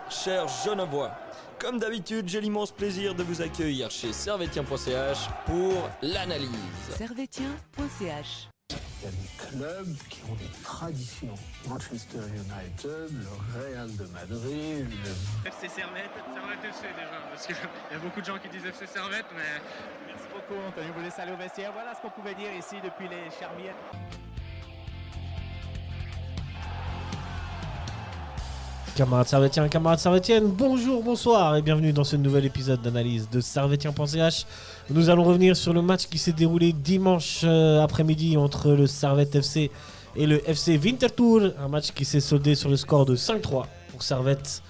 Chers Genevois, comme d'habitude, j'ai l'immense plaisir de vous accueillir chez Servetien.ch pour l'analyse. Servetien.ch. Il y a des clubs qui ont des traditions. Manchester United, le Real de Madrid, le... FC Servette FC déjà, parce qu'il y a beaucoup de gens qui disent FC Servette, mais... Merci beaucoup Anthony, vous laissez aller au vestiaire. Voilà ce qu'on pouvait dire ici depuis les Charmières. Camarades Servetiens, camarades Servetiennes, bonjour, bonsoir et bienvenue dans ce nouvel épisode d'analyse de Servetien.ch. Nous allons revenir sur le match qui s'est déroulé dimanche après-midi entre le Servette FC et le FC Winterthur. Un match qui s'est soldé sur le score de 5-3 pour Servette.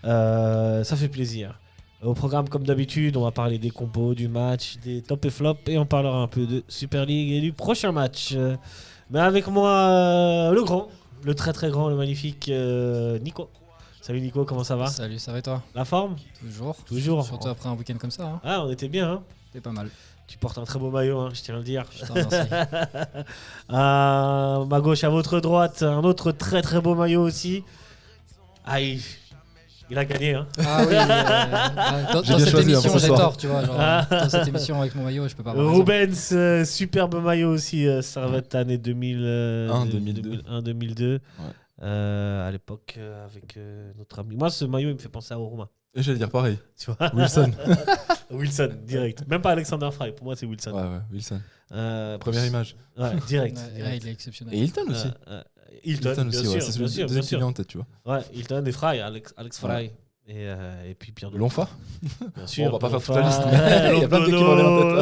Ça fait plaisir. Au programme, comme d'habitude, on va parler des compos, du match, des top et flop et on parlera un peu de Super League et du prochain match. Mais avec moi, le grand, le très très grand, le magnifique Nico. Salut Nico, comment ça va ? Salut, ça va et toi ? La forme ? Toujours. Surtout après un week-end comme ça. Hein. Ah, on était bien. Hein. C'était pas mal. Tu portes un très beau maillot, hein, je tiens à le dire. Je te remercie. À ma gauche, à votre droite, un autre très très beau maillot aussi. Ah, il a gagné. Hein. Ah oui, dans cette émission, j'ai tort, tu vois. Genre, dans cette émission avec mon maillot, je peux pas avoir Rubens, superbe maillot aussi, Servette année 2001-2002. Ouais. À l'époque, avec notre ami. Moi, ce maillot, il me fait penser à Oruma. Et j'allais dire pareil. Tu vois Wilson. Wilson, direct. Même pas Alexander Fry, pour moi, c'est Wilson. Ouais, Wilson. Première image. Ouais, direct. Ouais, il est exceptionnel. Et Hilton aussi. Hilton aussi, bien ouais. sûr, C'est bien le sûr, deuxième bien qui vient sûr. en tête, tu vois. Ouais, Hilton et Fry, Alex Fry. Et puis Pierre Delon. Lonfa. Bien sûr. Bon, on va pas faire toute Lonfa, la liste, mais il y a plein de trucs qui me reviennent en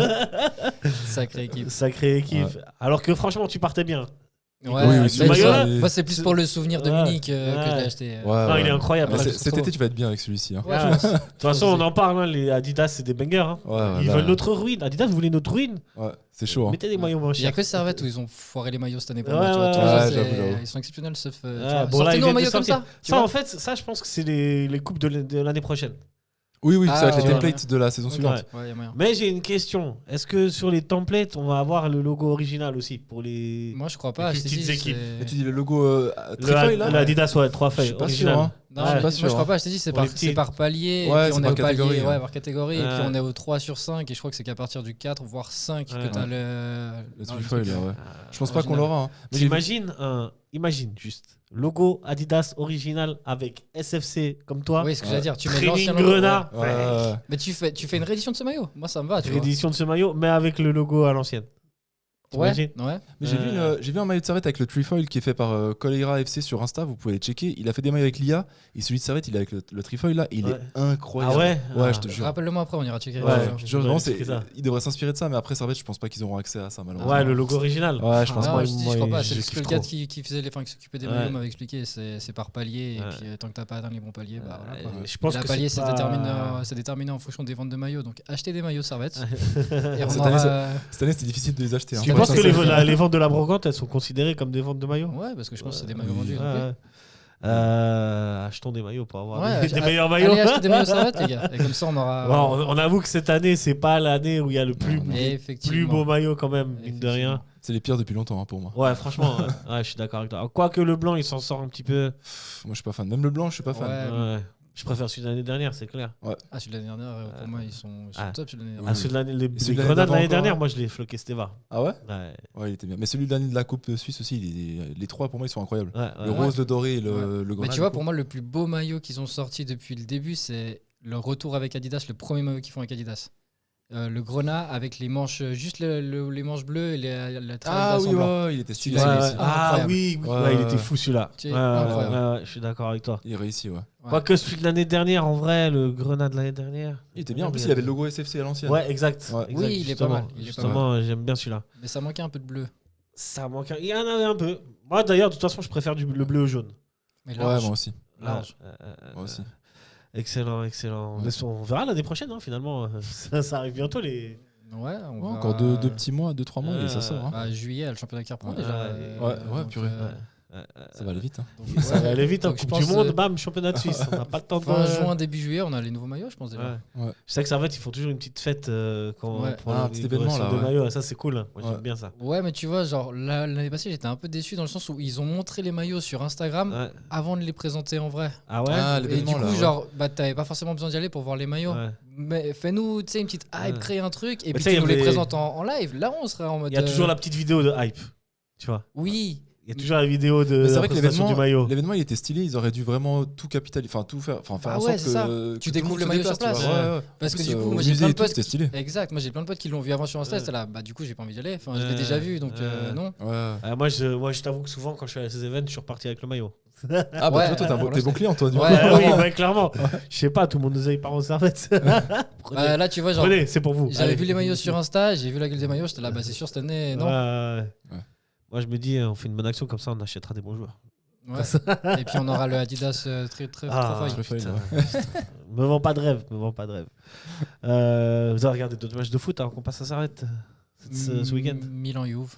tête. Sacrée équipe. Sacrée équipe. Ouais. Alors que franchement, tu partais bien. Ouais, Oui, mais ce maillot-là, moi, c'est plus pour le souvenir de Ouais. Munich que je l'ai acheté. Non, il est incroyable. Mais Ouais, cet été, tu vas être bien avec celui-ci. Hein. Ouais, Ah, de toute façon, on en parle. Hein, les Adidas, c'est des bangers. Hein. Ouais, Ils là, veulent notre ruine. Adidas, vous voulez notre ruine ? Ouais, c'est chaud. Hein. Mettez des maillots moins Il y a chers. que Servette où ils ont foiré les maillots cette année pour Ouais, moi. Tu vois, ouais, tous les autres, ouais, c'est- j'avoue. ils sont exceptionnels sauf. Bon, là, Sortez-nous ils un viennent de maillot comme sortir. ça. Tu Ça, vois en fait, ça, je pense que c'est les coupes de l'année prochaine. Oui, ça va être les ouais, templates de la saison suivante. Ouais, y a moyen. Mais j'ai une question. Est-ce que sur les templates, on va avoir le logo original aussi pour les Moi, je crois pas. les je t'ai petites dit, équipes. Et tu dis le logo Trifeuille là l'Adidas, ouais, 3 Je feuilles suis pas original. sûr. Hein. Non, Je suis mais pas moi sûr, je crois hein. pas, je t'ai dit c'est Pour les par, petits. c'est par palier, Ouais, et puis c'est on est par au palier, catégorie, ouais, hein. par catégorie, et Ouais. puis on est au 3 sur 5, et je crois que c'est qu'à partir du 4, voire 5 Ouais. que t'as Le non, Trifeuille truc, là, ouais. Je pense pas original. qu'on l'aura. Hein. Mais Imagine juste logo Adidas original avec SFC comme toi. Oui, ce que j'allais dire, tu mets Training l'ancien logo. Grenat. Ouais. Mais tu fais une réédition de ce maillot, moi ça me va, tu vois. Réédition de ce maillot, mais avec le logo à l'ancienne. Ouais, T'imagines ouais. Mais j'ai vu un maillot de Servette avec le Trifoil qui est fait par Colera FC sur Insta, vous pouvez les checker. Il a fait des maillots avec l'IA et celui de Servette, il est avec le Trifoil là, il Ouais. est incroyable. Ah ouais Ouais, je te jure. Rappelle-le-moi après, on ira checker. Ouais. Je te jure, vraiment, checker ça. il devrait s'inspirer de ça, mais après Servette, je pense pas qu'ils auront accès à ça malheureusement. Ouais, le logo original. Ouais, je pense Non, pas. je dis, moi, je crois pas, je c'est le ce que kiffe le gars trop. qui faisait qui s'occupait des Ouais. maillots m'avait expliqué, c'est par palier, et Ouais. puis tant que t'as pas atteint les bons paliers, bah voilà quoi. Je pense Et la que palier, c'est c'est déterminé en fonction des ventes de maillots, donc achetez des maillots Servette. Et on Cette aura- année, Cette année, c'était difficile de les acheter. Hein. Tu penses que les ventes de la brocante, elles sont considérées comme des ventes de maillots ? Ouais, parce que je pense que c'est des maillots vendus. Ouais. Achetons des maillots pour avoir Ouais, des meilleurs maillots. Allez, achetez des maillots Servette, les gars. Et comme ça, on aura. Bon, on avoue que cette année, c'est pas l'année où il y a le plus Effectivement. beau maillot quand même, mine de rien. C'est les pires depuis longtemps hein, pour moi. Ouais, franchement, ouais, je suis d'accord avec toi. Quoique le blanc, il s'en sort un petit peu. Moi, je suis pas fan. Même le blanc, je suis pas fan. Ouais. Ouais. Je préfère celui de l'année dernière, c'est clair. Ah, celui de l'année dernière, pour moi, ils sont top. Celui de l'année Ah, dernière. celui de l'année, les celui de l'année grenades de l'année d'avant dernière, encore, moi je l'ai floqué Steva. Ah ouais Ouais. Ouais, il était bien. Mais celui de l'année de la Coupe de Suisse aussi, les trois pour moi, ils sont incroyables. Ouais, Le ouais. rose, le doré et le Mais grenade. tu vois, pour moi, le plus beau maillot qu'ils ont sorti depuis le début, c'est le retour avec Adidas, le premier maillot qu'ils font avec Adidas. Le grenat avec les manches, juste les manches bleues et la Ah oui, blanc. ouais, il était stylé. Ouais, Ouais, ouais. c'est Ah incroyable. oui, Ouais, ouais, il ouais. était fou celui-là. C'est Ouais, incroyable. ouais, je suis d'accord avec toi. Il réussit, ouais. Ouais. Quoique celui de l'année dernière, en vrai, le grenat de l'année dernière. Il était bien. En plus, il avait le logo SFC à l'ancienne. Ouais, exact. Ouais. exact, Oui, il est pas mal, il est pas Justement, j'aime bien celui-là. Mais ça manquait un peu de bleu. Ça manque. Il y en avait un peu. Moi, d'ailleurs, de toute façon, je préfère le bleu au jaune. Mais Ouais, large. moi aussi. Large. Moi aussi. Excellent, excellent. On verra l'année prochaine, hein, finalement. Ça arrive bientôt les. Ouais, on Ouais, va- encore deux petits mois, 2-3 mois et ça sort. Hein. Juillet, le championnat qui reprend Ouais, déjà. ouais, donc, purée. Ça va aller vite. Hein. Donc, Ça va aller vite, hein. Donc, je Coupe du pense, Monde, bam, championnat de Suisse. On n'a pas le temps de. fin juin, début juillet, on a les nouveaux maillots, je pense déjà. Ouais. Ouais. Je sais que Servette, ils font toujours une petite fête quand Ouais. pour Ah, un petit événement, là, de ouais. maillots. Ça, c'est cool. Hein. Moi, Ouais. j'aime bien ça. Ouais, mais tu vois, genre l'année passée, j'étais un peu déçu dans le sens où ils ont montré les maillots sur Instagram Ouais. avant de les présenter en vrai. Ah ouais. Ah, Et du l'événement, coup, là, ouais. genre, bah, t'avais pas forcément besoin d'y aller pour voir les maillots. Ouais. Mais fais-nous, tu sais, une petite hype, Ouais. créer un truc, et Mais puis tu sais, tu nous il y les avait- présentes en live. Là, on serait en mode. Il y a toujours la petite vidéo de hype. Tu vois. Oui. Il y a toujours la vidéo de Mais c'est la vrai que présentation du maillot. l'événement il était stylé, ils auraient dû vraiment tout capitaliser, enfin tout faire, enfin faire Ah en ouais, sorte c'est ça. que Tu que découvres tout le monde se maillot sur déplace, tu place. vois. Ouais, ouais. Parce En que plus, du coup, au moi j'ai musée plein de et tout, potes. c'était stylé. Exact, moi j'ai plein de potes qui l'ont vu avant sur Insta. Ouais. C'était là, bah du coup j'ai pas envie d'y aller. Enfin, je l'ai Ouais. déjà vu, donc Ouais. non. Ouais. Moi, je t'avoue que souvent, quand je suis allé à ces événements, je suis reparti avec le maillot. Ah bah Ouais, tu vois, toi t'es un ouais, t'es bon client toi du coup. Ouais. Ouais, oui, ouais, clairement. Je sais pas, tout le monde nous a par en Servette. Bah, là, tu vois, genre, Prenez, c'est pour vous. j'avais Allez. vu les maillots sur Insta, j'ai vu la gueule des maillots, j'étais là, bah c'est sûr cette année, non. Ouais. Ouais. Moi, je me dis, on fait une bonne action comme ça, on achètera des bons joueurs. Ouais. Et puis on aura le Adidas très très Ah, très très fort. fort, putain. Me vends pas de rêve, me vends pas de rêve. Vous avez regardé d'autres matchs de foot avant qu'on passe à Servette ce week-end? Milan Juve.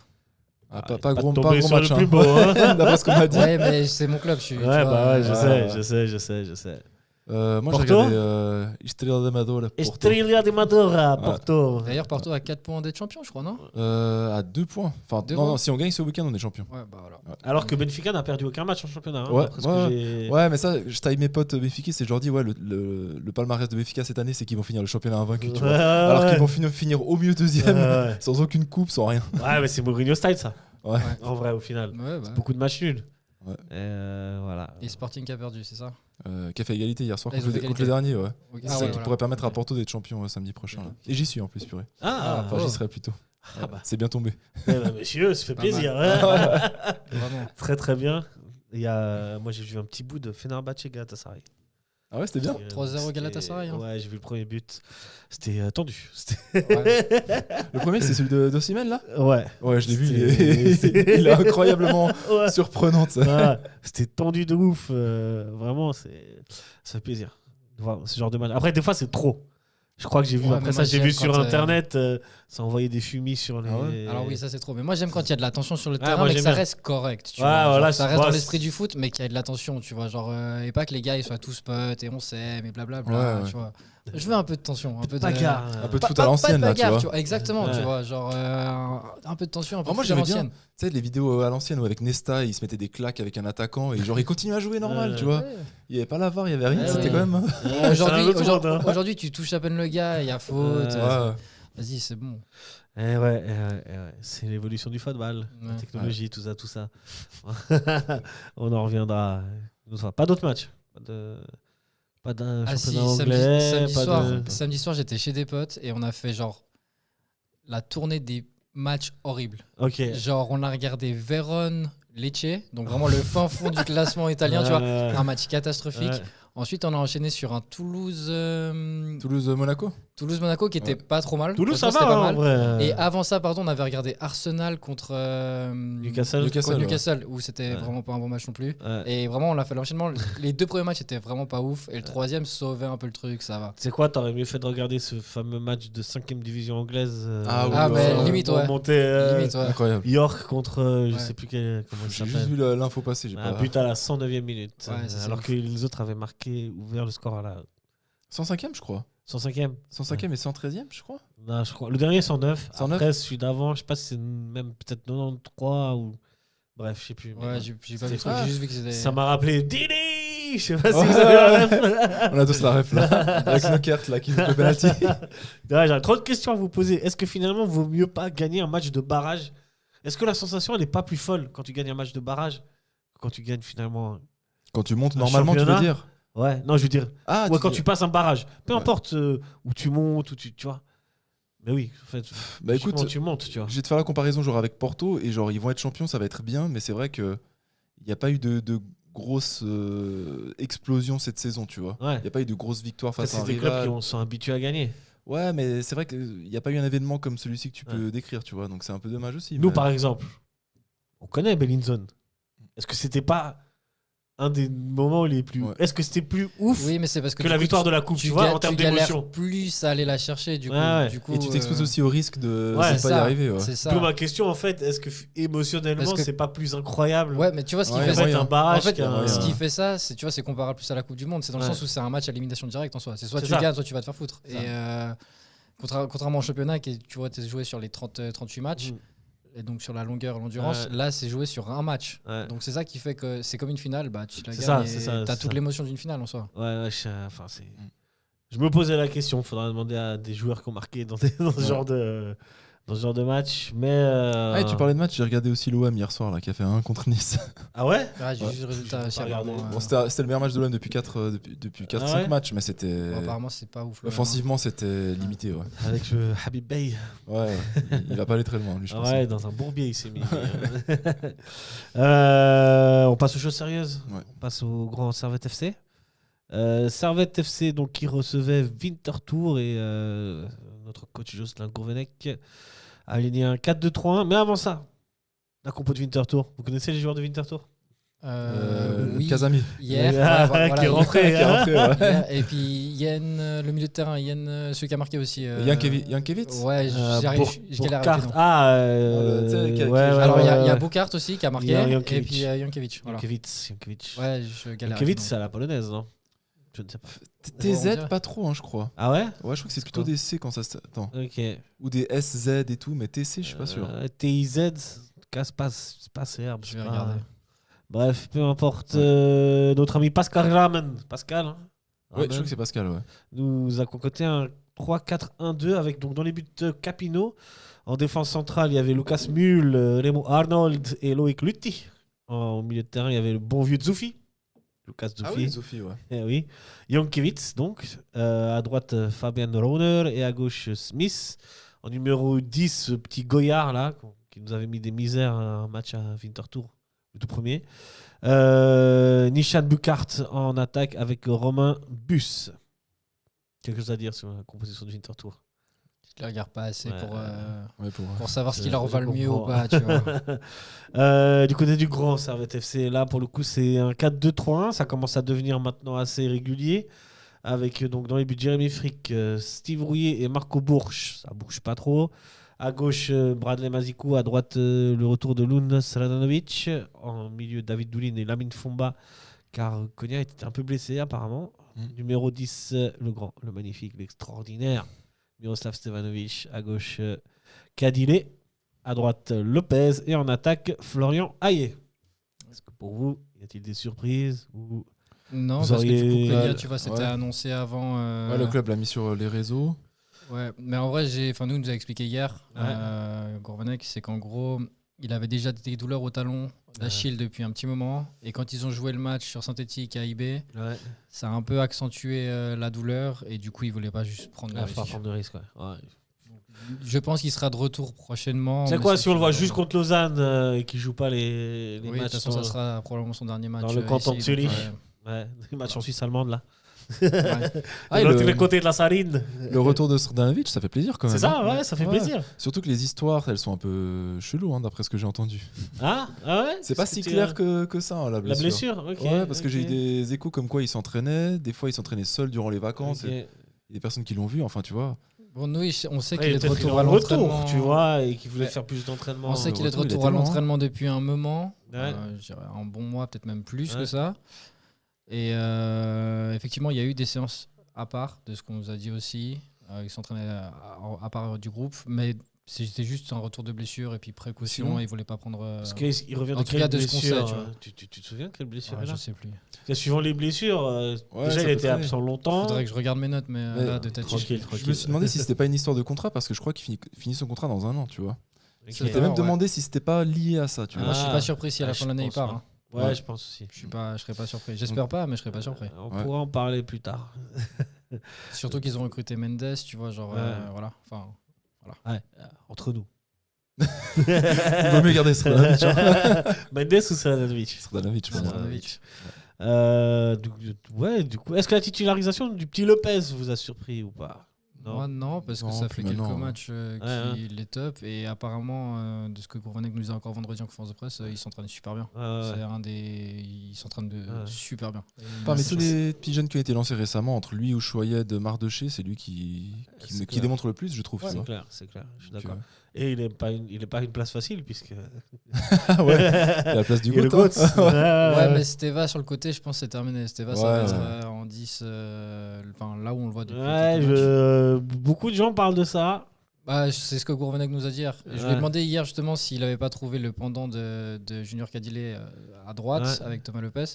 Ah, Ah, pas gros tombé gros sur match le hein. plus beau. Hein. D'après ce qu'on m'a dit. Ouais, mais c'est mon club, je suis. tu Ouais, vois, bah ouais, je ouais. sais. Moi j'ai Porto regardé Estrela de Madrid Porto. Estrella de Madura, Porto. D'ailleurs, Porto a 4 points d'être champion, je crois, non? À 2 points. Enfin, Deux non, points. si on gagne ce week-end, on est champion. Ouais, bah voilà. Alors que Benfica n'a perdu aucun match en championnat. Hein, Ouais, d'après ce ouais, que j'ai- Ouais, mais ça, je taille mes potes béfiquistes et je leur dis, ouais, le palmarès de Benfica cette année, c'est qu'ils vont finir le championnat invaincu, tu vois. Ouais, Alors ouais. qu'ils vont finir au mieux deuxième, Ouais. sans aucune coupe, sans rien. Ouais, mais c'est Mourinho style ça. Ouais. En vrai, au final. Ouais, bah. Beaucoup de matchs nuls. Ouais. Voilà. Et Sporting qui a perdu, c'est ça? Qui a fait égalité hier soir Ils ont contre fait le égalité. dernier, ouais. Ok. C'est Ah ça ouais, qui voilà. pourrait permettre à Ok. Porto d'être champion samedi prochain. Là. Et j'y suis en plus, purée. Ah, Enfin, j'y serai plutôt. Ah bah. C'est bien tombé. Eh ben, messieurs, ça fait Pas plaisir. mal. hein. Vraiment. Très très bien. Moi j'ai vu un petit bout de Fenerbahçe Galatasaray. Ah ouais, c'était bien. 3-0 C'était- Galatasaray, hein. Ouais, j'ai vu le premier but. C'était tendu. Ouais. Le premier, c'est celui d'Osimhen, là Ouais. Ouais, je l'ai vu. C'était- Il est incroyablement Ouais. surprenant. ça. Ouais, c'était tendu de ouf. Vraiment, ça fait plaisir de voir ce genre de match. Après, des fois, c'est trop. Je crois que j'ai vu. Ouais, après mais ça, moi, j'ai j'aime vu sur quand, internet. Ça envoyait des fumis sur les. Ah ouais Alors oui, ça c'est trop. Mais moi j'aime quand il y a de la tension sur le Ah, terrain, moi, mais que j'aime ça bien. reste correct. Tu Ouais, vois, voilà, genre, ça c'est- reste dans ouais, l'esprit du foot, mais qu'il y ait de la tension, tu vois. Genre, et pas que les gars ils soient tous potes et on s'aime et blablabla. Ouais, ouais. Tu vois. Je veux un peu de tension, un peu de Bagarre. Un peu de Pas- foot pas- à pas l'ancienne, de là, tu bagarre, vois. Exactement, Ouais. tu vois. Genre un peu de tension, un peu Ah, moi, de foot à j'aimais bien. l'ancienne. Tu sais, les vidéos à l'ancienne où avec Nesta, il se mettait des claques avec un attaquant et genre il continuait à jouer normal, Ouais. tu vois. Ouais. Il n'y avait pas la VAR, il n'y avait rien, Ouais, c'était ouais. quand même. Ouais, Aujourd'hui, c'est un autre monde, hein. aujourd'hui, tu touches à peine le gars, il y a faute. Ouais. Vas-y, c'est bon. Ouais. C'est l'évolution du football, la Ouais. technologie, tout ça. On en reviendra. une autre fois. Pas d'autres matchs. Pas d'un Ah si, championnat anglais. samedi pas soir, de... samedi soir, j'étais chez des potes et on a fait genre la tournée des matchs horribles. Ok. Genre, on a regardé Vérone Lecce, donc vraiment le fin fond du classement italien, tu vois. Un match catastrophique. Ouais. Ensuite, on a enchaîné sur un Toulouse-Monaco. Toulouse-Monaco qui était Ouais. pas trop mal. Toulouse, ça Franchement, va, c'était hein, pas en mal. vrai. Et avant ça, pardon, on avait regardé Arsenal contre Newcastle. contre ouais. Newcastle, où c'était Ouais. vraiment pas un bon match non plus. Ouais. Et vraiment, on a fait l'enchaînement. Les deux premiers matchs étaient vraiment pas ouf. Et le troisième sauvait un peu le truc, ça va. C'est quoi, t'aurais mieux fait de regarder ce fameux match de 5e division anglaise Ah oui, Ah, ouais, mais ouais. limite, pour ouais. monter, Limite, ouais. Incroyable. York contre, je Ouais. sais plus comment il J'ai s'appelle. juste vu l'info passer. J'ai Un pas... but à la 109e minute. Ouais, c'est alors ouf. que les autres avaient ouvert le score à la 105e, je crois. 105e. 105e et 113e, je crois. Non, je crois. Le dernier 109. 109. Après, celui d'avant, je sais pas si c'est même peut-être 93 ou. Bref, je sais plus. mais Ouais, j'ai pas vu C'était le truc, j'ai juste vu que c'était. ça m'a rappelé Didi. Je sais pas si Ouais. vous avez la ref. On a tous la ref là. Avec Knockert là qui fait le penalty. Ouais, j'ai trop de questions à vous poser. Est-ce que finalement, vaut mieux pas gagner un match de barrage? Est-ce que la sensation, elle est pas plus folle quand tu gagnes un match de barrage que quand tu gagnes finalement Quand tu montes Un normalement, tu veux championnat dire. Ouais, non, je veux dire. Ah, Ouais, quand tu passes un barrage. Peu Ouais. importe où tu montes, où tu vois. Mais oui, en fait. Bah logiquement, écoute, tu montes, tu vois. je vais te faire la comparaison genre avec Porto et genre ils vont être champions, ça va être bien, mais c'est vrai que il n'y a pas eu de grosse explosion cette saison, tu vois. Ouais. Il n'y a pas eu de grosses victoires face à C'est un des clubs rival. qui sont habitués à gagner. Ouais, mais c'est vrai qu'il n'y a pas eu un événement comme celui-ci que tu peux Ouais. décrire, tu vois. Donc c'est un peu dommage aussi. Nous, mais- par exemple, on connaît Bellinzone. Est-ce que c'était pas un des moments les plus. Ouais. Est-ce que c'était plus ouf Oui, mais c'est parce que que du la coup, victoire de la coupe, tu vois, en termes d'émotion? galères plus à aller la chercher, du coup. Ouais. Du coup Et tu t'exposes aussi au risque de Ouais, ne c'est pas y ça, arriver. Ouais. C'est ça. D'où ma question, en fait, est-ce que émotionnellement, Parce que- c'est pas plus incroyable Ouais, mais tu vois, ce qui Ouais, fait en ça. fait, un En barrage fait, qu'un- ce qui fait ça, c'est, tu vois, c'est comparable plus à la Coupe du Monde. C'est dans le Ouais. sens où c'est un match à élimination directe en soi. C'est soit C'est tu ça. gagnes, soit tu vas te faire foutre. C'est Et contrairement au championnat, qui est, tu vois, t'es joué sur les 38 matchs, Mm. et donc sur la longueur, l'endurance, Ouais. là, c'est joué sur un match. Ouais. Donc c'est ça qui fait que c'est comme une finale, bah, tu la C'est gagnes ça, c'est ça, et t'as c'est toute ça. l'émotion d'une finale en soi. Ouais, enfin, c'est. Je me posais la question, il faudra demander à des joueurs qui ont marqué dans ce genre de match. Mais. Ah, et tu parlais de match, j'ai regardé aussi l'OM hier soir là, qui a fait 1 contre Nice. Ah ouais? Ah, j'ai Ouais. juste le résultat J'ai aussi pas regardé. apparemment, Bon, c'était le meilleur match de l'OM depuis 4-5 Ah ouais matchs, mais c'était. bon, apparemment, c'est pas ouf. le Offensivement, c'était limité. Ouais. Avec Habib Bey. Ouais, il va pas aller très loin, lui, je pense. Ouais, dans un bourbier, il s'est mis. On passe aux choses sérieuses. Ouais. On passe au grand Servette FC. Servette FC donc, qui recevait Winterthur et notre coach Jocelyn Gourvenec a aligné un 4-2-3-1. Mais avant ça, la compo de Winterthur. Vous connaissez les joueurs de Winterthur? Oui. Kazami. Hier, Qui est rentré. Qui est rentré, ouais. Hier, et puis Yann, le milieu de terrain, Yann, celui qui a marqué aussi. Yankevic. Ouais, je galère avec les Bourkart. noms. Tu sais, qui a- Alors il y ouais. a Boukart aussi qui a marqué, Il y a et Jankovic. puis Jankovic. Voilà. Jankovic. Ouais, je galère. Jankovic, avec c'est à la polonaise, non? Je ne sais pas. on TZ, dirait. pas trop, hein, je crois. Ah ouais? Ouais, je crois que c'est plutôt quoi des C quand ça se. Attends. Ok. Ou des SZ et tout, mais TC, je suis pas sûr. TIZ, en tout cas, c'est pas CR. Je vais regarder. Bref, peu importe. Notre ami Pascal Ramen. Pascal. Hein, Ouais, je crois que c'est Pascal, ouais. nous a concocté un 3-4-1-2 avec donc dans les buts Capino. En défense centrale, il y avait Lucas Mühl, Remo Arnold et Loïc Lutti. En milieu de terrain, il y avait le bon vieux Zoufi. Lucas Zoufi. Sophie, ouais. Eh oui. Jankovic, donc. À droite, Fabian Rauner et à gauche, Smith. En numéro 10, ce petit Goyard là, qui nous avait mis des misères à un match à Winterthur, le tout premier. Nishan Bucart en attaque avec Romain Bus. Quelque chose à dire sur la composition de Winterthur? Je les regarde pas assez Ouais. Ouais, pour savoir ce qui Je- leur va je le mieux ou comprends. pas, tu vois. Du côté du grand Servette FC, là pour le coup c'est un 4-2-3-1, ça commence à devenir maintenant assez régulier avec donc dans les buts Jérémy Frick, Steve Rouillet et Marco Bourch, ça bouge pas trop. À gauche Bradley Mazikou, à droite le retour de Lund Sradanovic, en milieu David Doulin et Lamine Fomba car Konya était un peu blessé apparemment. Numéro 10 le grand, le magnifique, l'extraordinaire Miroslav Stevanovic, à gauche Kadile. À droite, Lopez. Et en attaque, Florian Hayé. Est-ce que pour vous, y a-t-il des surprises ou... Non, Vous parce que du auriez- coup, Konya, tu vois, c'était Ouais. annoncé avant. Ouais, le club l'a mis sur les réseaux. Ouais, mais en vrai, nous nous a expliqué hier, Ouais. Gourvenec, c'est qu'en gros, il avait déjà des douleurs au talon d'Achille depuis un petit moment. Et quand ils ont joué le match sur synthétique à IB, Ouais. ça a un peu accentué la douleur. Et du coup, il voulait pas juste prendre le Il va risque. falloir prendre de risques. Ouais. Je pense qu'il sera de retour prochainement. C'est mais quoi c'est si on le voit toujours- juste contre Lausanne et qu'il joue pas les Oui, de matchs toute façon, ça sera probablement son dernier match. dans le canton ici, de donc, Zurich. Ouais, les matchs en Suisse allemande là. ouais. Ah, de et l'autre le, côté de la saline. le retour de Srdanovic, ça fait plaisir quand même. C'est ça, hein. ouais, ça fait Ouais. plaisir. Surtout que les histoires, elles sont un peu cheloues, hein, d'après ce que j'ai entendu. Ah ouais. C'est pas Est-ce si que clair que ça, hein, la La blessure. blessure, ok. Ouais, parce que j'ai eu ok. des échos comme quoi il s'entraînait. Des fois, il s'entraînait seul durant les vacances. Ok. Et des personnes qui l'ont vu, enfin, tu vois. Bon, nous, on sait Ouais, qu'il est de peut-être qu'il retour est à en l'entraînement. retour, tu vois, et qu'il voulait Ouais. faire plus d'entraînement. On sait le qu'il est de retour, il retour à était loin, hein. l'entraînement depuis un moment. Ouais. Je dirais un bon mois, peut-être même plus Ouais. que ça. Et effectivement, il y a eu des séances à part de ce qu'on nous a dit aussi. Il s'entraînait à part du groupe, mais c'était juste un retour de blessure et puis précaution. Sinon, il voulait pas prendre. Parce qu'il revient en de tout quelle cas, de ce qu'on blessure sait, tu vois. Tu te souviens quelle blessure Ouais, est là je sais plus. Parce que suivant les blessures, Ouais, déjà ça il peut était traîner. absent longtemps. Faudrait que je regarde mes notes, mais Mais là, de tête, tranquille, je- tranquille. Je me suis demandé si c'était pas une histoire de contrat, parce que je crois qu'il finit son contrat dans un an, tu vois. Ok. Je m'étais Alors, même demandé si c'était pas lié à ça, tu Moi, vois. je suis pas surpris si à la je fin de l'année il pense part. pas. hein. Ouais, Ouais. je pense aussi. Je serais pas surpris. J'espère pas, mais je serais pas surpris. On Ouais. pourra en parler plus tard. Surtout qu'ils ont recruté Mendes, tu vois, genre Ouais. voilà. Enfin, Ouais, entre nous. Il vaut mieux garder Srdanovic. Mendes ou Sradanovic? Srdanovic, je pense. Srdanovic. Ouais, du coup, est-ce que la titularisation du petit Lopez vous a surpris ou pas? Moi, non, parce que Non, ça plus fait quelques maintenant, matchs Ouais, qu'il est top. Et apparemment, de ce que Gourvenec nous disait encore vendredi en conférence de presse, il s'entraîne super bien. Ouais. Il s'entraîne super bien. Et Parmi il- tous les petits jeunes qui ont été lancés récemment, entre lui ou Choyed, Mardoché, c'est lui qui C'est qui clair. démontre le plus, je trouve. tu C'est vois. clair, c'est clair. Je suis Donc, d'accord. Et il n'est pas une place facile, puisque. Ah ouais, à la place du Il est le GOAT. GOAT. Ouais, mais Steva sur le côté, je pense que c'est terminé. Steva, ça Ouais, va être ouais. en 10, enfin là où on le voit depuis. Ouais, quelques matchs. beaucoup de gens parlent de ça. Bah, c'est ce que Gourvenec nous a dit hier. Je lui Ouais. ai demandé hier justement s'il n'avait pas trouvé le pendant de Junior Cadillé à droite Ouais. avec Thomas Lopez.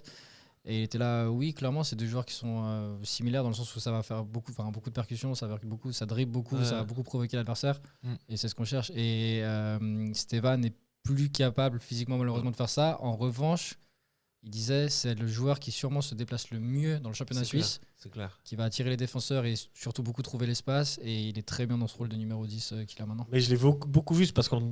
Et il était là, oui, clairement, c'est deux joueurs qui sont similaires dans le sens où ça va faire beaucoup de percussions, ça va faire beaucoup, ça dribble beaucoup, Ouais. ça va beaucoup provoquer l'adversaire. Mm. Et c'est ce qu'on cherche. Et Steva n'est plus capable physiquement, malheureusement, de faire ça. En revanche, il disait c'est le joueur qui sûrement se déplace le mieux dans le championnat C'est clair, suisse, C'est clair. qui va attirer les défenseurs et surtout beaucoup trouver l'espace. Et il est très bien dans ce rôle de numéro 10 qu'il a maintenant. Mais je l'ai beaucoup vu, c'est parce qu'en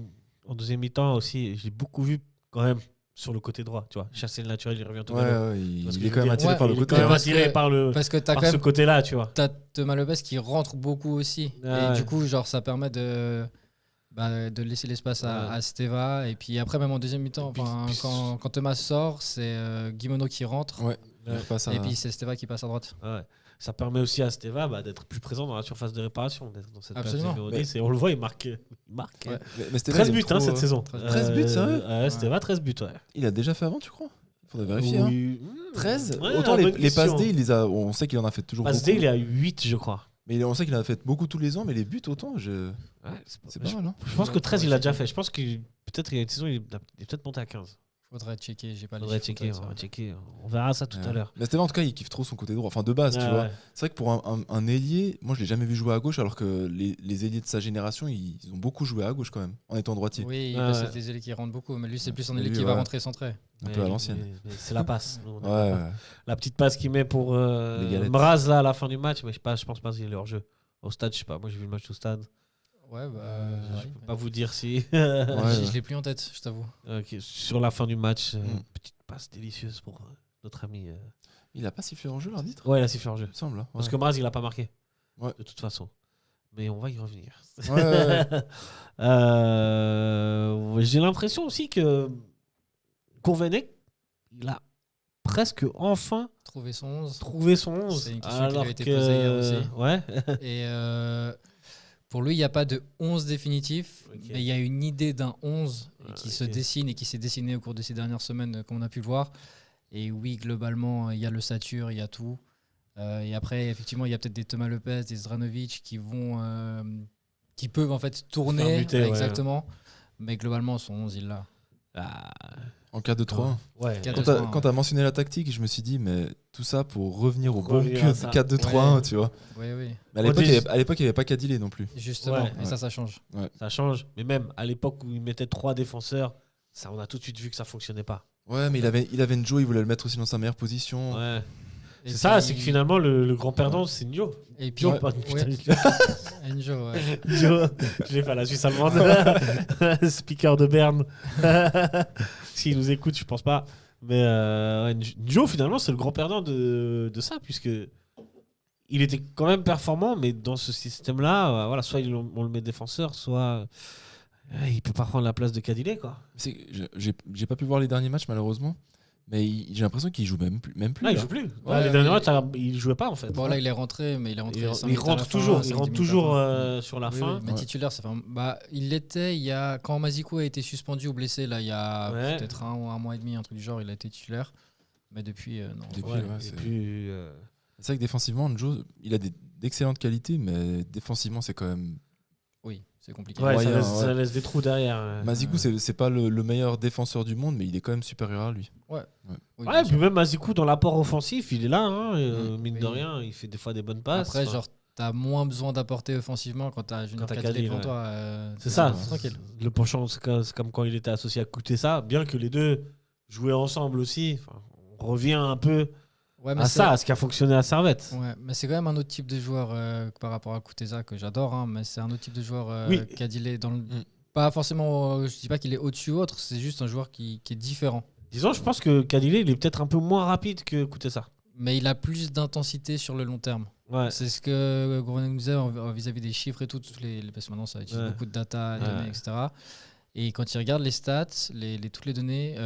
deuxième mi-temps aussi, je l'ai beaucoup vu quand même sur le côté droit. Tu vois, chasser le naturel, il revient tout Ouais, à l'heure. ouais, Tu vois ce que il est je quand veux même dire attiré par le Il est côté. quand même hein. attiré par Parce que tu as par quand ce même côté-là, tu vois. t'as Thomas Lopez qui rentre beaucoup aussi. Ouais. Et du coup, genre, ça permet de laisser l'espace à Steva. Et puis après, même en deuxième mi-temps, enfin, quand Thomas sort, c'est Guimono qui rentre. Ouais, il repasse à- Et puis c'est Steva qui passe à droite. Ouais. Ça permet aussi à Steva d'être plus présent dans la surface de réparation, d'être dans cette place Absolument. numéro Ouais. 10. Et on le voit, il marque. Ouais. Mais Steva, 13 il aime buts trop, cette saison. 13 buts, sérieux Ouais, Steva, 13 buts. Ouais. Il a déjà fait avant, tu crois? Faudrait vérifier. Hein. Oui. 13 Ouais, Autant bonne les passes question. D, on sait qu'il en a fait toujours Passe beaucoup. D, il est à 8, je crois. Mais on sait qu'il en a fait beaucoup tous les ans, mais les buts autant, c'est pas je, mal. Hein. je pense que 13, il l'a déjà fait. Je pense qu'il peut-être il y a une saison, il est peut-être monté à 15. Faudrait checker, j'ai pas les Faudrait chiffres, checker, on va checker. On verra ça tout à l'heure. Mais Steva, en tout cas, il kiffe trop son côté droit. Enfin, de base, tu Ouais, vois. ouais. C'est vrai que pour un ailier, moi, je l'ai jamais vu jouer à gauche, alors que les ailiers de sa génération, ils ont beaucoup joué à gauche quand même, en étant droitier. Oui, Ouais, parce que ouais. c'est des ailiers qui rentrent beaucoup. Mais lui, c'est plus un Mais ailier lui, qui va ouais. rentrer centré. Un peu à l'ancienne. Mais c'est la passe. Nous, on a Ouais, pas- ouais. La petite passe qu'il met pour Les galettes. Mraz là, à la fin du match, mais je pense pas qu'il est hors jeu. Au stade, je sais pas. Moi, j'ai vu le match au stade. Ouais, bah. Je peux pas vous dire si. Ouais. Je l'ai plus en tête, je t'avoue. Ok, sur la fin du match, Mm. petite passe délicieuse pour notre ami. Il a pas sifflé en jeu, l'arbitre? Ouais, il a sifflé hors jeu. Il me semble. Hein. Parce Ouais. que Mraz, il a pas marqué. Ouais. De toute façon. Mais on va y revenir. Ouais, ouais, ouais. J'ai l'impression aussi que Gourvenec, il a presque enfin Trouver son 11. trouvé son 11. C'est une question qui lui a alors été que... posée hier aussi. Ouais. Et pour lui, il n'y a pas de 11 définitif, Ok. mais il y a une idée d'un 11 qui Ok. se dessine et qui s'est dessiné au cours de ces dernières semaines, comme on a pu le voir. Et oui, globalement, il y a le stature, il y a tout. Et après, effectivement, il y a peut-être des Thomas Lopez, des Zranovic qui peuvent en fait tourner. Faire muter, ouais. Exactement. Mais globalement, son 11, il l'a. Ah, En 4-2-3. ouais. Quatre- Quand t'as mentionné la tactique, je me suis dit, mais tout ça pour revenir au Pour bon revenir à ça. 4-2-3-1, Ouais. tu vois. Oui, oui. Mais à Moi, l'époque, déjà- à l'époque, il n'y avait pas Cadillé non plus. Justement. Ouais. Et ça change. Ça change. Mais même à l'époque où il mettait 3 défenseurs, ça, on a tout de suite vu que ça fonctionnait pas. Ouais, mais il avait Njo, il voulait le mettre aussi dans sa meilleure position. Ouais. Et C'est ça, puis- c'est que finalement, le grand perdant, c'est Njo. Et puis, Njo, pas- ouais. Enjo, ouais. Njo, je l'ai fait à la Suisse allemande. Speaker de Berne. S'il nous écoute, je pense pas. Mais ouais, Njo, finalement, c'est le grand perdant de ça, puisque il était quand même performant, mais dans ce système-là, voilà, soit on le met défenseur, soit il peut pas prendre la place de Cadillé, quoi. J'ai pas pu voir les derniers matchs, malheureusement. Mais j'ai l'impression qu'il joue même plus. Là, il là. joue plus. Ouais, les derniers mais- matchs, il jouait pas, en fait. Bon, là, il est rentré, mais il est rentré. Il, 5 il minutes à la rentre fin, toujours, 5 il rentre minutes toujours à la fin. sur la Oui, fin. oui, mais titulaire, ça fait il l'était quand Maziko a été suspendu ou blessé, là, il y a Ouais. peut-être un mois et demi, un truc du genre, il a été titulaire. Mais depuis, non. Depuis, Ouais, ouais, et c'est- puis, C'est vrai que défensivement, Njo, il a d'excellentes qualités, mais défensivement, c'est quand même. Oui, c'est compliqué. ouais, moyen, ça ouais. laisse des trous derrière. Mazikou, c'est pas le meilleur défenseur du monde, mais il est quand même supérieur à lui. Oui, Ouais, bien puis sûr. même Mazikou, dans l'apport offensif, il est là. Hein, mine Oui. de rien, il fait des fois des bonnes passes. Après, Enfin, genre, t'as moins besoin d'apporter offensivement quand t'as Junior Quand t'as Cadillé Cadillé, devant ouais. toi. c'est ça. Tranquille. Le penchant, c'est comme quand il était associé à Koutessa, bien que les deux jouaient ensemble aussi. Enfin, on revient un peu Ouais, mais à c'est- ça, à ce qui a fonctionné à Servette. Ouais, mais c'est quand même un autre type de joueur par rapport à Kuteza que j'adore, hein, mais c'est un autre type de joueur Oui. Cadillé dans le. Mm. Pas forcément, je dis pas qu'il est au-dessus ou autre, c'est juste un joueur qui est différent. Disons, je pense que Cadillé, il est peut-être un peu moins rapide que Koutessa. mais il a plus d'intensité sur le long terme. Ouais. C'est ce que Gourvenec nous disait vis-à-vis des chiffres et tout, parce que maintenant ça utilise beaucoup de data, données, etc. Et quand il regarde les stats, toutes les données,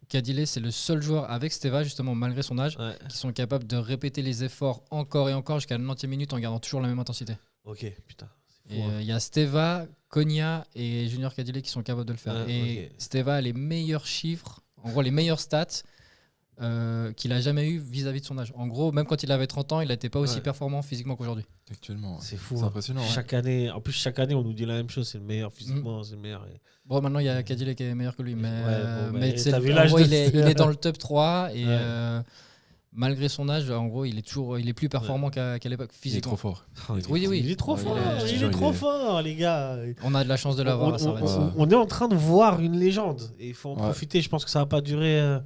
Kadile, c'est le seul joueur avec Steva, justement, malgré son âge, qui sont capables de répéter les efforts encore et encore jusqu'à la 90e minute en gardant toujours la même intensité. Ok, putain. Et il y a Steva, Konya et Junior Kadile qui sont capables de le faire. Steva a les meilleurs chiffres, en gros les meilleures stats qu'il a jamais eu vis-à-vis de son âge. En gros, même quand il avait 30 ans, il n'était pas aussi performant physiquement qu'aujourd'hui. Actuellement, c'est fou. C'est impressionnant. Chaque année, en plus, chaque année, on nous dit la même chose. C'est le meilleur physiquement, c'est le meilleur. Bon, maintenant, il y a Kadile qui est meilleur que lui. Mais, t'as vu en l'âge gros, de il est Steva. dans le top 3 et malgré son âge, en gros, il est plus performant qu'à l'époque Il est physiquement. trop fort. Oui. Il est trop fort. Il est trop fort, les gars. On a de la chance de l'avoir. On est en train de voir une légende. Et il faut en profiter. Je pense que ça va pas durer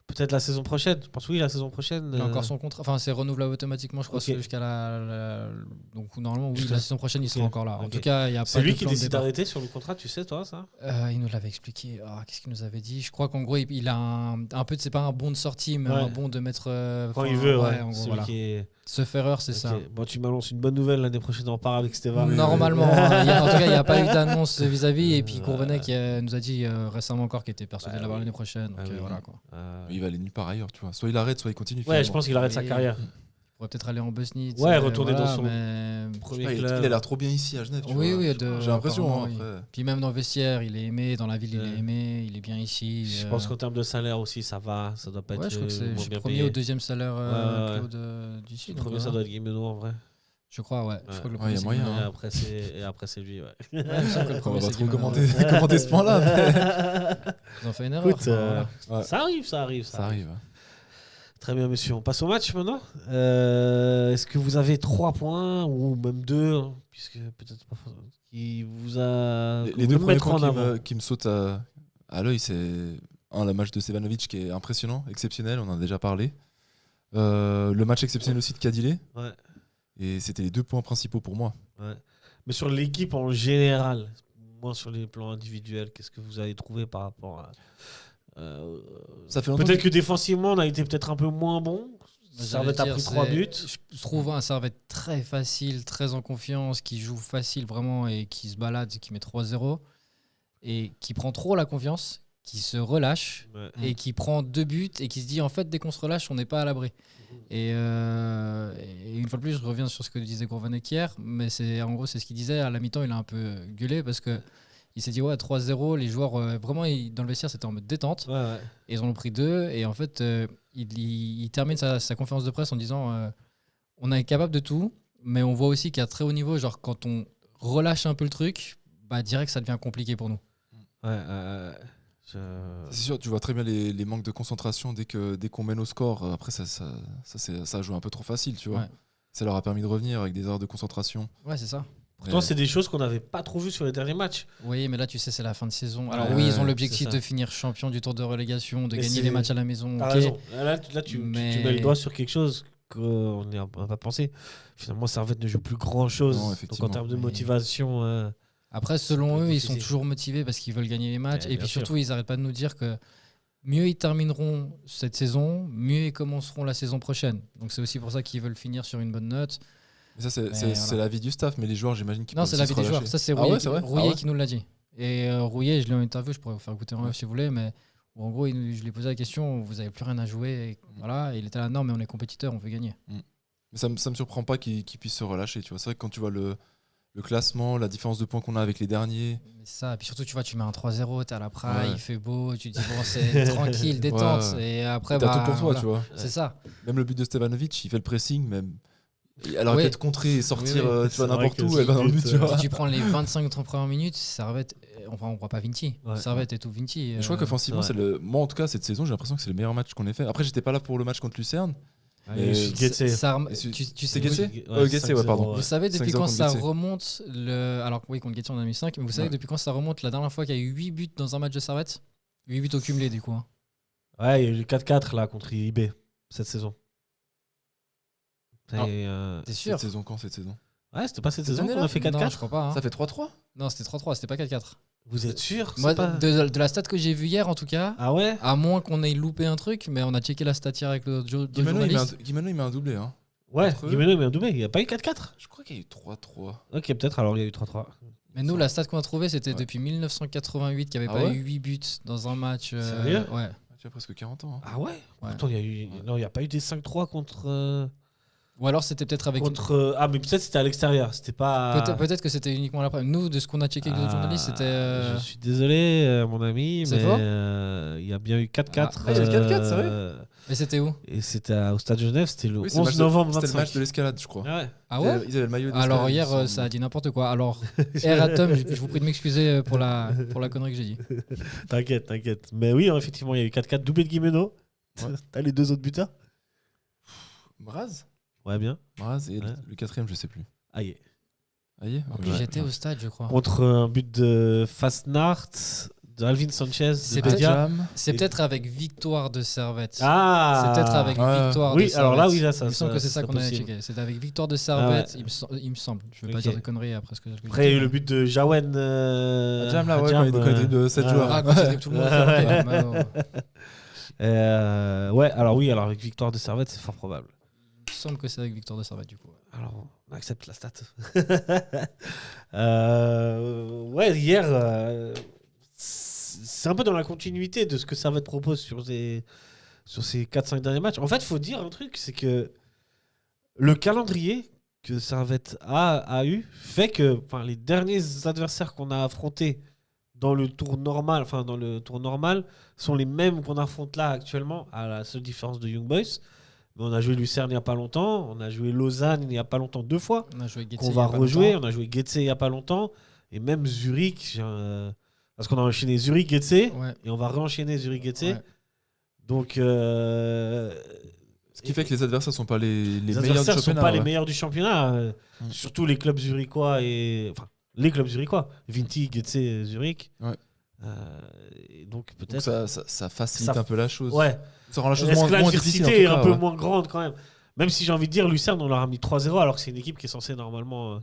peut-être la saison prochaine. Je pense la saison prochaine. Il a encore son contrat. Enfin, c'est renouvelable automatiquement, je crois, jusqu'à donc normalement, oui, la saison prochaine, il sera encore là. En tout cas, il y a pas. C'est lui de qui plan de décide départ. d'arrêter sur le contrat, tu sais, toi, ça Il nous l'avait expliqué. Qu'est-ce qu'il nous avait dit ? Je crois qu'en gros, il a un peu, c'est pas un bon de sortie, mais un bon de mettre. Quand il veut, en gros, voilà. Se faire heure, c'est ça. Bon, tu m'annonces une bonne nouvelle l'année prochaine, on part avec Steva. Normalement. En tout cas, il n'y a pas eu d'annonce vis-à-vis. Et puis Gourvenec nous a dit récemment encore qu'il était persuadé de l'avoir l'année prochaine. Donc, voilà, quoi. Il va aller nulle part ailleurs, tu vois. Soit il arrête, soit il continue. Ouais, je pense qu'il arrête sa carrière. Il pourrait peut-être aller en Bosnie. Retourner dans son premier club. Il a l'air trop bien ici à Genève. Oui, j'ai l'impression. Oui. Puis même dans le vestiaire, il est aimé. Dans la ville, il est aimé. Il est bien ici. Je pense qu'en termes de salaire aussi, ça va. Ça doit pas être. Je crois que c'est le premier ou deuxième salaire d'ici. Le premier, ça doit être Guimeno en vrai. Je crois, ouais. Je crois que le premier, y a moyen. Et après, c'est lui, on va pas trop commenter ce point-là. Ils ont fait une erreur. Écoute, ça arrive. Très bien, monsieur. On passe au match maintenant. Est-ce que vous avez 3 points ou même 2 puisque peut-être pas qui vous a les deux premiers points qui me sautent à l'œil, c'est le match de Stevanovic qui est impressionnant, exceptionnel, on en a déjà parlé. Le match exceptionnel aussi de Kadile. Ouais. Et c'était les 2 points principaux pour moi. Ouais. Mais sur l'équipe en général, moins sur les plans individuels, qu'est-ce que vous avez trouvé par rapport à ça fait peut-être que défensivement on a été peut-être un peu moins bon. Servette a pris 3 buts. Je trouve un Servette très facile, très en confiance, qui joue facile vraiment et qui se balade, qui met 3-0 et qui prend trop la confiance, qui se relâche et qui prend 2 buts et qui se dit en fait dès qu'on se relâche on n'est pas à l'abri. Et une fois de plus je reviens sur ce que disait Gourvenec hier, mais en gros c'est ce qu'il disait à la mi-temps. Il a un peu gueulé parce que il s'est dit 3-0, les joueurs vraiment dans le vestiaire c'était en mode détente. Et ils en ont pris 2 et en fait il termine sa conférence de presse en disant on est capable de tout, mais on voit aussi qu'à très haut niveau, genre quand on relâche un peu le truc, direct ça devient compliqué pour nous. C'est sûr, tu vois très bien les manques de concentration dès qu'on mène au score. Après ça joue un peu trop facile, tu vois. Ça leur a permis de revenir avec des erreurs de concentration. Ouais, c'est ça. Pourtant, c'est des choses qu'on n'avait pas trop vues sur les derniers matchs. Oui, mais là, tu sais, c'est la fin de saison. Alors oui, ils ont l'objectif de finir champion du tour de relégation, de gagner les matchs à la maison. T'as raison. Là, tu mets le doigt sur quelque chose qu'on n'a pas pensé. Finalement, Servette ne joue plus grand-chose. Donc en termes de motivation... Après, selon eux, ils sont toujours motivés parce qu'ils veulent gagner les matchs. Et puis surtout, ils n'arrêtent pas de nous dire que mieux ils termineront cette saison, mieux ils commenceront la saison prochaine. Donc c'est aussi pour ça qu'ils veulent finir sur une bonne note. Mais ça, c'est l'avis du staff, mais les joueurs, j'imagine qu'ils Non, c'est l'avis des joueurs. Ça, c'est Rouillet qui nous l'a dit. Et Rouillet, je l'ai en interview, je pourrais vous faire écouter en si vous voulez, mais en gros, je lui ai posé la question, vous n'avez plus rien à jouer. Et voilà, et il était là, non, mais on est compétiteur, on veut gagner. Mais ça me surprend pas qu'ils puissent se relâcher. Tu vois. C'est vrai que quand tu vois le classement, la différence de points qu'on a avec les derniers. Mais ça, et puis surtout, tu vois, tu mets un 3-0, t'es à la Praille, il fait beau, tu te dis, bon, c'est tranquille, détente. Et après, t'as tout pour toi, tu vois. C'est ça. Même le but de Stevanovic, il fait le pressing, même. Elle aurait pu être contrée et sortir tu vois, n'importe où, elle va dans le but. Tu vois. Si tu prends les 25 ou 30 premières minutes, Servette, on ne voit pas Vinti. Servette est tout Vinti. Je crois qu'offensivement, moi en tout cas, cette saison, j'ai l'impression que c'est le meilleur match qu'on ait fait. Après, j'étais pas là pour le match contre Lucerne. Tu sais, pardon. Vous savez depuis quand ça remonte alors oui, contre Getse on a mis 5, mais vous savez depuis quand ça remonte la dernière fois qu'il y a eu 8 buts dans un match de Servette 8 buts au cumulé du coup. Ouais, il y a eu le 4-4 là contre IB cette saison. T'es sûr? Cette saison? Ouais, c'était pas cette saison qu'on a fait 4-4. Non, je crois pas. Ça fait 3-3? Non, c'était 3-3, c'était pas 4-4. Vous êtes sûr? Moi, C'est pas- de la stat que j'ai vue hier, en tout cas, Ah ouais? à moins qu'on ait loupé un truc, mais on a checké la stat hier avec le Guimeno, journaliste. il met un doublé. Hein. Ouais, Entre eux. Guimeno il met un doublé. Il n'y a pas eu 4-4? Je crois qu'il y a eu 3-3. Ok, peut-être alors il y a eu 3-3. Mais nous, la stat qu'on a trouvée, c'était Ouais. depuis 1988 qu'il n'y avait Ah pas ouais eu 8 buts dans un match. Sérieux Ouais. Tu as presque 40 ans. Hein. Ah ouais? Pourtant, il y a eu... Non, il n'y a pas eu des 5-3 contre... Ou alors c'était peut-être avec. Ah, mais peut-être c'était à l'extérieur. C'était pas... Peut-être que c'était uniquement la première. Nous, de ce qu'on a checké avec les autres journalistes, c'était. Je suis désolé, mon ami, C'est mais fort il y a bien eu 4-4. Ah, il y a eu 4-4, c'est vrai Mais c'était où? Et c'était au Stade Genève, c'était le Oui, c'est 11 novembre C'était 25. le match de l'escalade, je crois. Ah ouais. Ah ouais? Ils avaient le maillot d'escalade. Alors il me hier, semble. ça a dit n'importe quoi. Alors, Atom, je vous prie de m'excuser pour la connerie que j'ai dit. T'inquiète. Mais oui, effectivement, il y a eu 4-4, doublé de Guimeno. Ouais. T'as les deux autres buteurs? Mraz Ouais, bien. Mraz et Ouais. le quatrième, je sais plus. Aïe. Aïe. En plus, j'étais au stade, je crois. Contre un but de Fastnart, de Alvin Sanchez, C'est de Bédia. Jam. C'est peut-être avec victoire de Servette. Ah C'est peut-être avec Ouais. victoire Oui, de alors là, Servette. oui, là, ça- Il me semble que c'est ça ça qu'on a possible. checké. C'était avec victoire de Servette, Ah ouais. il me semble. Je ne vais Ok. pas dire de conneries après ce que j'ai dit. Après, il y a eu le but de Jawen. Jam, là, ouais, quand il dribble de 7 joueurs. Ah, quand c'était tout le monde. Ouais. ok, bah, non. Ouais, alors oui, alors avec victoire de Servette, c'est fort probable. Il me semble que c'est avec victoire de Servette, du coup. Alors, on accepte la stat. Ouais, hier, c'est un peu dans la continuité de ce que Servette propose sur ces 4-5 derniers matchs. En fait, il faut dire un truc, c'est que le calendrier que Servette a eu fait que les derniers adversaires qu'on a affrontés dans le tour normal, sont les mêmes qu'on affronte là actuellement, à la seule différence de Young Boys. Mais on a joué Lucerne il n'y a pas longtemps, on a joué Lausanne il n'y a pas longtemps 2 fois, On a joué Getse qu'on il y va a pas rejouer. longtemps. On a joué Getse il n'y a pas longtemps, et même Zurich, parce qu'on a enchaîné Zurich-Getse, Ouais. et on va réenchaîner Zurich-Getse. Ouais. Donc, Ce qui fait que les adversaires sont pas les les meilleurs du adversaires ne sont championnat. pas les ouais. meilleurs du championnat, Mm. surtout les clubs zurichois les clubs zurichois, Vinti, Getse, Zurich. Ouais. Et donc Donc peut-être. ça facilite Ça- un peu la chose. Ouais. Ça rend la chose Est-ce moins, que moins difficile. en l'adversité est tout un cas, peu ouais. moins grande quand même? Même si j'ai envie de dire, Lucerne, on leur a mis 3-0 alors que c'est une équipe qui est censée normalement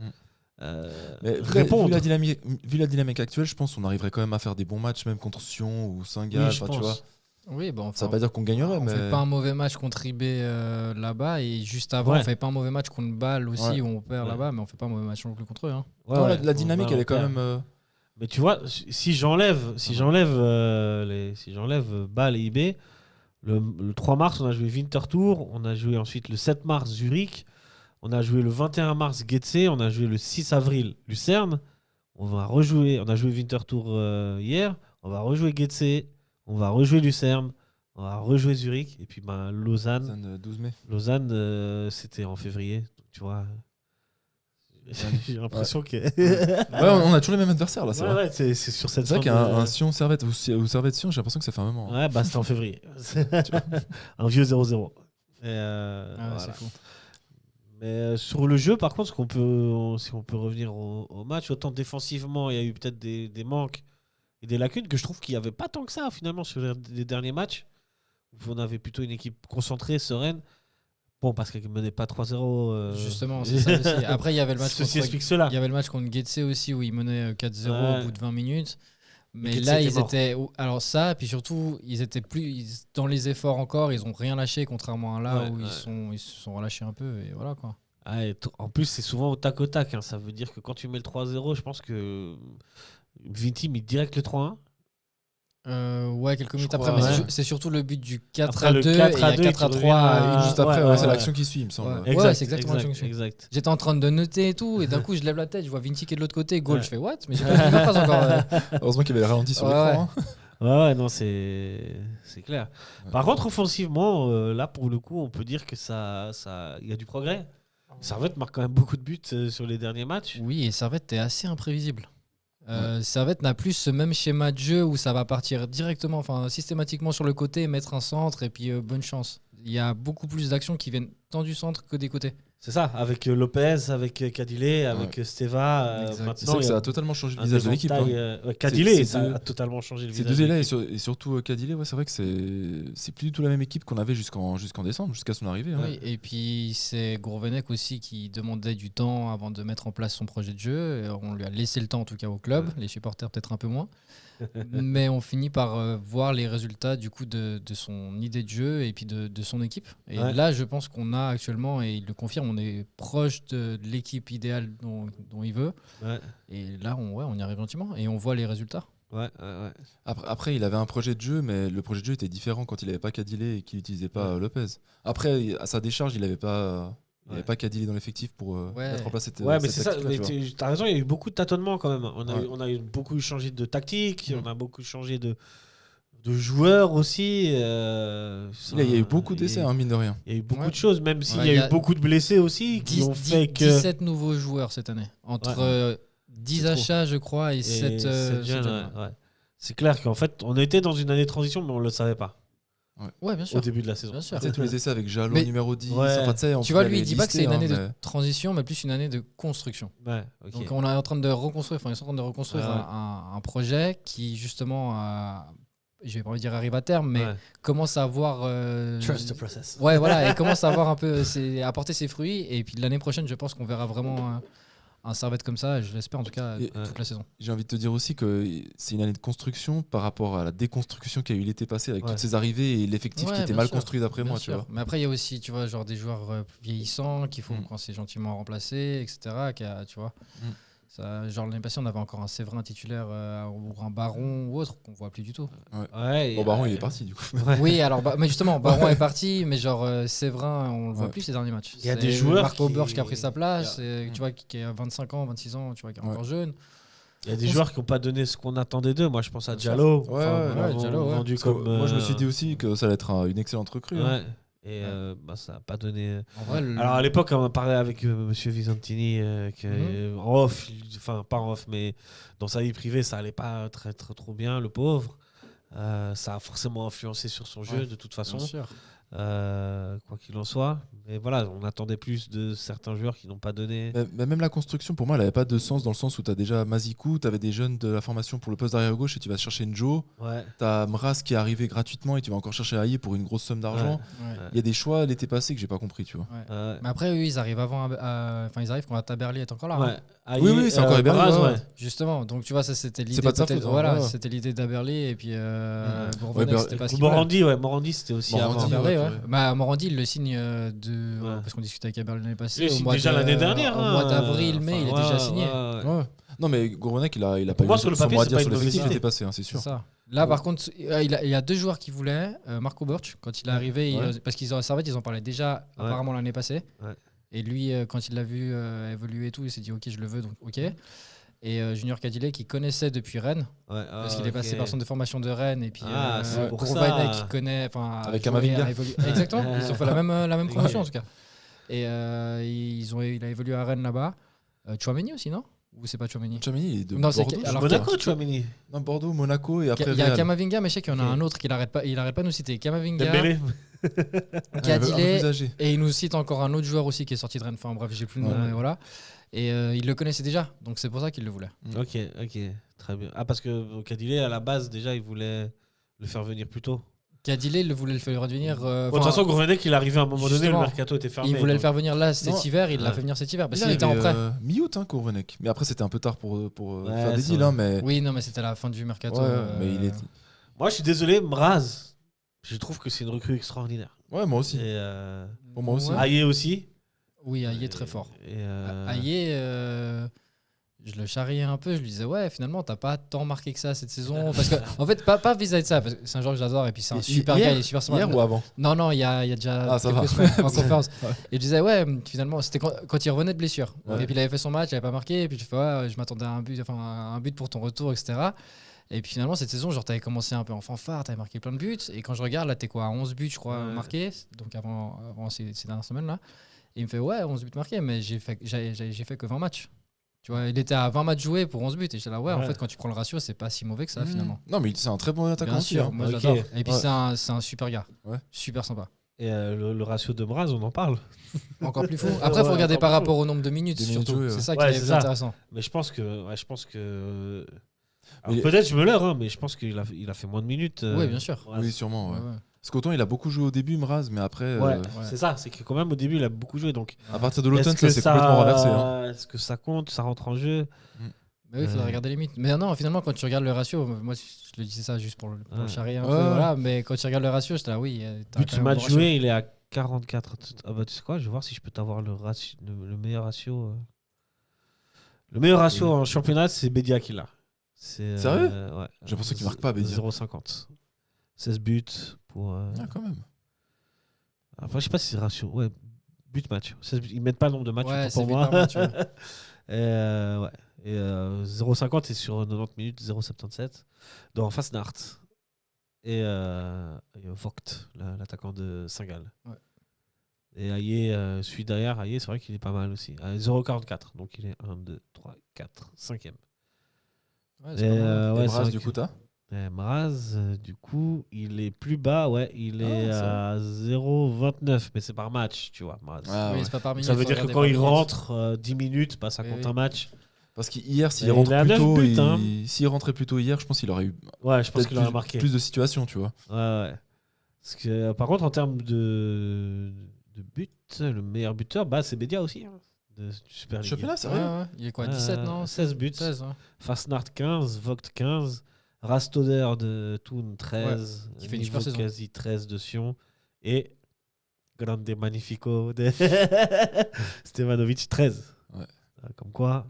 Mais répondre. vu la dynamique actuelle, je pense qu'on arriverait quand même à faire des bons matchs, même contre Sion ou Saint-Gall. Oui, je enfin, tu vois. pense. Oui, bon, Ça veut pas dire qu'on gagnerait, on mais. fait pas un mauvais match contre IB là-bas et juste avant Ouais. on fait pas un mauvais match contre Bâle aussi Ouais. où on perd Ouais. là-bas, mais on fait pas un mauvais match non plus contre eux. Hein. Ouais, Non, ouais. la dynamique, elle est quand on même. perd. Mais tu vois, si j'enlève Bâle et IB, le 3 mars, on a joué Winterthur, on a joué ensuite le 7 mars Zurich, on a joué le 21 mars Getse, on a joué le 6 avril Lucerne, on a joué Winterthur hier, on va rejouer Getse, on va rejouer Lucerne, on va rejouer Zurich, et puis Lausanne, 12 mai. c'était en février, donc, tu vois. J'ai l'impression que. Ouais, on a toujours les mêmes adversaires là, c'est vrai. Ouais, c'est sur cette C'est vrai fin qu'un de- un Sion Servette ou Servette Sion, j'ai l'impression que ça fait un moment. Ouais, bah c'était en février. Un vieux 0-0. Et, Ah, voilà. C'est fou. Mais sur le jeu, par contre, si on peut revenir au match, autant défensivement, il y a eu peut-être des manques et des lacunes que je trouve qu'il n'y avait pas tant que ça finalement sur les derniers matchs. Où on avait plutôt une équipe concentrée, sereine. Bon, parce qu'elle ne menait pas 3-0. Justement, c'est ça aussi. Après, il y avait le match Ceci contre explique cela. il y avait le match contre Getse aussi où ils menaient 4-0 Ouais. au bout de 20 minutes. Mais Getse là, était ils mort. étaient. Alors, ça, et puis surtout, ils étaient plus dans les efforts encore. Ils n'ont rien lâché, contrairement à là Ouais, où ouais. ils se sont relâchés un peu. Et voilà quoi. Ah, en plus, c'est souvent au tac au tac. Ça veut dire que quand tu mets le 3-0, je pense que Vinti met direct le 3-1. Ouais, quelques minutes crois, après. Mais ouais. c'est surtout le but du Après 4-2. le Et il y a 4-2, 4-3 tu reviens à- Juste après, ouais, c'est ouais. l'action qui suit, il me semble. Ouais. Ouais. c'est exactement l'action que je fais. exact. J'étais en train de noter et tout. Et d'un coup, je lève la tête. Je vois Vinci qui est de l'autre côté. Goal. Ouais. Je fais what? Mais j'ai pas fini ma phrase encore. Heureusement qu'il y avait le ralenti sur Ouais, l'écran. hein. Ouais, non, c'est clair. Ouais. Par contre, offensivement, là, pour le coup, on peut dire que il y a du progrès. Servette marque quand même beaucoup de buts sur les derniers matchs. Oui, et Servette est assez imprévisible. Servette n'a plus ce même schéma de jeu où ça va partir directement, enfin systématiquement sur le côté, mettre un centre et puis bonne chance. Il y a beaucoup plus d'actions qui viennent tant du centre que des côtés. C'est ça, avec Lopez, avec Cadilé, avec Steva. Exact. C'est Maintenant, vrai que il y ça a a totalement changé le un visage de l'équipe. éventail, Cadilé, ça a totalement changé le Ces visage. deux de élèves l'équipe. et surtout Cadilé, c'est vrai que c'est plus du tout la même équipe qu'on avait jusqu'en décembre, jusqu'à son arrivée. hein. Oui, et puis c'est Gourvenec aussi qui demandait du temps avant de mettre en place son projet de jeu. Et on lui a laissé le temps en tout cas au club, les supporters peut-être un peu moins. Mais on finit par voir les résultats du coup de son idée de jeu et puis de son équipe. Et là, je pense qu'on a actuellement, et il le confirme, on est proche de l'équipe idéale dont il veut. Ouais. Et là, on y arrive gentiment et on voit les résultats. Ouais. Après, il avait un projet de jeu, mais le projet de jeu était différent quand il n'avait pas Cadilé et qu'il n'utilisait pas Lopez. Après, à sa décharge, il n'avait pas Cadilé dans l'effectif pour mettre en place cette Ouais, mais cette c'est ça. tactique-là, Mais tu vois. t'as raison, il y a eu beaucoup de tâtonnements quand même. On a Ouais. eu beaucoup changé de tactique, on a beaucoup changé de joueurs aussi. Il y a eu beaucoup d'essais, hein, mine de rien. Il y a eu beaucoup Ouais. de choses, même s'il Ouais, y il y a a eu beaucoup de blessés aussi qui ont fait que. 17 nouveaux joueurs cette année. Entre 10 C'est trop. achats, je crois, et 7 sept jeunes, ouais. C'est clair qu'en fait, on était dans une année de transition, mais on ne le savait pas Ouais, bien sûr. au début de la saison. Bien sûr. Tu sais, tous les essais avec Jalot Mais- numéro 10. Ouais. Enfin, tu sais, on Tu vois, pouvait lui, il les dit pas que c'est lister, une année hein, de transition, mais plus une année de construction. Ouais, ok. Donc on est en train de reconstruire, ils sont en train de reconstruire Ouais. un projet qui justement, je vais pas envie de dire arrive à terme, mais Ouais. commence à avoir... Trust the process. Ouais, voilà, et commence à avoir un peu, apporter ses fruits. Et puis l'année prochaine, je pense qu'on verra vraiment un Servette comme ça, je l'espère en tout cas, Et- toute la saison. J'ai envie de te dire aussi que c'est une année de construction par rapport à la déconstruction qu'il y a eu l'été passé avec Ouais. toutes ces arrivées et l'effectif qui Ouais, était bien mal sûr, construit d'après Bien moi, tu sûr. vois. Mais après, il y a aussi, tu vois, genre des joueurs vieillissants qu'il faut Mm. quand c'est gentiment remplacé, etc. Tu vois. Mm. Ça, genre l'année passée, on avait encore un Séverin titulaire ou un Baron ou autre qu'on voit plus du tout. Ouais, Bon, Baron, il est parti du coup. Oui, alors, mais justement, Baron est parti, mais genre Séverin, on le voit Ouais. plus ces derniers matchs. Il y a C'est des joueurs Marco qui- Burch qui a pris sa place, il y tu vois, qui a 25 ans, 26 ans, tu vois, qui est Ouais. encore jeune. Il y a des joueurs qui n'ont pas donné ce qu'on attendait d'eux. Moi, je pense à Bien sûr. Diallo. Ouais, on ouais, l'a Diallo, ouais. vendu Parce que comme. moi, je me suis dit aussi que ça allait être une excellente recrue. hein. Ouais. Et ça n'a pas donné. En vrai, Alors à l'époque, on parlait avec Monsieur Visantini, en off, enfin pas en off, mais dans sa vie privée, ça allait pas très trop bien, le pauvre. Ça a forcément influencé sur son jeu Ouais, de toute façon, bien sûr. quoi qu'il en soit. Mais voilà, on attendait plus de certains joueurs qui n'ont pas donné. Mais même la construction, pour moi, elle n'avait pas de sens dans le sens où tu as déjà Mazikou, tu avais des jeunes de la formation pour le poste d'arrière gauche et tu vas chercher Njo. Ouais. Tu as Mraz qui est arrivé gratuitement et tu vas encore chercher Aïe pour une grosse somme d'argent. Ouais. Il y a des choix l'été passé que j'ai pas compris, tu vois. Ouais. Mais après, eux, ils arrivent avant. Enfin, ils arrivent quand Taberly est encore là. hein. Ouais. Oui, c'est encore Eberle, Braz, ouais. ouais. Justement, donc tu vois, ça c'était l'idée. pas de sa peut-être- faute, hein, voilà, ouais. c'était l'idée d'Aberly et puis Gourvenec, Ouais, c'était pas ce qu'il voulait. Morandi, c'était aussi Morandi, avant. Aberlé, ouais, ouais. ouais. Bah, Morandi, il le signe Ouais. parce qu'on discutait avec Aberlé l'année passée. Il le au signe mois déjà de- l'année dernière. Au hein. mois d'avril, mai, il est Enfin, déjà ouais, signé. ouais. Ouais. Non, mais Gourvenec, il a pas Pour moi, eu sur le son papier, mot à c'est dire pas sur une l'effectif mauvaise l'été idée. passé, hein, c'est C'est sûr. ça. Là, par contre, il y a deux joueurs qui voulaient. Marco Burch, quand il est arrivé, Ouais. parce qu'ils ont Servette, ils en parlaient déjà Ouais. apparemment l'année passée. Ouais. Et lui, quand il l'a vu évoluer et tout, il s'est dit ok, je le veux, donc ok. Et Junior Cadillet, qui connaissait depuis Rennes, Ouais, parce qu'il est passé par son de formation de Rennes, et puis c'est pour Gourvenec, ça. qui connaît. Enfin, Avec joué, Camavinga. a évolué- Exactement, ils ont fait la même promotion en tout cas. Et il a évolué à Rennes là-bas. Chouameni aussi, non? Ou c'est pas Chouameni? Chouameni, il est de Non, c'est Bordeaux. alors, Monaco, Chouameni. Non, Bordeaux, Monaco et après Il y a Real. Camavinga, mais je sais qu'il y en a Ok. un autre qu'il arrête pas de nous citer. Camavinga, Dembélé. Un peu Cadillet, plus âgé. et il nous cite encore un autre joueur aussi qui est sorti de Rennes. Enfin bref, j'ai plus le nom, Ouais. mais voilà. Et il le connaissait déjà, donc c'est pour ça qu'il le voulait. Ok, très bien. Ah, parce que Cadillet, à la base, déjà, il voulait le faire venir plus tôt. Cadillet, il voulait le faire venir. Bon, de toute façon, Gourvenec, il est arrivé à un moment donné, le justement, mercato était fermé. il voulait le donc. faire venir là cet Non. hiver, il l'a Ouais. fait venir cet hiver parce Il qu'il était en avait, prêt. mi-août, hein, Gourvenec. Mais après, c'était un peu tard pour Ouais, faire des c'est deals. vrai. Hein, mais... Oui, non, mais c'était la fin du mercato. Ouais, mais il est... Moi, je suis désolé, Mraz, je trouve que c'est une recrue extraordinaire. Ouais, moi aussi. Et Pour moi aussi. Ouais. Aïe aussi. Oui, Aïe est très fort. Et, Aïe, je le charriais un peu, je lui disais ouais, finalement t'as pas tant marqué que ça cette saison, parce que en fait pas vis-à-vis de ça, parce que c'est un joueur que j'adore et puis c'est un super Hier- gars, il est super smart. Hier ou avant? Non, il y a déjà Ah, ça quelques va. semaines en conférence. Ouais. Et je disais ouais, finalement c'était quand il revenait de blessure. Ouais. Et puis il avait fait son match, il avait pas marqué, et puis je fais ouais, je m'attendais à un but pour ton retour, etc. Et puis finalement cette saison, genre t'avais commencé un peu en fanfare, t'avais marqué plein de buts, et quand je regarde là t'es quoi à 11 buts je crois Ouais. marqués, donc avant ces dernières semaines là. Et il me fait ouais 11 buts marqués, mais j'ai fait que 20 matchs. Tu vois, il était à 20 matchs joués pour 11 buts. Et j'étais là, ouais, en Ouais. fait, quand tu prends le ratio, c'est pas si mauvais que ça, finalement. Non, mais c'est un très bon attaquant Bien aussi. sûr, hein. moi Ok. j'adore. Et puis Ouais. c'est un super gars. Ouais. Super sympa. Et le ratio de Mraz, on en parle. Encore plus fou. Après, il faut regarder par rapport au nombre de minutes, Des minutes surtout. jouées, C'est ouais. ça qui Ouais, est c'est plus ça. intéressant. Mais je pense que. Alors, Mais- peut-être je me leurre, hein, mais je pense qu'il a fait moins de minutes. Oui, bien sûr. Mraz. Oui, sûrement. Ouais. Ouais, ouais. Parce qu'autant il a beaucoup joué au début, Mraz, mais après, Ouais, Ouais. c'est ça. C'est que quand même au début, il a beaucoup joué. Donc, à partir de l'automne, est-ce que ça s'est complètement renversé. Hein. Est-ce que ça compte, ça rentre en jeu? Mais oui, il faudrait regarder les minutes. Mais non, finalement, quand tu regardes le ratio, moi, je le disais ça juste pour le Ouais. charrier un Ouais, peu, ouais. voilà, mais quand tu regardes le ratio, j'étais là, oui. t'as But quand même un match bon ratio. joué, il est à 44. Ah bah tu sais quoi, je vais voir si je peux t'avoir le meilleur ratio. Le meilleur ratio en championnat, c'est Bédia qui l'a. Sérieux Ouais. J'ai l'impression qu'il marque pas, Bédia. 0,50. 16 buts pour. Ah, quand même. Enfin, je sais pas si c'est ratio. Ouais, but match. 16 buts. Ils mettent pas le nombre de matchs Ouais, autant c'est pour but moi. par match, ouais. Ouais. Et 0,50 et sur 90 minutes, 0,77. Dans Fasnart. Et Vogt, l'attaquant de Saint-Gall. Ouais. Et Aïe, celui derrière, Aïe, c'est vrai qu'il est pas mal aussi. 0,44. Donc il est 1, 2, 3, 4, 5e. Ouais, Et, c'est pas mal. Et c'est Mraz, vrai du que- coup, t'as Mraz, du coup, il est plus bas, ouais, il est c'est à 0,29, mais c'est par match, tu vois, Mraz. Ah, Oui, ouais. c'est pas par minute. Ça veut faut dire que regarder quand par il minute. rentre 10 minutes, bah, ça Oui, compte oui. un match. Parce qu'hier, s'il Mais rentre il a plus 9 tôt, buts, hein. s'il rentrait plus tôt hier, je pense qu'il aurait eu Ouais, je pense peut-être qu'il aurait plus, marqué. plus de situations, tu vois. Ouais. Parce que, par contre, en termes de buts, le meilleur buteur, bah, c'est Bédia aussi. Hein, de Super League. Championnat, Ouais, sérieux ouais. Il est quoi, 17, non 16 buts. 16, ouais. Fasnart 15, Vogt 15, Rastoder de Thun 13, qui fait une super saison. quasi 13 de Sion et Grande Magnifico de Stevanovic 13. Ouais. Comme quoi.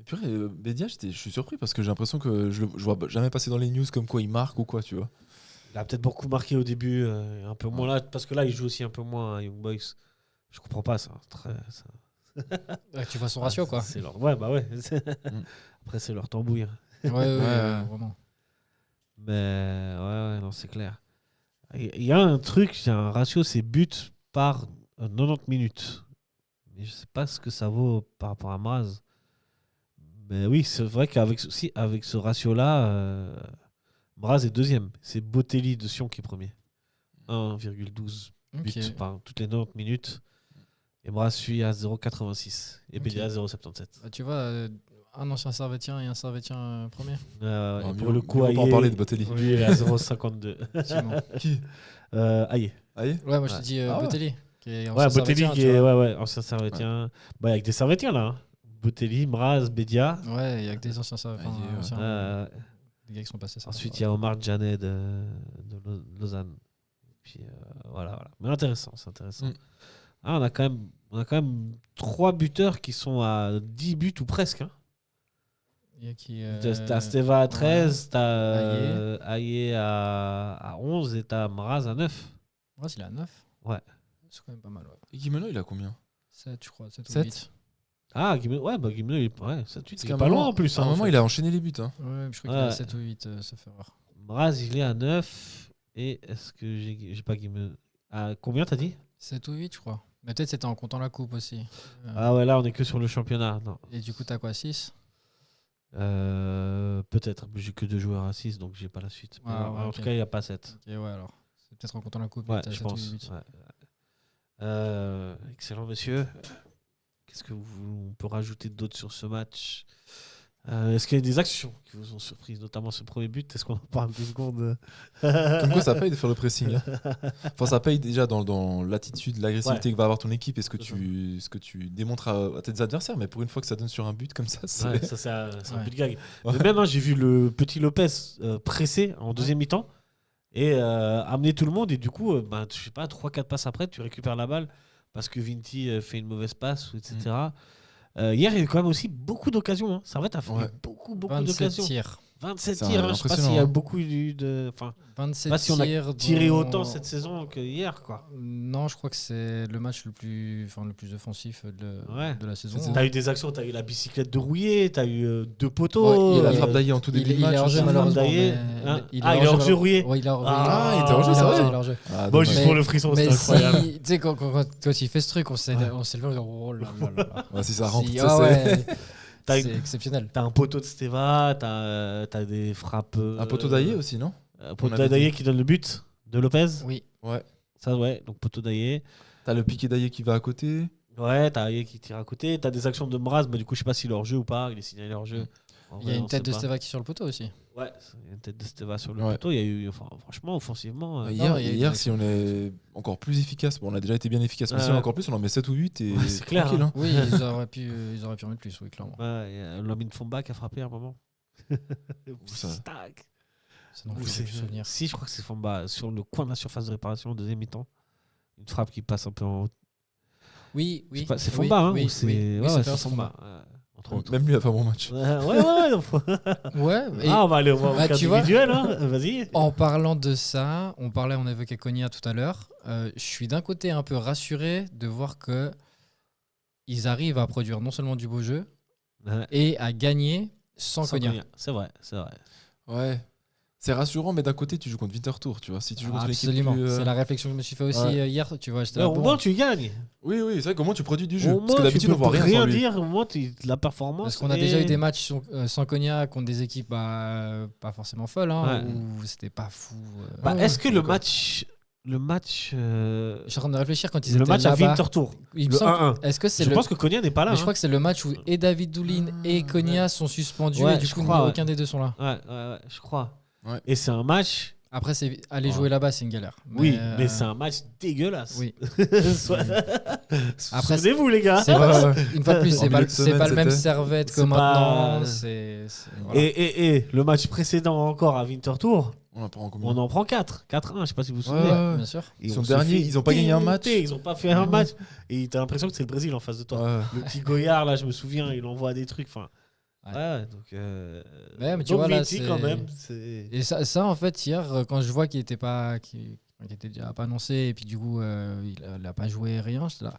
Et puis, Bédia, je suis surpris parce que j'ai l'impression que je vois jamais passer dans les news comme quoi il marque ou quoi, tu vois. Il a peut-être beaucoup marqué au début, un peu moins là, parce que là, il joue aussi un peu moins à Young Boys. Je comprends pas ça. Ouais, tu vois son ratio, quoi. C'est leur... Ouais, bah ouais. Mm. Après, c'est leur tambouille. Ouais, vraiment. Mais ouais, non, c'est clair. Il y a un truc, il y a un ratio, c'est but par 90 minutes. Mais je sais pas ce que ça vaut par rapport à Mraz. Mais oui, c'est vrai qu'avec avec ce ratio-là, Mraz est deuxième. C'est Botelli de Sion qui est premier. 1,12 buts Ok. par toutes les 90 minutes. Et Mraz suit à 0,86. Et Ok. Bédia à 0,77. Bah, tu vois, un ancien Servetien et un Servetien premier. Ouais, et Mieux- pour le coup, mieux vaut pas en Aïe, parler de Botelli. lui, il est à 0,52. Effectivement. Qui Aïe. Aïe Ouais, moi je Ouais. te dis Ah ouais. Botelli. Qui est Ouais, ancien Botelli Servetien, qui tu est vois. ancien Servetien. Bah, avec des Servetiens là. Hein. Botelli, Mraz, Bédia. Ouais, il y a que des anciens Servetiens. Ah, il est- anciens, Euh, des gars qui sont passés ça. ensuite, il y a Omar Janet de Lausanne. Puis voilà. Mais intéressant, c'est intéressant. Mm. Ah, on a quand même 3 buteurs qui sont à 10 buts ou presque. Hein. Il y a qui. T'as Steva à 13, t'as Aïe. Aïe à 11 et t'as Mraz à 9. Ouais, il a 9. Ouais. C'est quand même pas mal. Ouais. Et Guimeno, il a combien 7, je crois. 7 ou 7. 8. Ah, Guimeno, ouais, bah Guimeno, il est Parce il qu'à est un pas moment- loin en plus. À un hein, en moment, fait. il a enchaîné les buts. Hein. Ouais, je crois qu'il a Ouais. 7 ou 8, ça fait rare. Mraz, il est à 9. Et est-ce que j'ai pas Guimeno à combien t'as dit 7 ou 8, je crois. Mais peut-être c'était en comptant la coupe aussi. Ah ouais, là, on est que sur le championnat. Non. Et du coup, t'as quoi, 6 Peut-être. J'ai que 2 joueurs à 6, donc j'ai pas la suite. Mais Ah, en ouais, en ok. tout cas, il n'y a pas 7. Ok, ouais, alors. C'est peut-être en comptant la coupe. Ouais, t'as je 7 ou pense. 8. Ouais. Excellent, messieurs. Qu'est-ce que on peut rajouter d'autre sur ce match Est-ce qu'il y a des actions qui vous ont surpris, notamment ce premier but? Est-ce qu'on en parle 2 secondes Comme quoi, ça paye de faire le pressing. Hein. Enfin, ça paye déjà dans l'attitude, l'agressivité que va avoir ton équipe et ce que tu démontres à tes adversaires. Mais pour une fois que ça donne sur un but comme ça, c'est. Ouais, ça, c'est un Ouais. but de gag. Ouais. Mais même, hein, j'ai vu le petit Lopez pressé en deuxième mi-temps et amener tout le monde. Et du coup, je sais pas, 3-4 passes après, tu récupères la balle parce que Vinti fait une mauvaise passe, etc. Hier, il y a eu quand même aussi beaucoup d'occasions. Hein. Servette a fait Ouais. beaucoup 27 d'occasions. tirs. 27 C'est tirs. Hein. Je sais pas impressionnant, s'il y a hein. beaucoup de. Enfin, 27 pas si on a tirs. tiré dont- autant cette saison que hier, quoi. Non, je crois que c'est le match le plus offensif Ouais. de la saison. C'est- hein. T'as eu des actions, t'as eu la bicyclette de Rouillé, t'as eu 2 poteaux. Il y a la Euh, frappe d'Aïe en tout début Il de est match. hors jeu aussi. malheureusement. Daillé, mais- hein. mais Ah, il est hors jeu, Rouillé. Ouais, il est hors Ah, il était hors jeu, il est c'est hors vrai. jeu, il est hors jeu. Ah, Bon, dommage. juste Mais- pour le frisson, c'était Mais incroyable. si, tu sais, quand il fait ce truc, on s'est levé, oh là là là. Ouais, si ça rentre, Si- ça, ah c'est- ouais, T'as c'est une- exceptionnel. T'as un poteau de Steva, t'as des frappes. Un poteau d'Aïe aussi, non Un On poteau avait d'Aïe dit. qui donne le but de Lopez. Oui. Ouais. Ça, ouais, donc poteau d'Aillé. T'as le piqué d'Aillé qui va à côté. Ouais, t'as Aillé qui tire à côté. T'as des actions de Mraz, mais du coup, je sais pas s'il est hors jeu ou pas. Il est signalé hors jeu. Il y a une tête de Steva qui est sur le poteau aussi. Ouais, il y a une tête de Steva sur le poteau. Il y a eu, franchement, offensivement. Hier, si on est encore plus efficace, on a déjà été bien efficace, mais si on est encore plus, on en met 7 ou 8 et c'est clair. Tranquille, hein. Oui, ils auraient pu en mettre plus, oui, clairement. Ouais, il y a Lamine Fomba qui a frappé à un moment. Ça. Ça non plus, j'ai plus souvenir. Si, je crois que c'est Fomba sur le coin de la surface de réparation, deuxième mi-temps. Une frappe qui passe un peu en haut. Oui. C'est Fomba, oui, hein, ou c'est c'est Fomba. Même lui a fait un bon match. Ouais. On va aller au individuel, hein. Vas-y. En parlant de ça, on évoquait Konya tout à l'heure. Je suis d'un côté un peu rassuré de voir que ils arrivent à produire non seulement du beau jeu et à gagner sans Konya. C'est vrai. Ouais. C'est rassurant, mais d'un côté, tu joues contre Winterthur, tu vois. Si tu joues contre l'équipe absolument. plus, C'est la réflexion que je me suis fait aussi hier, tu vois. Au moins, tu gagnes. Oui, c'est vrai qu'au moins, tu produis du jeu. Au Parce que d'habitude, on voit rien dire. Au moins, la performance. Parce qu'on a déjà eu des matchs sans Konya contre des équipes pas forcément folles, hein, où c'était pas fou. Est-ce que le match... Je suis en train de réfléchir quand ils étaient le match à là-bas. Winterthur. Le 1-1. Est-ce que c'est je pense que Konya n'est pas là. Mais je crois que c'est le match où et David Doulin et Konya sont suspendus et du coup aucun des deux sont là. Ouais, je crois. Ouais. Et c'est un match. Après, aller jouer là-bas, c'est une galère. Mais c'est un match dégueulasse. Oui. Après, souvenez-vous, les gars. Une fois de plus, c'est pas le même Servette que maintenant. Voilà. Et le match précédent encore à Winterthur. On en prend 4. 4-1, je sais pas si vous vous souvenez. Ouais, bien sûr. Ils sont derniers, ils ont pas gagné un match. Ils ont pas fait un match. Et t'as l'impression que c'est le Brésil en face de toi. Le petit Goyard, là, je me souviens, il envoie des trucs. Enfin. Donc. Mais tu vois, là, quand même. Et ça, en fait, hier, quand je vois qu'il était déjà pas annoncé, et puis du coup, il a pas joué rien, j'étais là.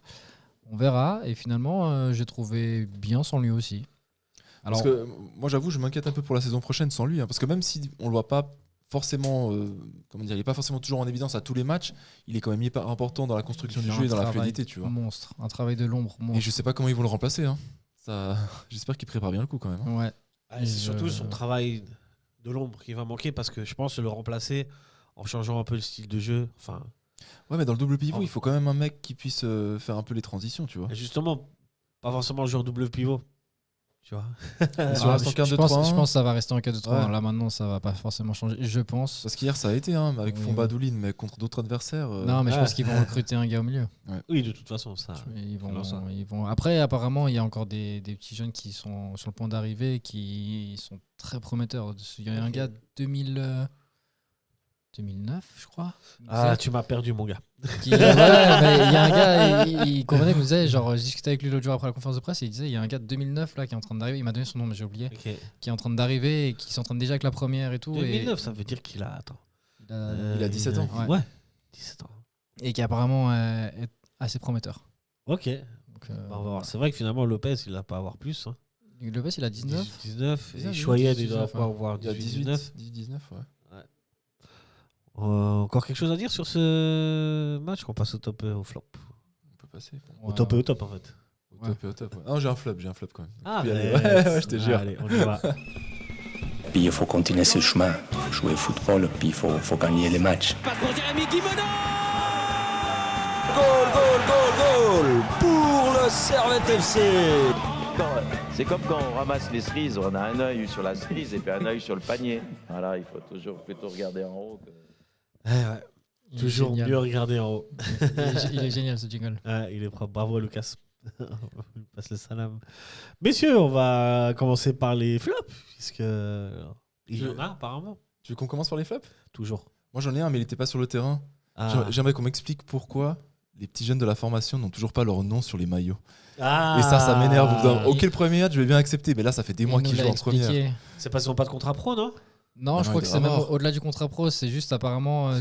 On verra. Et finalement, j'ai trouvé bien sans lui aussi. Alors, parce que moi, j'avoue, je m'inquiète un peu pour la saison prochaine sans lui. Hein, parce que même si on le voit pas forcément, il est pas forcément toujours en évidence à tous les matchs, il est quand même hyper important dans la construction du jeu et dans la fluidité, tu vois. Un travail de l'ombre. Et je sais pas comment ils vont le remplacer. Hein. J'espère qu'il prépare bien le coup quand même. Hein. Ouais. C'est surtout son travail de l'ombre qui va manquer parce que je pense le remplacer en changeant un peu le style de jeu. Enfin. Ouais, mais dans le double pivot, il faut quand même un mec qui puisse faire un peu les transitions, tu vois. Et justement, pas forcément le joueur double pivot. Tu vois. Je pense que ça va rester en 4-2-3. Ouais. Là maintenant, ça va pas forcément changer. Je pense. Parce qu'hier, ça a été avec Fomba Doulin, mais contre d'autres adversaires. Non, mais je pense qu'ils vont recruter un gars au milieu. Ouais. Oui, de toute façon, ça. Ils vont. Après, apparemment, il y a encore des petits jeunes qui sont sur le point d'arriver, qui sont très prometteurs. Il y a un gars 2009, je crois. Tu m'as perdu, mon gars. Il y a un gars, il convenait, nous disait, genre, je discutais avec lui l'autre jour après la conférence de presse, et il disait, il y a un gars de 2009 là qui est en train d'arriver. Il m'a donné son nom, mais j'ai oublié. Qui est en train d'arriver et qui s'entraîne déjà avec la première et tout. 2009, ça veut dire qu'il a. Attends. Il a 17 ans. Ouais. 17 ans. Et qui apparemment est assez prometteur. Ok. Donc, on va voir. C'est vrai que finalement, Lopez, il va pas avoir plus. Hein. Lopez, il a 19. 19. Et Choyed, il doit pas avoir 18. 19, ouais. Encore quelque chose à dire sur ce match? On passe au top et au flop. On peut passer. Au top et au top en fait. Au top et au top. Ouais. Non, j'ai un flop quand même. Ouais, je te jure. Allez, on y va. Puis il faut continuer ce chemin, il faut jouer au football, puis il faut gagner les matchs. Passe pour Jérémy Guimeno. Goal pour le Servette FC. C'est comme quand on ramasse les cerises, on a un œil sur la cerise et puis un œil sur le panier. Voilà, il faut toujours plutôt regarder en haut. Toujours mieux regarder en haut. Il est génial ce jingle. Il est propre. Bravo Lucas. On passe le salam. Messieurs, on va commencer par les flops. Puisque il y en a apparemment. Tu veux qu'on commence par les flops? Toujours. Moi j'en ai un, mais il n'était pas sur le terrain. J'aimerais qu'on m'explique pourquoi les petits jeunes de la formation n'ont toujours pas leur nom sur les maillots. Et ça m'énerve. Ok, le premier match, je vais bien accepter, mais là, ça fait des mois qu'ils jouent en première. C'est parce qu'ils n'ont pas de contrat pro, non? Non, je crois que c'est même au-delà du contrat pro. C'est juste apparemment,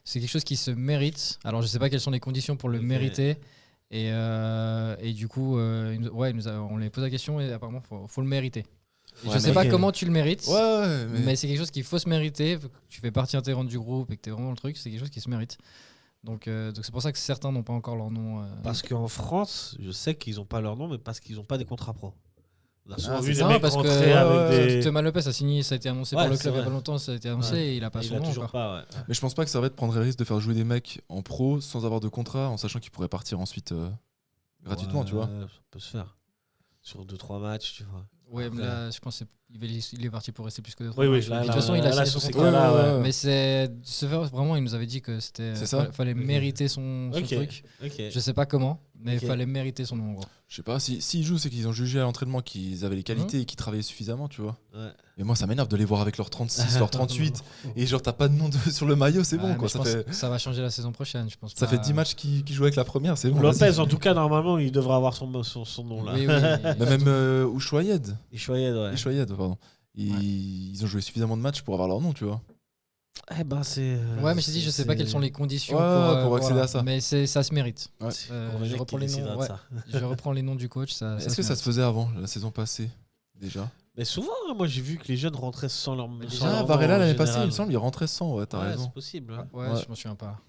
c'est quelque chose qui se mérite. Alors, je sais pas quelles sont les conditions pour le mériter. Et du coup, on les pose la question et apparemment, faut le mériter. Je sais pas comment tu le mérites, mais c'est quelque chose qu'il faut se mériter. Tu fais partie intégrante du groupe et que tu es vraiment le truc, c'est quelque chose qui se mérite. Donc c'est pour ça que certains n'ont pas encore leur nom. Parce qu'en France, je sais qu'ils n'ont pas leur nom, mais parce qu'ils n'ont pas des contrats pro. On a souvent Ah, vu c'est des ça, mecs parce rentrer que avec des... Thomas Lopez a signé, ça a été annoncé par le c'est club il y a vrai. pas longtemps, ça a été annoncé et il a pas son Il a nom toujours encore. pas, ouais. Mais je pense pas que Servette prendrait le risque de faire jouer des mecs en pro sans avoir de contrat, en sachant qu'ils pourraient partir ensuite gratuitement, Ouais, tu vois. Ça peut se faire. Sur 2-3 matchs, tu vois. Ouais, mais Après. là, je pense qu'il est parti pour rester plus que 2-3 Oui, matchs. là, Puis de toute là, façon, il a là, signé sur son ces contrat. cas-là, ouais. Mais c'est vraiment, il nous avait dit que c'était C'est ça. fallait mériter son Ok. truc. Ok. Je sais pas comment, mais il Ok. fallait mériter son nom en gros. Je sais pas, s'ils jouent, c'est qu'ils ont jugé à l'entraînement qu'ils avaient les qualités et qu'ils travaillaient suffisamment, tu vois. Ouais. Mais moi, ça m'énerve de les voir avec leurs 36, leurs 38, et genre, t'as pas de nom sur le maillot, c'est Ouais, bon, mais quoi. je pense que ça va changer la saison prochaine, je pense. Ça fait 10 matchs qu'ils jouent avec la première, c'est bon. Lopez, vas-y. en tout cas, normalement, il devrait avoir son nom là. Oui, oui. Mais même Ushuaïed. Ishoyed, ouais. Ushuaïed, pardon. Ils ont joué suffisamment de matchs pour avoir leur nom, tu vois. Eh ben, c'est. Ouais, mais je te dis, je sais pas quelles sont les conditions pour accéder à ça. Mais ça se mérite. Ouais. Je reprends les noms. Ouais. Je reprends les noms du coach. Est-ce que ça se faisait avant, la saison passée, déjà? Mais souvent, hein, moi j'ai vu que les jeunes rentraient sans leur. Ah, Varela l'année passée, il me semble, il rentrait sans, ouais, t'as Ouais, raison. c'est possible. hein. Ouais, je m'en souviens pas.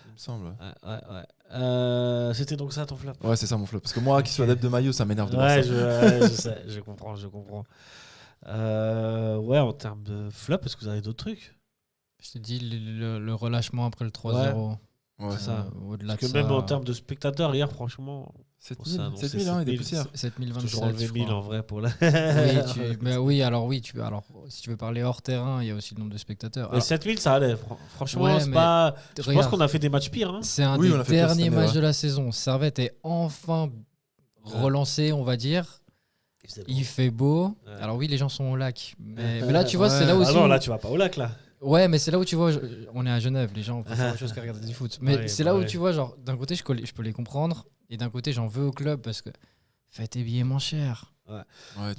Il me semble. Ouais. C'était donc ça ton flop. Ouais, c'est ça mon flop. Parce que moi, qui suis adepte de maillot, ça m'énerve de voir Ouais, ça. je sais, je comprends. Ouais, en termes de flop, est-ce que vous avez d'autres trucs? Je te dis, le relâchement après le 3-0. Ouais, c'est ça. Au-delà Parce de que même ça, en termes de spectateurs, hier, franchement. 7000, hein, et des poussières. 7027. Toujours enlevé 1000 en vrai pour la. Oui, si tu veux parler hors terrain, il y a aussi le nombre de spectateurs. Mais 7000, ça allait. Franchement, Ouais, c'est mais pas. Je pense regarde, qu'on a fait des matchs pires. Hein. c'est un Oui, on des a fait pire cette derniers année, matchs ouais. de la saison. Servette est enfin relancé, on va dire. Il fait beau. Ouais. Alors oui, les gens sont au lac. Mais là, tu vois, c'est là Ah aussi. non, où- là, tu vas pas au lac, là. Ouais, mais c'est là où tu vois, on est à Genève, les gens préfèrent autre chose qu'à regarder du foot. Mais Ouais, c'est là où tu vois, genre, d'un côté, je peux les comprendre, et d'un côté, j'en veux au club parce que faites tes billets moins cher. Ouais,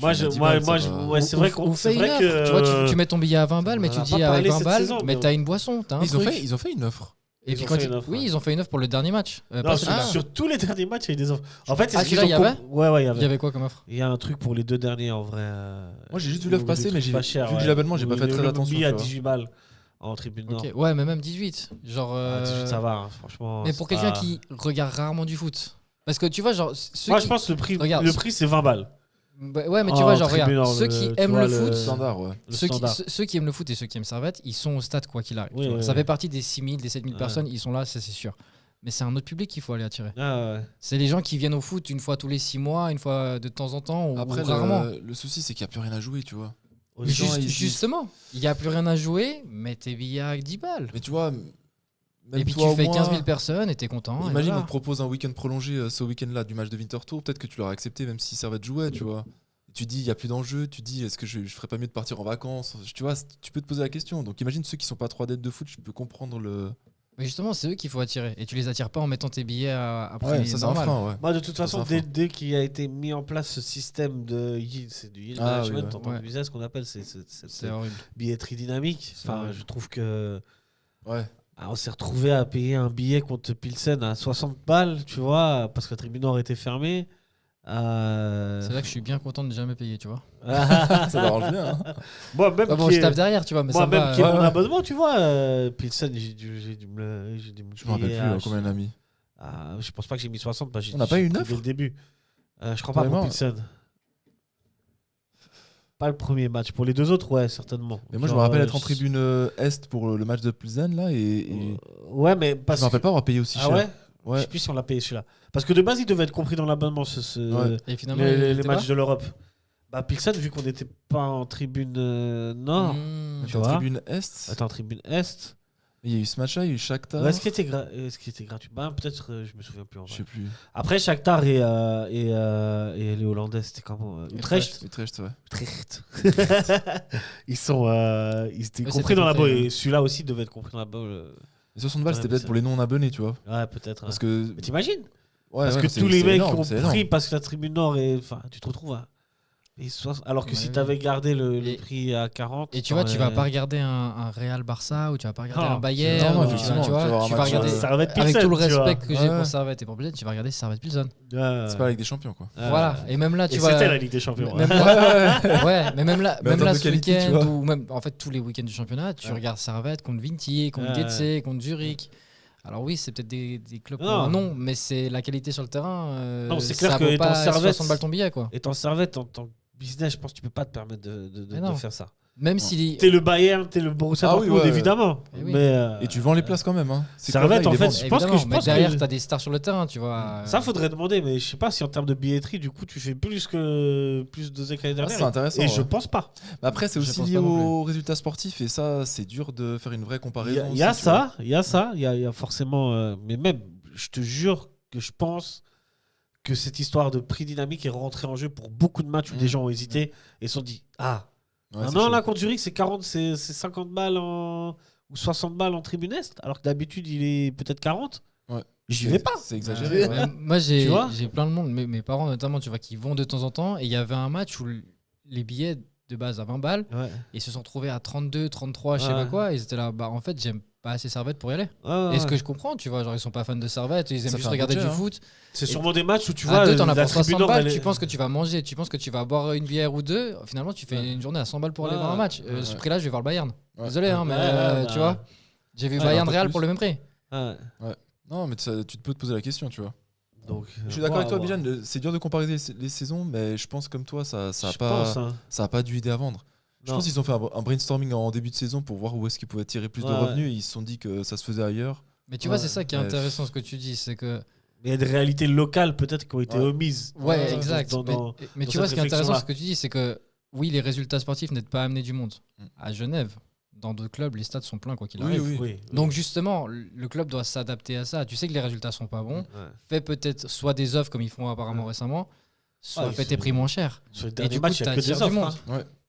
Moi, c'est vrai qu'on On fait c'est vrai une que. offre. Tu vois, tu mets ton billet à 20 balles, mais on tu en a dis pas avec parlé 20 cette balles, saison, mais mais t'as une boisson, t'as un Ils truc. ont fait une offre. Et Ils puis ont quand fait une offre, oui, ouais. ils ont fait une offre pour le dernier match. Non, Celui-là. sur tous les derniers matchs, il y a eu des offres. En fait, c'est Ah, ce qu'ils celui-là, ont il y avait Ouais, il y Il y avait. avait quoi comme offre? Il y a un truc pour les deux derniers en vrai. Moi, j'ai juste vu l'offre passer, mais j'ai pas vu cher, que j'ai l'abonnement, j'ai pas fait très attention. Le à tu vois. 18 balles en tribune nord. Ok, ouais, mais même 18. Genre. 18, ça va, hein, franchement. Mais pour c'est quelqu'un pas- qui regarde rarement du foot. Parce que tu vois, genre. Moi, je pense que Regarde, le prix, c'est 20 balles. Ouais, mais tu En vois, genre, tribune regarde. nord, Ceux qui tu aiment vois, le le foot. Standard, ouais. Le Ceux standard. qui aiment le foot et ceux qui aiment Servette, ils sont au stade quoi qu'il arrive. Oui, tu vois. oui, Ça oui. fait partie des 6000, des 7000 Ouais. personnes, ils sont là, ça c'est sûr. Mais c'est un autre public qu'il faut aller attirer. Ah ouais. C'est les gens qui viennent au foot une fois tous les 6 mois, une fois de temps en temps, ou Après, rarement. le souci, c'est qu'il n'y a plus rien à jouer, tu vois. Aux Mais gens, ils disent- justement, il n'y a plus rien à jouer, mets tes billets à 10 balles. Mais tu vois, même Et puis toi, tu au fais moins, 15 000 personnes et t'es content. et Imagine, voilà. on te propose un week-end prolongé ce week-end-là du match de Winter Tour, peut-être que tu l'aurais accepté même si Servette jouait, tu vois. Tu dis, il n'y a plus d'enjeu, tu dis, est-ce que je ferais pas mieux de partir en vacances? Tu vois, tu peux te poser la question. Donc imagine ceux qui sont pas trop adeptes de foot, je peux comprendre le. Mais justement, c'est eux qu'il faut attirer. Et tu les attires pas en mettant tes billets à prix Ouais, ça c'est un normal. frein, ouais. Moi, de toute Ça, façon, c'est un dès qu'il a été mis en place ce système de yield, c'est du yield Ah, management oui, ouais. en tant Ouais. que business qu'on appelle, c'est C'est horrible. billetterie dynamique. C'est Enfin, horrible. je trouve que Ouais. on s'est retrouvé à payer un billet contre Pilsen à 60 balles, tu vois, parce que la tribune nord était fermée. C'est là que je suis bien content de jamais payer, tu vois. Ça m'arrange bien. Hein. Moi, même Bon, qui je est- tape derrière, tu vois. Mais moi, ça même va, qui est ouais, mon ouais. abonnement, tu vois, Pilsen, j'ai dû me Je me rappelle plus payer à- combien on a mis. Je pense pas que j'ai mis 60, bah, j'ai On n'a pas j'ai eu une pris offre dès le début. Je crois pas pour Vraiment Pilsen. Pas le premier match. Pour les deux autres, ouais, certainement. Mais moi, je Genre, me rappelle être en tribune Est pour le match de Plzen là et Ouais, mais je parce me rappelle pas avoir payé aussi Ah cher. ouais Je Ouais. sais plus si on l'a payé celui-là. Parce que de base, il devait être compris dans l'abonnement, Ouais. Et finalement, les il matchs était de l'Europe. Bah, Pilsen, vu qu'on n'était pas en tribune nord, Mmh. tu en vois. tribune Est. Attends, en tribune Est. Il y a eu ce match-là, il y a eu Shakhtar. Est-ce qu'il était, gratuit bah, peut-être, je me souviens plus. En Je vrai. sais plus. Après, Shakhtar et les Hollandais, c'était comment Utrecht. Utrecht, ouais. Utrecht. Ils sont, ils étaient Ouais, compris c'était dans la compris, boîte. ouais. Et celui-là aussi devait être compris dans la boîte. Et 60 balles, Ouais, c'était mais peut-être ça- pour les non-abonnés, tu vois. Ouais, peut-être. Parce Ouais. que. Mais t'imagines Ouais, Parce ouais, que c'est- tous les c'est mecs énorme, qui ont c'est énorme. pris parce que la tribune nord est. Enfin, tu te retrouves à. Alors que Ouais, si oui. t'avais gardé le Et- prix à 40. Et tu vois, tu vas t'aurais- pas regarder un Real Barça ou tu vas pas regarder Non, un Bayern. non, ou effectivement, tu tu vas avoir un vas match, regarder. Servette Avec Pilsen, tout le tu vois. respect que j'ai Ouais. pour Servette et pour Pilsen, tu vas regarder Servette Pilsen. Ouais. C'est pas avec des champions, quoi. Voilà. Et même là, tu Et vois. c'était la Ligue des Champions. Même ouais. là, ouais, mais même là, Mais en termes de ce qualité, tu week-end, vois. ou même en fait tous les week-ends du championnat, tu Ouais. regardes Servette contre Vintier, contre Ouais. Getse, contre Zurich. Alors oui, c'est peut-être des clubs Non. pour un nom, mais c'est la qualité sur le terrain. Non, c'est clair ça que vaut étant pas Servette- 60 balles ton billet, quoi. Étant Servette en tant business, je pense que tu peux pas te permettre de faire ça. Même si t'es le Bayern, t'es le Borussia Dortmund, évidemment. Et tu vends les places quand même. Hein. Servette, en fait, je pense que derrière, t'as des stars sur le terrain, tu vois. Ça, faudrait demander, mais je sais pas si en termes de billetterie, du coup, tu fais plus de que l'année dernière. C'est intéressant. Et je pense pas. Mais après, c'est aussi lié aux résultats sportifs, et ça, c'est dur de faire une vraie comparaison. Il y a ça, il y a forcément. Mais même, je te jure que je pense que cette histoire de prix dynamique est rentrée en jeu pour beaucoup de matchs où des gens ont hésité et se sont dit non, là, contre Zurich, c'est 50 balles ou 60 balles en tribune Est, alors que d'habitude, il est peut-être 40. Ouais. J'y vais pas. C'est exagéré. Moi, j'ai plein de monde, mes parents notamment, tu vois, qui vont de temps en temps. Et il y avait un match où les billets de base à 20 balles, et ils se sont trouvés à 32, 33, je sais pas quoi. Et ils étaient là, en fait, j'aime pas assez Servette pour y aller. Et ce que je comprends, tu vois, genre ils sont pas fans de Servette, ils aiment juste regarder du foot. C'est sûrement des matchs où tu vois, t'en as pour 60 balles, tu penses que tu vas manger, tu penses que tu vas boire une bière ou deux, finalement tu fais une journée à 100 balles pour aller voir un match. Ce prix-là, je vais voir le Bayern. Désolé, mais tu vois, j'ai vu Bayern Real pour le même prix. Non, mais tu peux te poser la question, tu vois. Donc, je suis d'accord avec toi, Bijan, c'est dur de comparer les saisons, mais je pense comme toi, ça a pas dû aider à vendre. Je pense qu'ils ont fait un brainstorming en début de saison pour voir où est-ce qu'ils pouvaient tirer plus de revenus, et ils se sont dit que ça se faisait ailleurs. Mais tu vois, c'est ça qui est intéressant, ce que tu dis, c'est que il y a des réalités locales peut-être qui ont été omises. Ouais, exact. Mais tu vois, ce qui est intéressant, ce que tu dis, c'est que oui, les résultats sportifs n'aident pas à amener du monde. À Genève, dans d'autres clubs, les stades sont pleins quoi qu'il arrive. Oui. Donc justement, le club doit s'adapter à ça. Tu sais que les résultats sont pas bons. Fais peut-être soit des offres comme ils font apparemment récemment, soit fais tes prix moins chers. Sur les derniers matchs, il y a que des offres.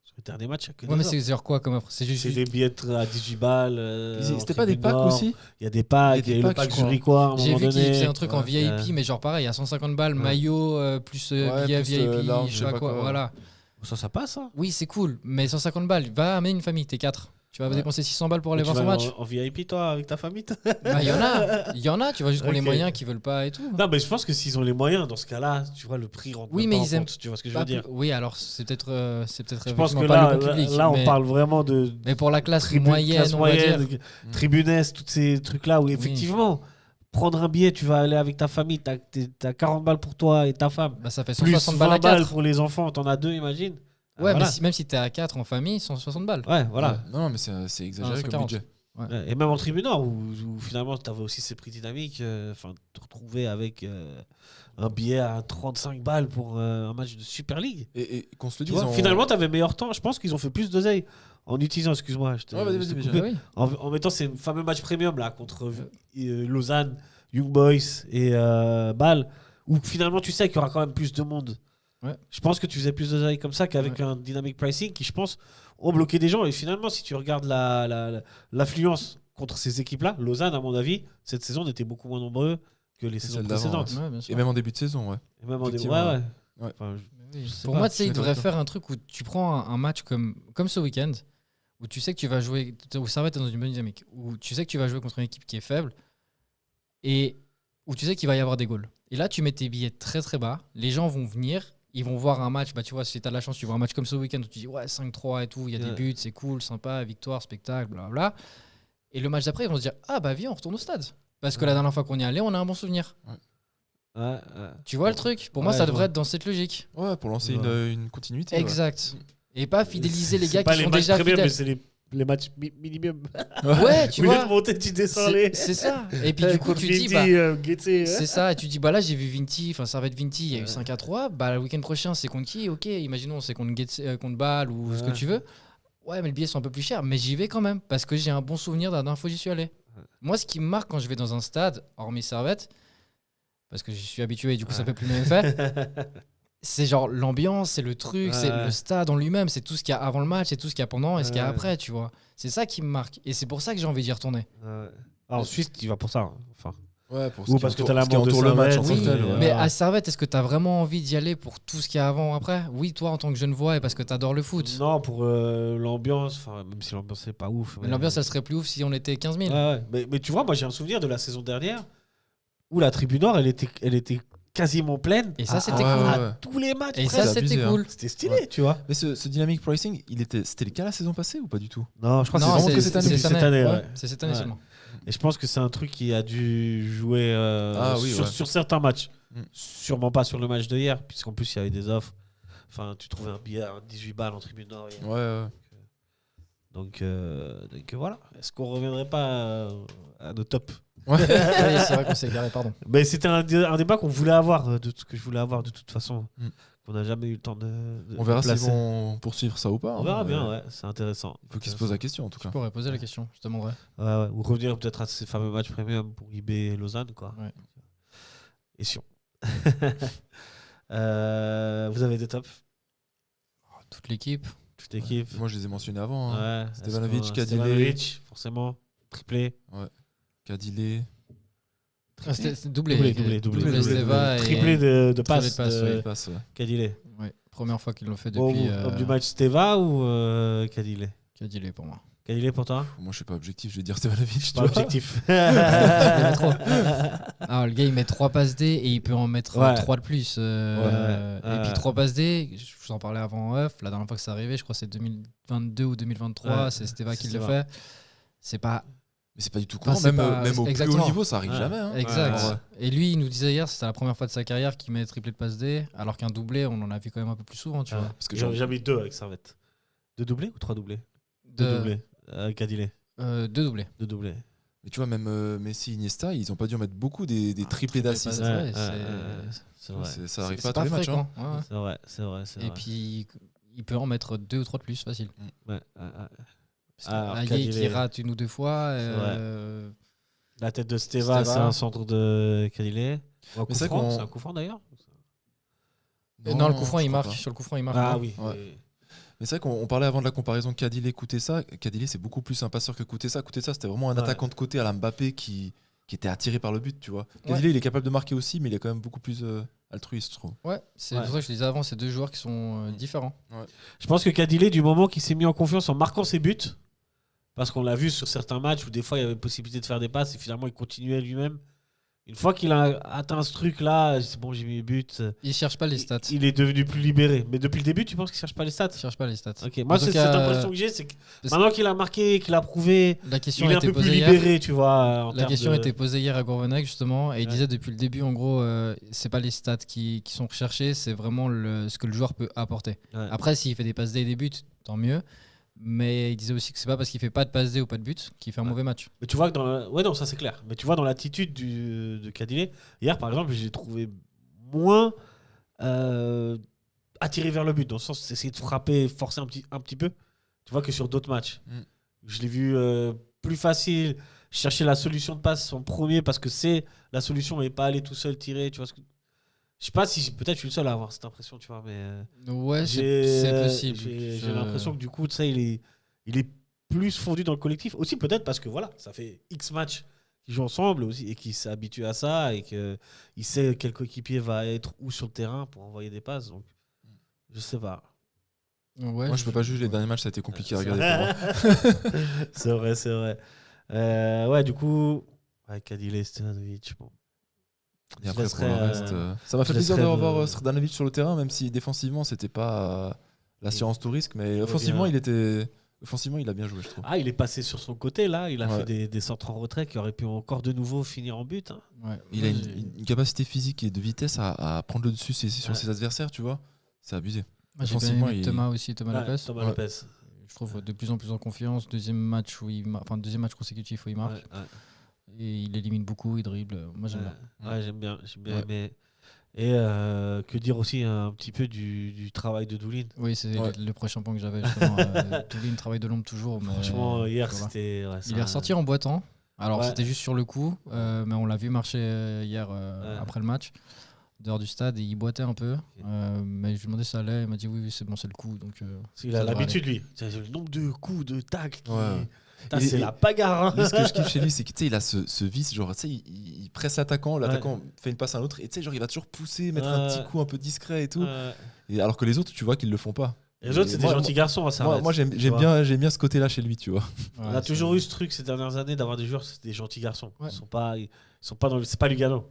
Sur les derniers matchs, il y a que des offres. Mais c'est genre quoi comme offre? C'est des billets à 18 balles. C'était pas des packs aussi? Il y a des packs, il y a le pack zurichois à un moment donné. J'ai vu qu'ils faisaient un truc en VIP, mais genre pareil, à 150 balles, maillot, plus billet VIP, je sais pas quoi. Voilà. Ça passe, hein? Oui, c'est cool, mais 150 balles, va amener une famille, t'es 4. Tu vas dépenser 600 balles pour aller voir son match. En VIP, toi, avec ta famille? Il y en a, tu vois, juste pour les moyens qui veulent pas et tout. Non, mais je pense que s'ils ont les moyens, dans ce cas-là, tu vois, le prix rentre pas en compte. Tu vois ce que je veux dire? Oui, alors c'est peut-être je pense que là, on parle vraiment de. Mais pour la classe moyenne, on va dire. Tribune Est, tous ces trucs-là où effectivement. Prendre un billet, tu vas aller avec ta famille, t'as 40 balles pour toi et ta femme. Ça fait 160 balles à 4. Balles pour les enfants, t'en as 2, imagine. Ouais, mais même si t'es à 4 en famille, 160 balles. Ouais, voilà. Non, mais c'est exagéré comme budget. Ouais. Et même en tribune Nord, où finalement tu avais aussi ces prix dynamiques, te retrouver avec un billet à 35 balles pour un match de Super League. Et qu'on se le dise. Finalement, tu avais meilleur temps. Je pense qu'ils ont fait plus d'oseille en utilisant, excuse-moi, en mettant ces fameux matchs premium là, contre Lausanne, Young Boys et Bâle, où finalement tu sais qu'il y aura quand même plus de monde. Ouais. Je pense que tu faisais plus d'oseille comme ça qu'avec un dynamic pricing qui, je pense, ont bloqué des gens. Et finalement, si tu regardes l'affluence contre ces équipes-là, Lausanne, à mon avis, cette saison n'était beaucoup moins nombreux que les saisons précédentes. Et même en début de saison, ouais. Et même en début, Enfin, pour moi, il devrait faire un truc où tu prends un match comme ce week-end, où tu sais que tu vas jouer, où Servette est dans une bonne dynamique, où tu sais que tu vas jouer contre une équipe qui est faible, et où tu sais qu'il va y avoir des goals. Et là, tu mets tes billets très très bas, les gens vont venir. Ils vont voir un match, tu vois, si tu as de la chance, tu vois un match comme ce week-end où tu dis 5-3 et tout, il y a des buts, c'est cool, sympa, victoire, spectacle, blablabla. Et le match d'après, ils vont se dire viens, on retourne au stade. Parce que la dernière fois qu'on y est allé, on a un bon souvenir. Tu vois le truc? Pour moi, ça devrait être dans cette logique. Ouais, pour lancer une continuité. Exact. Et pas fidéliser les gars qui sont déjà fidèles. Mais c'est les matchs minimum. Ouais, tu vois. De monter, tu descends c'est ça. Et puis du coup, tu dis c'est ça. Et tu dis là, j'ai vu Vinti, enfin Servette Vinti, il y a eu 5-3. Le week-end prochain, c'est contre qui? Ok, imaginons, c'est contre Bâle ou ce que tu veux. Ouais, mais le billet sont un peu plus cher, mais j'y vais quand même parce que j'ai un bon souvenir de la dernière fois où j'y suis allé. Moi, ce qui me marque quand je vais dans un stade, hormis Servette, parce que j'y suis habitué et du coup, ça fait plus le même effet. C'est genre l'ambiance, c'est le truc, c'est le stade en lui-même, c'est tout ce qu'il y a avant le match, c'est tout ce qu'il y a pendant et ce qu'il y a après, tu vois. C'est ça qui me marque et c'est pour ça que j'ai envie d'y retourner. En Suisse, tu vas pour ça. Enfin. Ouais, pour ou parce que tu as l'amour de le match. Mais à Servette, est-ce que tu as vraiment envie d'y aller pour tout ce qu'il y a avant après? Oui, toi en tant que Genevois et parce que tu adores le foot. Non, pour l'ambiance, même si l'ambiance c'est pas ouf. Mais l'ambiance, elle serait plus ouf si on était 15 000. Mais tu vois, moi j'ai un souvenir de la saison dernière où la tribune Nord, elle était quasiment pleine. Et ça, c'était cool. À tous les matchs. Et ça, c'était cool. C'était stylé, tu vois. Mais ce dynamic pricing, c'était le cas la saison passée ou pas du tout? Non, je crois que c'est cette année. C'est cette année seulement. Et je pense que c'est un truc qui a dû jouer sur certains matchs. Sûrement pas sur le match de hier, puisqu'en plus il y avait des offres. Enfin, tu trouvais un billet à 18 balles en tribune nord. Ouais. Donc voilà. Est-ce qu'on reviendrait pas à nos tops? Ouais, c'est vrai qu'on s'est égaré, pardon. Mais c'était un débat que je voulais avoir de toute façon, qu'on n'a jamais eu le temps de on verra placer. s'ils vont poursuivre ça ou pas. On verra bien, ouais, c'est intéressant. Il faut qu'ils se posent la question en tout cas. Je pourrais poser la question, je te demanderai. Ouais. Ou revenir peut-être à ces fameux matchs premium pour IB et Lausanne, quoi. Ouais. Et Sion. Vous avez des tops? Toute l'équipe. Toute l'équipe. Moi je les ai mentionnés avant. Ouais. Stevanovic, Kadile. Stevanovic, forcément. Triplé. Ouais. Kadile. C'était doublé. Steva et triplé de passe. Kadile. Ouais. Première fois qu'ils l'ont fait depuis. Homme du match Steva ou Kadile? Kadile pour moi. Kadile pour toi? Moi je suis pas objectif, je vais dire Stevanovic. Pas objectif. Le gars il met 3 passes D et il peut en mettre 3 de plus. Et puis 3 passes D, je vous en parlais avant en off, la dernière fois que c'est arrivé, je crois que c'est 2022 ou 2023, c'est Steva qui le fait. C'est pas. Mais c'est pas du tout courant, même au plus haut niveau, ça arrive jamais. Hein. Exact. Et lui, il nous disait hier, c'était la première fois de sa carrière qu'il met triplé de passe D, alors qu'un doublé, on en a vu quand même un peu plus souvent, tu vois. Parce que j'ai mis 2 avec Servette. 2 doublés ou 3 doublés? 2 doublés. Kadile. 2 doublés. 2 doublés. Mais tu vois, même Messi, Iniesta, ils ont pas dû en mettre beaucoup des triplés d'assists. C'est vrai. Ça arrive pas à tous les matchs. Hein. C'est vrai. Et puis, il peut en mettre 2 ou 3 de plus, facile. Ouais. Aïe qui rate 1 ou 2 fois. La tête de Steva, c'est un centre de Kadile. C'est un coup franc d'ailleurs. Non, le coup franc, il marque. Sur le coup franc, il marque. Ah oui. Mais c'est vrai qu'on parlait avant de la comparaison Kadile-Koutessa. Kadile, c'est beaucoup plus un passeur que Koutessa. Koutessa, c'était vraiment un attaquant de côté à la Mbappé qui était attiré par le but, tu vois. Kadile, il est capable de marquer aussi, mais il est quand même beaucoup plus altruiste, je trouve. Ouais, c'est pour ça que je disais avant, c'est 2 joueurs qui sont différents. Ouais. Je pense que Kadile, du moment qu'il s'est mis en confiance en marquant ses buts, parce qu'on l'a vu sur certains matchs où des fois il y avait possibilité de faire des passes et finalement il continuait lui-même. Une fois qu'il a atteint ce truc-là, c'est bon, j'ai mis mes buts. Il cherche pas les stats. Il est devenu plus libéré. Mais depuis le début, tu penses qu'il cherche pas les stats? Il cherche pas les stats. Ok, moi c'est cette impression que j'ai, c'est que maintenant qu'il a marqué, qu'il a prouvé, il est un peu plus libéré, tu vois. La question a été posée hier à Gourvenec justement, et il disait depuis le début, en gros, c'est pas les stats qui sont recherchés, c'est vraiment ce que le joueur peut apporter. Ouais. Après, s'il fait des passes D et des buts, tant mieux. Mais il disait aussi que c'est pas parce qu'il fait pas de passe D ou pas de but qu'il fait un mauvais match. Mais tu vois que ça c'est clair. Mais tu vois dans l'attitude de Kadile, hier par exemple, j'ai trouvé moins attiré vers le but, dans le sens d'essayer de frapper, forcer un petit peu. Tu vois que sur d'autres matchs, je l'ai vu plus facile, chercher la solution de passe en premier parce que c'est la solution et pas aller tout seul tirer. Tu vois ce que... Je sais pas si peut-être je suis le seul à avoir cette impression, tu vois, mais ouais, c'est possible. J'ai l'impression que du coup, tu sais, il est plus fondu dans le collectif. Aussi peut-être parce que voilà, ça fait X matchs qu'ils jouent ensemble aussi et qu'il s'est habitué à ça et qu'il sait quel coéquipier va être où sur le terrain pour envoyer des passes. Donc, je sais pas. Ouais, moi, je peux pas juger. Les derniers matchs, ça a été compliqué à regarder pour moi. C'est vrai. Ouais, du coup, Kadile, Stevanovic, bon. Et après, pour le reste, ça m'a fait plaisir de revoir Srdanovic sur le terrain, même si défensivement, c'était pas l'assurance tout risque, mais offensivement, il a bien joué, je trouve. Ah, il est passé sur son côté, là. Il a fait des centres en retrait qui auraient pu encore de nouveau finir en but. Hein. Ouais. Il a une capacité physique et de vitesse à prendre le dessus sur ses adversaires, tu vois. C'est abusé. Moi, j'ai bien aimé Thomas Lopez. Thomas Lopez. Je trouve de plus en plus en confiance. Deuxième match consécutif où il marque. Et il élimine beaucoup, il dribble. Moi, j'aime bien. Ouais, j'aime bien aimé. Et que dire aussi un petit peu du travail de Doulin. Oui, c'est le prochain point que j'avais. Doulin travaille de l'ombre toujours. Mais franchement, hier, c'était... Ouais, il est ressorti en boitant. Alors, c'était juste sur le coup. Mais on l'a vu marcher hier après le match. Dehors du stade, et il boitait un peu. Mais je lui ai demandé si ça allait. Il m'a dit oui, c'est bon, c'est le coup. Donc, il a l'habitude, lui. C'est le nombre de coups, de tacles c'est la bagarre. Ce que je kiffe chez lui, c'est qu'il a ce vice, genre, il presse l'attaquant fait une passe à l'autre, et genre, il va toujours pousser, mettre un petit coup un peu discret et tout. Et alors que les autres, tu vois qu'ils le font pas. Et les autres, c'est des gentils garçons. Moi, j'aime bien ce côté-là chez lui, tu vois. On a toujours eu ce truc ces dernières années d'avoir des joueurs, c'est des gentils garçons. Ils sont pas dans c'est pas Lugano.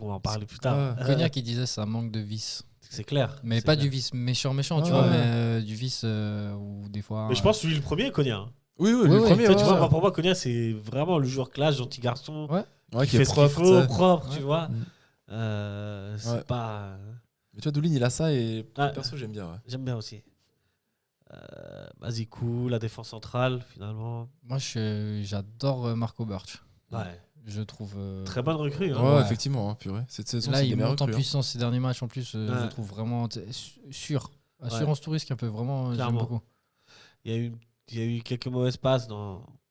On va en parler plus tard. Cognac, il disait ça manque de vice. C'est clair. Mais pas du vice méchant, tu vois, mais du vice où des fois. Mais je pense que lui, le premier, Cognac. Oui, le premier. Tu vois, pour moi, Cognac, c'est vraiment le joueur classe, gentil garçon. Qui fait propre, tu vois. C'est pas. Mais tu vois, Doulin, il a ça et perso, j'aime bien. Ouais. J'aime bien aussi. Mazikou, la défense centrale, finalement. Moi, j'adore Marco Burch. Ouais. Je trouve. Très bonne recrue. Hein. Ouais, effectivement, purée. Cette saison, là, c'est il des monte en recrues, puissance ces derniers matchs en plus. Je trouve vraiment sûr. Assurance tout risque un peu, vraiment. J'aime beaucoup. Il y a eu quelques mauvaises passes,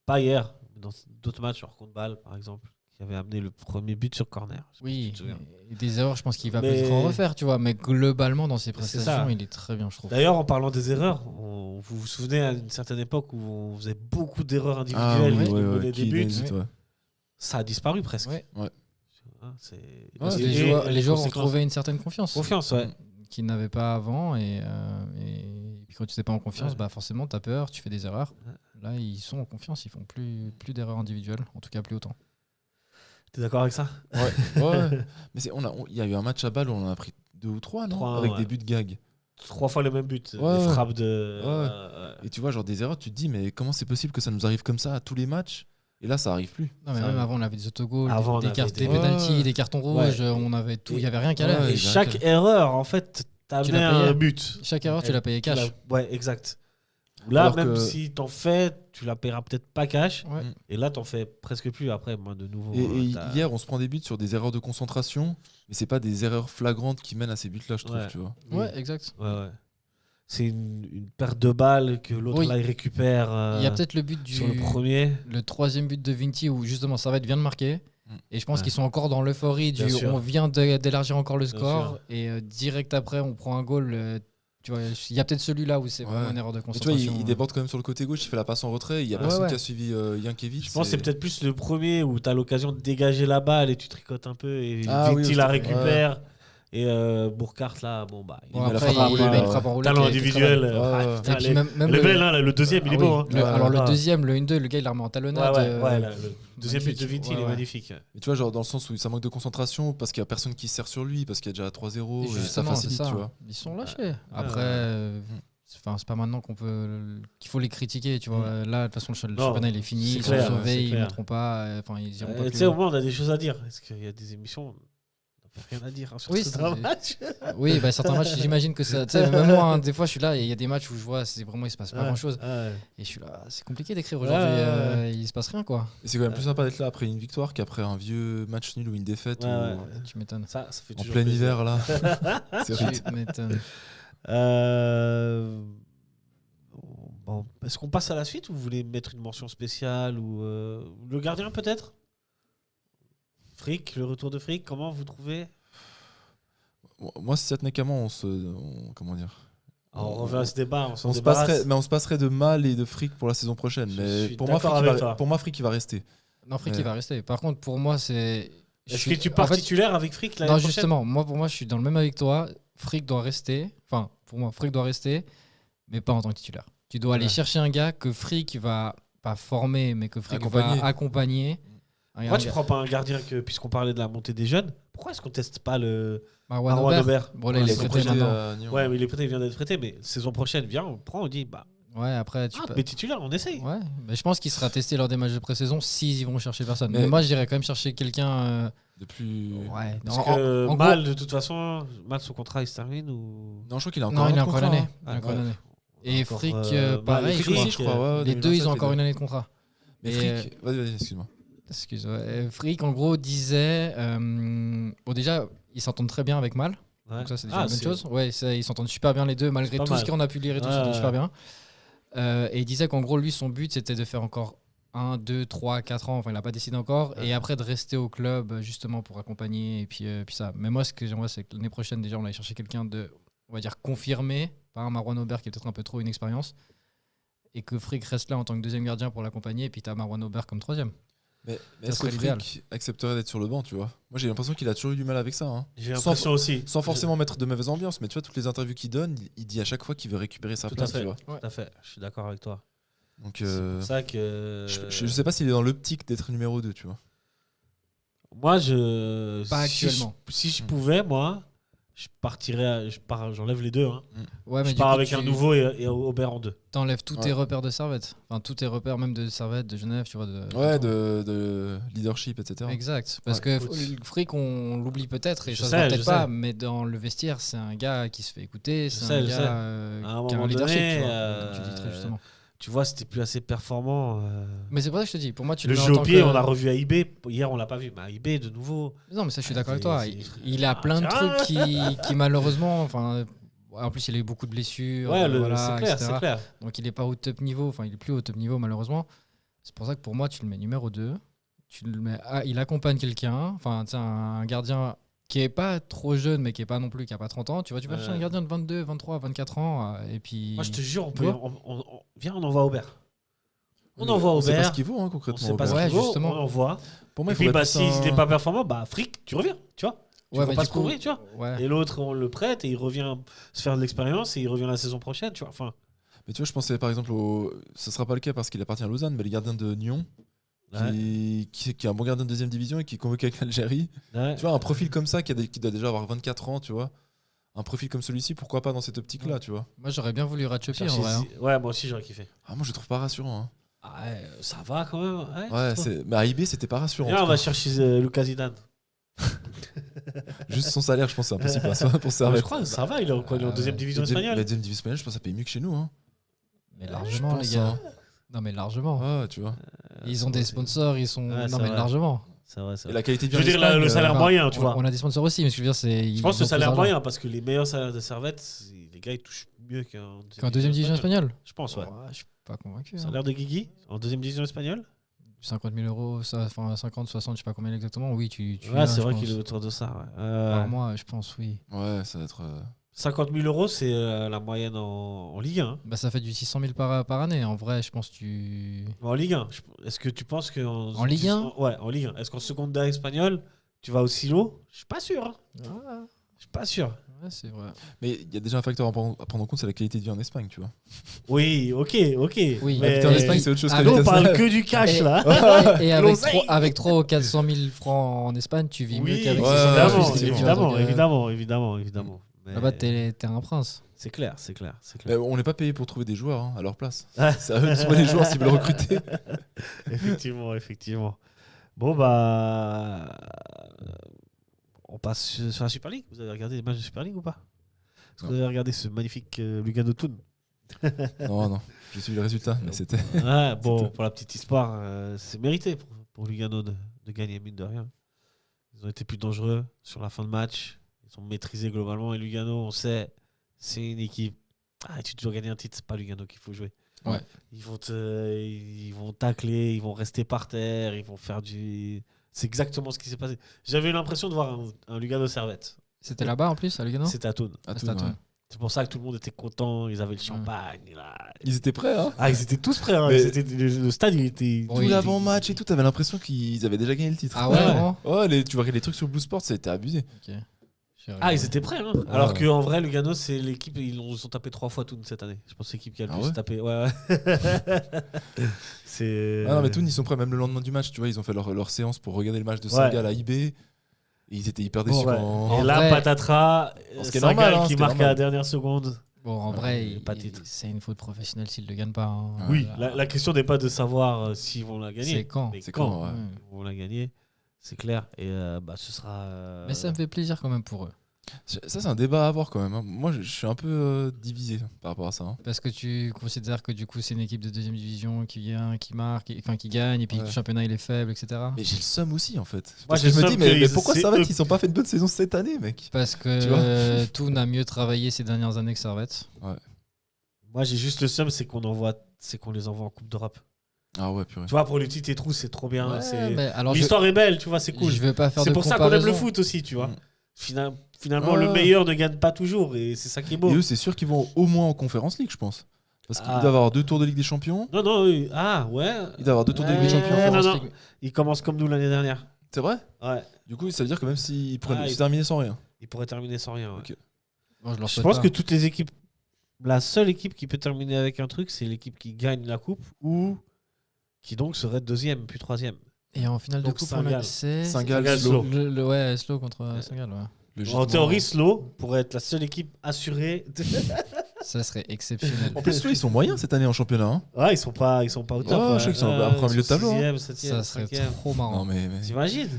pas hier, mais dans d'autres matchs, genre contre Bâle, par exemple, qui avait amené le premier but sur corner. Oui, et des erreurs, je pense qu'il va peut-être en refaire, tu vois. Mais globalement, dans ses prestations, il est très bien, je trouve. D'ailleurs, en parlant des erreurs, vous vous souvenez à une certaine époque où on faisait beaucoup d'erreurs individuelles qui menaient des buts. Ça a disparu presque. Ouais. Les joueurs ont retrouvé une certaine confiance. Confiance, ouais. Qu'ils n'avaient pas avant. Et puis quand tu n'es pas en confiance, bah forcément, tu as peur, tu fais des erreurs. Là, ils sont en confiance, ils font plus d'erreurs individuelles, en tout cas plus autant. T'es d'accord avec ça? Ouais. Mais il y a eu un match à Bâle où on en a pris 2 ou 3, non? Avec des buts de gag. 3 fois le même but. Des frappes de. Et tu vois, genre des erreurs, tu te dis, mais comment c'est possible que ça nous arrive comme ça à tous les matchs? Et là, ça arrive plus. Non, mais même avant, on avait des autogols, des pénaltys, des cartons rouges, on avait tout. Il n'y avait rien qu'à l'air. Et chaque erreur, en fait, t'avais un but. Chaque erreur, tu l'as payé cash. Ouais, exact. Là, même si t'en fais, tu la paieras peut-être pas cash. Ouais. Et là, t'en fais presque plus après, moi, de nouveau. Et hier, on se prend des buts sur des erreurs de concentration, mais c'est pas des erreurs flagrantes qui mènent à ces buts-là, je trouve, tu vois. Ouais, exact. Ouais. C'est une perte de balles que l'autre là, il récupère. Il y a peut-être le but sur le premier. Le troisième but de Vinti où justement Servette vient de marquer. Et je pense qu'ils sont encore dans l'euphorie du on vient d'élargir encore le score. Et direct après, on prend un goal. Tu vois, il y a peut-être celui-là où c'est vraiment une erreur de concentration. Tu vois, il déborde quand même sur le côté gauche, il fait la passe en retrait. Il y a personne qui a suivi Jankévic. Je pense que c'est peut-être plus le premier où tu as l'occasion de dégager la balle et tu tricotes un peu et Vinti la récupère. Et Burkhardt là, il met une frappe en roulette. Talent individuel. Le bel, le deuxième, il est beau. Alors le deuxième, le 1-2, le gars il l'a remis en talonnade. Le deuxième but de Vinti, il est magnifique. Mais tu vois, genre dans le sens où ça manque de concentration parce qu'il n'y a personne qui se sert sur lui, parce qu'il y a déjà 3-0 et ça facilite, tu vois. Ils sont lâchés. Après, c'est pas maintenant qu'il faut les critiquer, tu vois. Là, de toute façon, le championnat il est fini, ils sont sauvés, ils ne monteront pas. Ils iront pas plus. Tu sais, au moins on a des choses à dire. Est-ce qu'il y a des émissions? Rien à dire sur certains matchs. Oui, certains matchs, j'imagine que ça. Même moi, des fois, je suis là et il y a des matchs où je vois, c'est vraiment, il se passe pas grand chose. Et je suis là, c'est compliqué d'écrire aujourd'hui. Il se passe rien, quoi. Et c'est quand même plus sympa d'être là après une victoire qu'après un vieux match nul ou une défaite. Tu m'étonnes. Ça fait en plein hiver, là. Tu m'étonnes. Bon, est-ce qu'on passe à la suite ou vous voulez mettre une mention spéciale ou le gardien peut-être? Frick, le retour de Frick, comment vous trouvez? Moi, si ça tenait qu'à moi, comment dire? On revient à ce débat, on se passerait de Mal et de Frick pour la saison prochaine. Mais pour moi, Frick, il va rester. Non, Frick, il va rester. Par contre, pour moi, c'est. Est-ce que tu pars titulaire avec Frick l'année prochaine? Non, justement, pour moi, je suis dans le même avec toi. Frick doit rester. Enfin, pour moi, Frick doit rester, mais pas en tant que titulaire. Tu dois aller chercher un gars que Frick va pas former, mais que Frick va accompagner. Pourquoi tu prends pas un gardien puisqu'on parlait de la montée des jeunes, pourquoi est-ce qu'on teste pas le Marwan Aubert? Bon, là, il est prêté maintenant. Ouais, mais il est prêté, il vient d'être prêté, mais saison prochaine, viens, on prend, on dit ouais, après mais titulaire, on essaye. Ouais, mais je pense qu'il sera testé lors des matchs de pré-saison s'ils vont chercher personne. Mais moi, j'irais quand même chercher quelqu'un de plus. Ouais, parce que Mal, de toute façon, son contrat il se termine ou non, je crois qu'il a encore une année. Et Frick, pareil, je crois. Les deux, ils ont encore une année de contrat. Mais Frick, vas-y, excuse-moi. Frick, en gros, disait. Déjà, ils s'entendent très bien avec Mal. Donc, ça, c'est déjà une bonne chose. Ouais, ils s'entendent super bien les deux, malgré tout ce qu'on a pu lire et tout, ils s'entendent super bien. Et il disait qu'en gros, lui, son but, c'était de faire encore 1, 2, 3, 4 ans. Enfin, il n'a pas décidé encore. Et après, de rester au club, justement, pour accompagner. Et puis ça. Mais moi, ce que j'aimerais, c'est que l'année prochaine, déjà, on allait chercher quelqu'un de, on va dire, confirmé. Pas un Marwan Aubert qui est peut-être un peu trop une expérience. Et que Frick reste là en tant que deuxième gardien pour l'accompagner. Et puis, tu as Marwan Aubert comme troisième. Mais est-ce que Frick accepterait d'être sur le banc, tu vois? Moi, j'ai l'impression qu'il a toujours eu du mal avec ça. Hein. J'ai l'impression aussi. Sans forcément mettre de mauvaise ambiance, mais tu vois, toutes les interviews qu'il donne, il dit à chaque fois qu'il veut récupérer sa place, tu vois. Tout à fait, je suis d'accord avec toi. Donc, c'est pour ça que... Je sais pas s'il est dans l'optique d'être numéro 2, tu vois. Moi, pas actuellement. Si je pouvais, moi, j'enlève les deux. Hein. Ouais, mais je pars avec un nouveau et Aubert en 2. T'enlèves tous tes repères de Servette. Enfin, tous tes repères, même de Servette, de Genève, tu vois. De leadership, etc. Exact. Parce que Frick, on l'oublie peut-être, et ça se voit peut-être pas, mais dans le vestiaire, c'est un gars qui se fait écouter, c'est un gars qui a un leadership, tu vois, comme tu dis très justement. Tu vois, c'était plus assez performant. Mais c'est pour ça que je te dis, pour moi, tu le jeu au pied, on l'a revu à IB. Hier, on l'a pas vu. Mais à IB, de nouveau. Non, mais ça, je suis d'accord avec toi. Il a plein de trucs qui malheureusement. Enfin, en plus, il a eu beaucoup de blessures. Ouais, voilà, c'est clair. Donc, il est pas au top niveau. Enfin, il est plus au top niveau, malheureusement. C'est pour ça que pour moi, tu le mets numéro 2. Il accompagne quelqu'un. Enfin, un gardien qui est pas trop jeune, mais qui est pas non plus, qui a pas 30 ans. Tu vas chercher un gardien de 22, 23, 24 ans. Et puis. Moi, je te jure, viens, on envoie Aubert. On envoie Aubert. On sait pas ce qu'il vaut, concrètement. On sait pas ce qu'il vaut, justement. On envoie. Pour moi, et puis, s'il n'est pas performant, Frick, tu reviens, tu vois. Tu vas pas se couvrir, tu vois. Ouais. Et l'autre, on le prête et il revient se faire de l'expérience et il revient la saison prochaine, tu vois. Enfin. Mais tu vois, je pensais par exemple ce sera pas le cas parce qu'il appartient à Lausanne, mais le gardien de Nyon. Qui est un bon gardien de deuxième division et qui est convoqué avec l'Algérie. Tu vois, un profil comme ça qui doit déjà avoir 24 ans, tu vois. Un profil comme celui-ci, pourquoi pas dans cette optique-là, tu vois. Moi, j'aurais bien voulu Ratchopi en vrai. Ouais, moi aussi, j'aurais kiffé. Moi, je trouve pas rassurant. Hein. Ah ouais, ça va quand même. Mais à IB, c'était pas rassurant. Là, on va chercher Lucas Zidane. Juste son salaire, je pense, c'est impossible pour Servette. Je crois que ça va, il est en deuxième division espagnole. La deuxième division espagnole, je pense que ça paye mieux que chez nous. Hein. Mais largement, les gars. Non, mais largement. Ah, tu vois. Ils ont des sponsors, ils sont. Non, mais largement. C'est vrai. Et la qualité de vie. Je veux dire, le salaire moyen, tu vois. On a des sponsors aussi, mais ce que je veux dire, c'est. Je pense que le salaire moyen, parce que les meilleurs salaires de Servette, les gars, ils touchent mieux qu'en deuxième division espagnole. Je pense, ouais. Je suis pas convaincu. Salaire de Guigui en deuxième division espagnole 50 000 €, enfin 50, 60, je sais pas combien exactement. Oui, ouais, c'est vrai qu'il est autour de ça. Par mois, je pense, oui. Ouais, ça va être. 50 000 €, c'est la moyenne en Ligue 1. Bah, ça fait du 600 000 par année. En vrai, je pense que tu. En Ligue 1, est-ce que tu penses que. En Ligue 1 Ouais, en Ligue 1. Est-ce qu'en seconde espagnole, tu vas aussi lourd? Je suis pas sûr. Je suis pas sûr. Ouais, c'est vrai. Mais il y a déjà un facteur à prendre en compte, c'est la qualité de vie en Espagne, tu vois. Oui, ok. Oui, mais en Espagne, c'est autre chose. On parle que du cash, là. Et avec 300 ou 400 000 francs en Espagne, tu vis mieux qu'avec 600 000. Évidemment. Là-bas, t'es un prince. C'est clair. On n'est pas payé pour trouver des joueurs à leur place. C'est à eux de trouver les joueurs s'ils veulent recruter. Effectivement. Bon, on passe sur la Super League. Vous avez regardé les matchs de Super League ou pas? Est-ce que vous avez regardé ce magnifique Lugano-Thun? Non. J'ai suivi le résultat, mais c'était. Bon, pour la petite histoire, c'est mérité pour Lugano de gagner, mine de rien. Ils ont été plus dangereux sur la fin de match. Ils ont maîtrisé globalement. Et Lugano, on sait, c'est une équipe. Tu dois gagner un titre, c'est pas Lugano qu'il faut jouer. Ouais. Ils vont tacler, ils vont rester par terre, ils vont faire du. C'est exactement ce qui s'est passé. J'avais l'impression de voir un Lugano Servette. C'était là-bas en plus, à Lugano? C'était à Thun. C'est pour ça que tout le monde était content. Ils avaient le champagne. Ils étaient prêts, hein? Ils étaient tous prêts. Hein. Le stade, il était. Tout l'avant-match et tout, t'avais l'impression qu'ils avaient déjà gagné le titre. Ah ouais? Tu vois les trucs sur Blue Sport, ça a été abusé. Ok. Ils étaient prêts. Hein. Alors qu'en vrai, Lugano, c'est l'équipe. Ils ont tapé 3 fois Thun cette année. Je pense que c'est l'équipe qui a le plus tapé. Ouais. Non, mais Thun, ils sont prêts. Même le lendemain du match, tu vois, ils ont fait leur séance pour regarder le match de Saint-Gall à IB. Et ils étaient hyper déçus. Et là, patatras, Saint-Gall qui marque à la dernière seconde. Bon, en vrai, c'est une faute professionnelle s'ils ne le gagnent pas. Hein. Oui, la question n'est pas de savoir s'ils vont la gagner. C'est quand. Mais quand ils vont la gagner. C'est clair. Et ce sera. Mais ça me fait plaisir quand même pour eux. Ça, c'est un débat à avoir quand même. Hein. Moi, je suis un peu divisé par rapport à ça. Hein. Parce que tu considères que du coup, c'est une équipe de deuxième division qui vient, qui marque, qui gagne, et puis le championnat il est faible, etc. Mais j'ai le seum aussi en fait. Moi, je me dis, mais pourquoi Servette ils n'ont pas fait une bonne saison cette année, mec? Parce que Thun a mieux travaillé ces dernières années que Servette. Ouais. Moi, j'ai juste le seum, c'est qu'on les envoie en Coupe d'Europe. Ah ouais, purée. Tu vois, pour le titre et trous, c'est trop bien. Ouais, l'histoire est belle, tu vois, c'est cool. Je veux pas faire c'est de pour ça qu'on aime le foot aussi, tu vois. Finalement, le meilleur ne gagne pas toujours et c'est ça qui est beau. Et eux, c'est sûr qu'ils vont au moins en Conference League, je pense. Parce qu'il doit avoir 2 tours de Ligue des Champions. Non, ouais. Il doit avoir 2 tours de Ligue des Champions. Non. Il commence comme nous l'année dernière. C'est vrai? Ouais. Du coup, ça veut dire que même s'il pourrait se terminer sans rien. Il pourrait terminer sans rien. Ouais. Okay. Bon, je pense que toutes les équipes, la seule équipe qui peut terminer avec un truc, c'est l'équipe qui gagne la coupe ou qui donc serait deuxième puis troisième. Et en finale de coupe, Saint-Gall. c'est Saint-Gall, Slow. Slow contre Saint-Gall, ouais. En théorie, Slow pourrait être la seule équipe assurée. Ça serait exceptionnel. En plus, Slow, ils sont moyens cette année en championnat. Hein. Ouais, ils sont pas au top. Je sais qu'ils sont après un milieu de tableau. 6e, 7e, Ça serait 5e. trop marrant. Non, mais... T'imagines?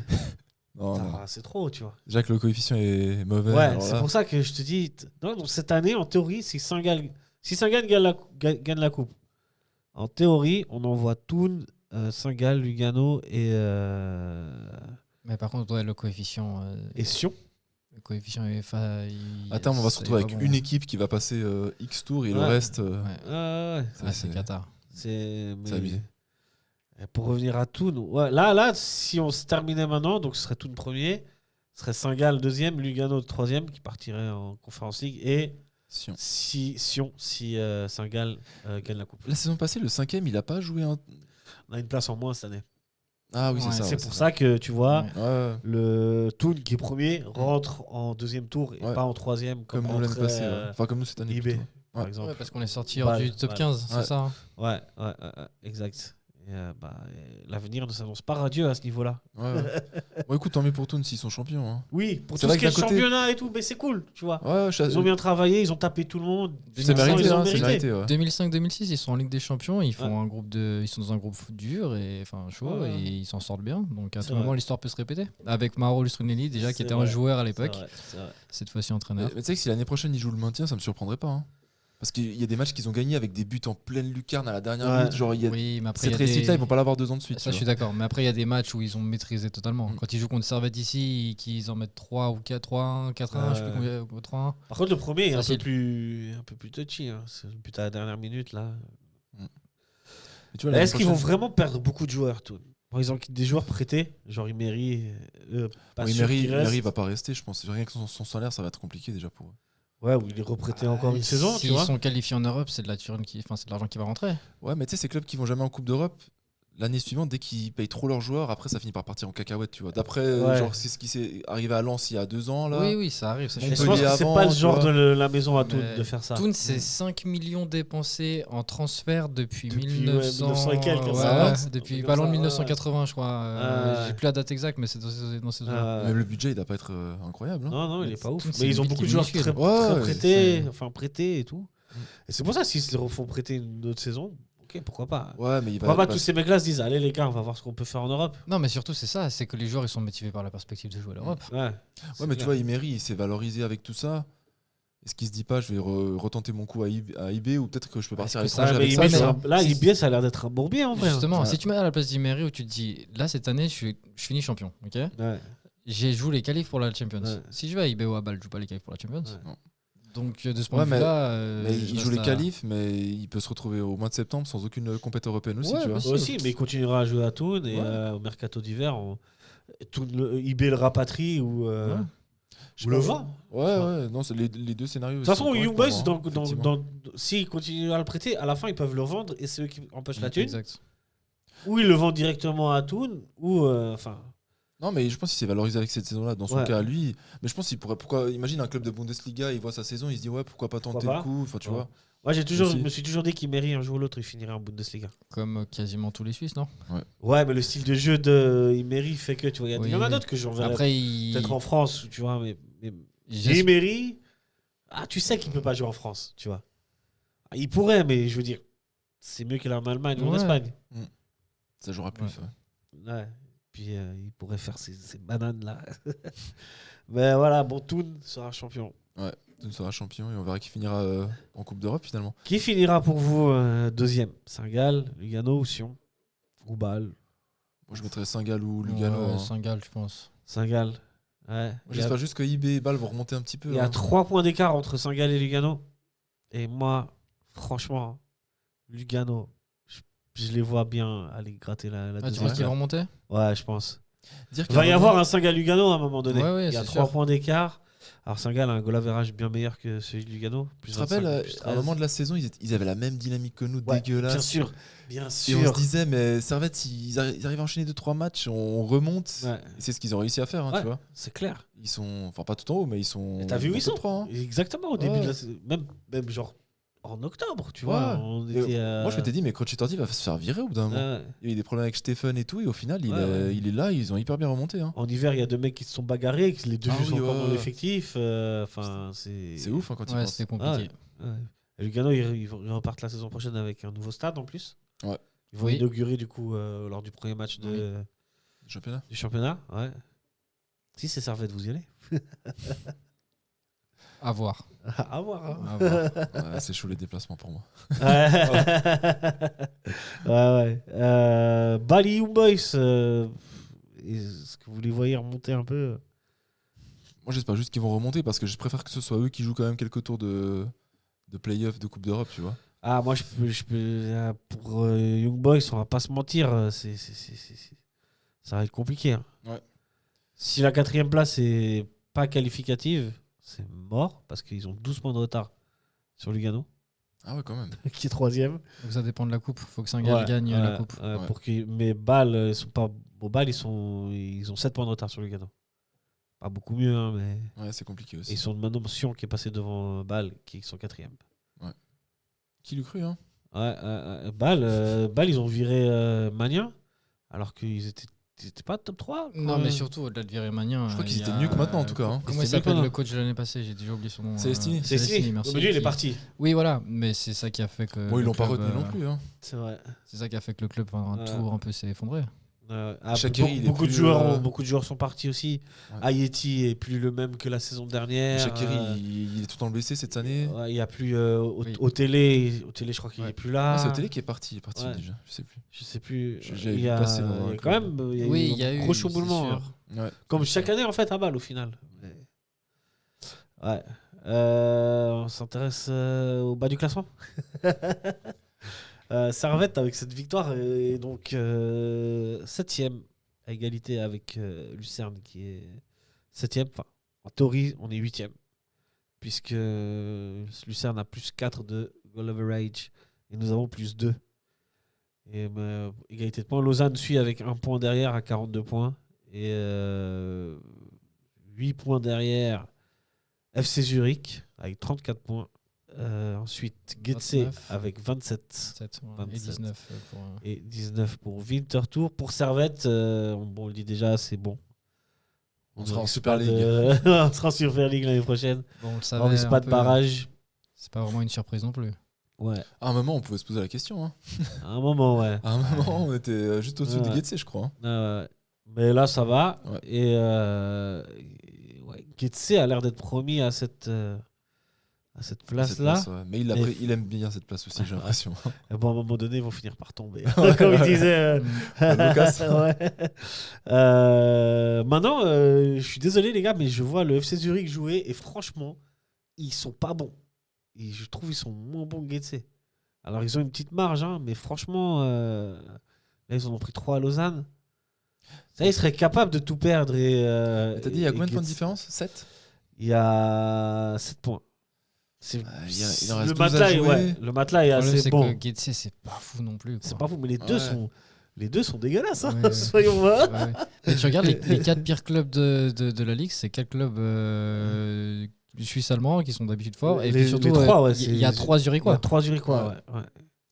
non. C'est trop, tu vois. Déjà que le coefficient est mauvais. Ouais, c'est pour ça que je te dis. Donc cette année, en théorie, si Saint-Gall gagne la coupe, en théorie, on envoie Thun, Saint-Gall, Lugano et. Mais par contre, le coefficient. Et Sion. Le coefficient UEFA. À terme, on va se retrouver avec une équipe qui va passer X tours et le reste. C'est Qatar. C'est abusé. Pour revenir à Thun, là, si on se terminait maintenant, donc ce serait Thun premier, ce serait Saint-Gall deuxième, Lugano troisième qui partirait en Conference League et Sion. Si Saint-Gall gagne la coupe. La saison passée, le 5e, il a pas joué un. On a une place en moins cette année. Ah oui, c'est ça. C'est pour ça que tu vois, le Thun qui est premier rentre en deuxième tour et pas en troisième comme nous l'année passée. Enfin, comme nous cette année. IB, par exemple. Parce qu'on est sorti hors du top 15, c'est ça. Ouais, exact. Et l'avenir ne s'annonce pas radieux à ce niveau-là. Bon, écoute, tant mieux pour Thun s'ils sont champions. Hein. Oui, pour tout ce qui est championnat et tout, mais c'est cool, tu vois. Ils ont bien travaillé, ils ont tapé tout le monde. C'est mérité. 2005-2006, ils sont en Ligue des Champions, ils font ils sont dans un groupe dur et chaud et ils s'en sortent bien. Donc à tout moment, l'histoire peut se répéter. Avec Mauro Lustrunelli déjà, qui était un joueur à l'époque, cette fois-ci entraîneur. Mais tu sais que si l'année prochaine ils jouent le maintien, ça me surprendrait pas. Hein. Parce qu'il y a des matchs qu'ils ont gagnés avec des buts en pleine lucarne à la dernière minute. Genre, mais après, cette réussite-là, ils vont pas l'avoir 2 ans de suite. Ça, je suis d'accord. Mais après, il y a des matchs où ils ont maîtrisé totalement. Quand ils jouent contre Servette ici, qu'ils en mettent 3 ou 4-3-1, 4-1, je sais plus combien, 3-1. Par contre, le premier est un peu plus touchy. Hein. C'est le but à la dernière minute, là. Est-ce qu'ils vont vraiment perdre beaucoup de joueurs, tout par exemple, des joueurs prêtés, genre Imery, Imery va pas rester, je pense. Rien que son salaire, ça va être compliqué déjà pour eux. Ouais, où il est reprêté encore une saison, tu vois. S'ils sont qualifiés en Europe, c'est de l'argent qui va rentrer. Ouais, mais tu sais, ces clubs qui vont jamais en Coupe d'Europe, l'année suivante, dès qu'ils payent trop leurs joueurs, après ça finit par partir en cacahuète, tu vois. D'après, genre, c'est ce qui s'est arrivé à Lens il y a 2 ans, là. Oui, ça arrive. Ça je pense que c'est pas le genre de la maison à Thun de faire ça. Thun, c'est 5 millions dépensés en transfert depuis 1900 et quelques. Depuis ballon de 1980, je crois. J'ai plus la date exacte, mais c'est dans ces zones. Mais le budget, il doit pas être incroyable. Hein. Non, il est pas ouf. Mais ils ont beaucoup de joueurs très prêtés et tout. Et c'est pour ça, s'ils se refont prêter une autre saison. Ok, pourquoi pas. Ouais, mais tous ces mecs-là se disent allez les gars, on va voir ce qu'on peut faire en Europe. Non, mais surtout c'est ça, c'est que les joueurs ils sont motivés par la perspective de jouer à l'Europe. Ouais, mais tu vois, Imery il s'est valorisé avec tout ça. Est-ce qu'il se dit pas je vais retenter mon coup à IB ou peut-être que je peux partir à l'étranger avec ça. Là, IB ça a l'air d'être un bourbier en vrai. Justement, si tu mets à la place d'Imery où tu te dis là cette année je finis champion, ok. J'ai joué les qualifs pour la Champions. Si je vais à IB ou à Bâle, je joue pas les qualifs pour la Champions. Donc de ce point de vue-là, il joue les qualifs, mais il peut se retrouver au mois de septembre sans aucune compétition européenne aussi, tu vois. Aussi, mais il continuera à jouer à Thun et au mercato d'hiver, IB le rapatrie ou le vend. Ouais, non, c'est les 2 scénarios. De toute façon, Young Boys, s'ils continuent à le prêter, à la fin ils peuvent le revendre et c'est eux qui empochent la thune. Exact. Ou ils le vendent directement à Thun, ou non, mais je pense qu'il s'est valorisé avec cette saison-là, dans son cas, lui. Mais je pense qu'il pourrait. Imagine un club de Bundesliga, il voit sa saison, il se dit ouais, pourquoi pas tenter le coup. Enfin, tu vois. Moi, je me suis toujours dit qu'Imery, un jour ou l'autre, il finirait en Bundesliga. Comme quasiment tous les Suisses, non ? Ouais, mais le style de jeu d'Imery fait que, tu vois, il y en a d'autres que j'en verrai peut-être en France, tu vois, mais Imery, tu sais qu'il peut pas jouer en France, tu vois. Il pourrait, mais je veux dire, c'est mieux qu'il est en Allemagne ou en Espagne. Ça jouera plus, ouais. Puis il pourrait faire ces bananes-là. Mais voilà, bon, Thun sera champion. Ouais, Thun sera champion et on verra qui finira en Coupe d'Europe finalement. Qui finira pour vous deuxième ? Saint-Gall, Lugano ou Sion ? Ou Bâle ? Moi je mettrais Saint-Gall ou Lugano. Ouais, Saint-Gall, je pense. Saint-Gall. Ouais. J'espère juste que IB et Bâle vont remonter un petit peu. Il y a 3 points d'écart entre Saint-Gall et Lugano. Et moi, franchement, Lugano, je les vois bien aller gratter la deuxième. Tu penses qu'ils vont remonter ? Ouais, je pense. Il va y avoir un Saint-Gall-Lugano à un moment donné. Il y a 3 points d'écart. Alors Saint-Gall a un goal average bien meilleur que celui de Lugano. Tu te rappelles, à un moment de la saison, ils avaient la même dynamique que nous, dégueulasse. Bien sûr. Et on se disait, mais Servette, ils arrivent à enchaîner 2-3 matchs, on remonte. Ouais. C'est ce qu'ils ont réussi à faire, tu vois. C'est clair. Ils sont, enfin pas tout en haut, mais ils sont. T'as vu où ils sont 3, hein. Exactement, au début de la saison. Même genre en octobre, tu vois. On était, moi, je m'étais dit, mais Crocettordi va se faire virer au bout d'un moment. Il y a eu des problèmes avec Stephen et tout, et au final, il est là, ils ont hyper bien remonté. Hein. En hiver, il y a 2 mecs qui se sont bagarrés, que les 2 jouent sont encore dans l'effectif. C'est ouf quand ils pensent. C'était compliqué. Lugano, ils repartent la saison prochaine avec un nouveau stade en plus. Ouais. Ils vont inaugurer du coup lors du premier match du championnat. Ouais. Si c'est Servette, vous y allez. À voir. À voir. Hein. À voir. Ouais, c'est chaud les déplacements pour moi. ouais. Bali Young Boys, est-ce que vous les voyez remonter un peu? Moi, j'espère juste qu'ils vont remonter parce que je préfère que ce soit eux qui jouent quand même quelques tours de play-off de Coupe d'Europe, tu vois. Ah, moi, je peux pour Young Boys, on va pas se mentir, ça va être compliqué. Hein. Ouais. Si la 4e place est pas qualificative, c'est mort parce qu'ils ont 12 points de retard sur Lugano. Ah ouais, quand même. Qui est 3e. Donc ça dépend de la coupe. Il faut que Saint-Gall gagne la coupe. Mais Bâle, ils sont pas. Bon, Bâle, ils ont 7 points de retard sur Lugano. Pas beaucoup mieux, hein, mais. Ouais, c'est compliqué aussi. Et ils sont de maintenant Sion qui est passé devant Bâle, qui sont 4e. Ouais. Qui l'eût cru, hein? Ouais, Bâle, ils ont viré Magnin, alors qu'ils étaient pas top 3. Quoi. Non, mais surtout, au-delà de virer Magnin. Je crois qu'ils étaient mieux que maintenant, en tout cas. Hein. Comment il s'appelle le coach de l'année passée? J'ai déjà oublié son nom. Célestini. Célestini, merci. Lui, il est parti. Oui, voilà, mais c'est ça qui a fait que. Bon, ils l'ont pas retenu non plus. Hein. C'est vrai. C'est ça qui a fait que le club, tout un peu s'est effondré. Beaucoup de joueurs sont partis aussi. Ouais. Ayeti est plus le même que la saison dernière. Shaqiri, il est tout le temps blessé cette année. Il n'y a plus au télé, je crois qu'il n'est plus là. C'est au télé qui est parti déjà. Je sais plus. Il y a quand même il y a eu gros chamboulement. Ouais. Comme chaque année en fait à Bâle au final. Ouais. On s'intéresse au bas du classement. Servette avec cette victoire est donc 7e à égalité avec Lucerne qui est 7e. Enfin, en théorie, on est 8e puisque Lucerne a plus 4 de goal average et nous avons plus 2. Et égalité de points. Lausanne suit avec 1 point derrière à 42 points et 8 points derrière FC Zurich avec 34 points. Ensuite, Getse avec 27. Et 19 pour... Et 19 pour Winterthur. Pour Servette, on le dit déjà, c'est bon. On sera en Super League. On sera en Super League l'année prochaine. Bon, on risque pas de barrage. C'est pas vraiment une surprise non plus. Ouais. À un moment, on pouvait se poser la question. Hein. À un moment, ouais. À un moment, on était juste au-dessus de Getse, je crois. Mais là, ça va. Ouais. Et Getse a l'air d'être promis à cette place-là. Mais il aime bien cette place aussi, j'ai l'impression. Bon, à un moment donné, ils vont finir par tomber. Comme il disait Lucas. Maintenant, je suis désolé, les gars, mais je vois le FC Zurich jouer et franchement, ils sont pas bons. Et je trouve qu'ils sont moins bons que Getse. Alors, ils ont une petite marge, hein, mais franchement, là, ils en ont pris 3 à Lausanne. Ça, ils seraient capables de tout perdre. T'as dit, il y a combien de points de différence? 7? Il y a 7 points. Il en reste 12 à jouer. Le matelas est assez bon. Que Getse, c'est pas fou non plus. C'est pas fou, mais les deux sont dégueulasses, hein, soyons voir. Ouais. Mais tu regardes les 4 pires clubs de la Ligue, c'est 4 clubs suisses-allemands qui sont d'habitude forts. Et puis surtout, il y a 3 Zurichois. Il y a 3 Zurichois, ouais.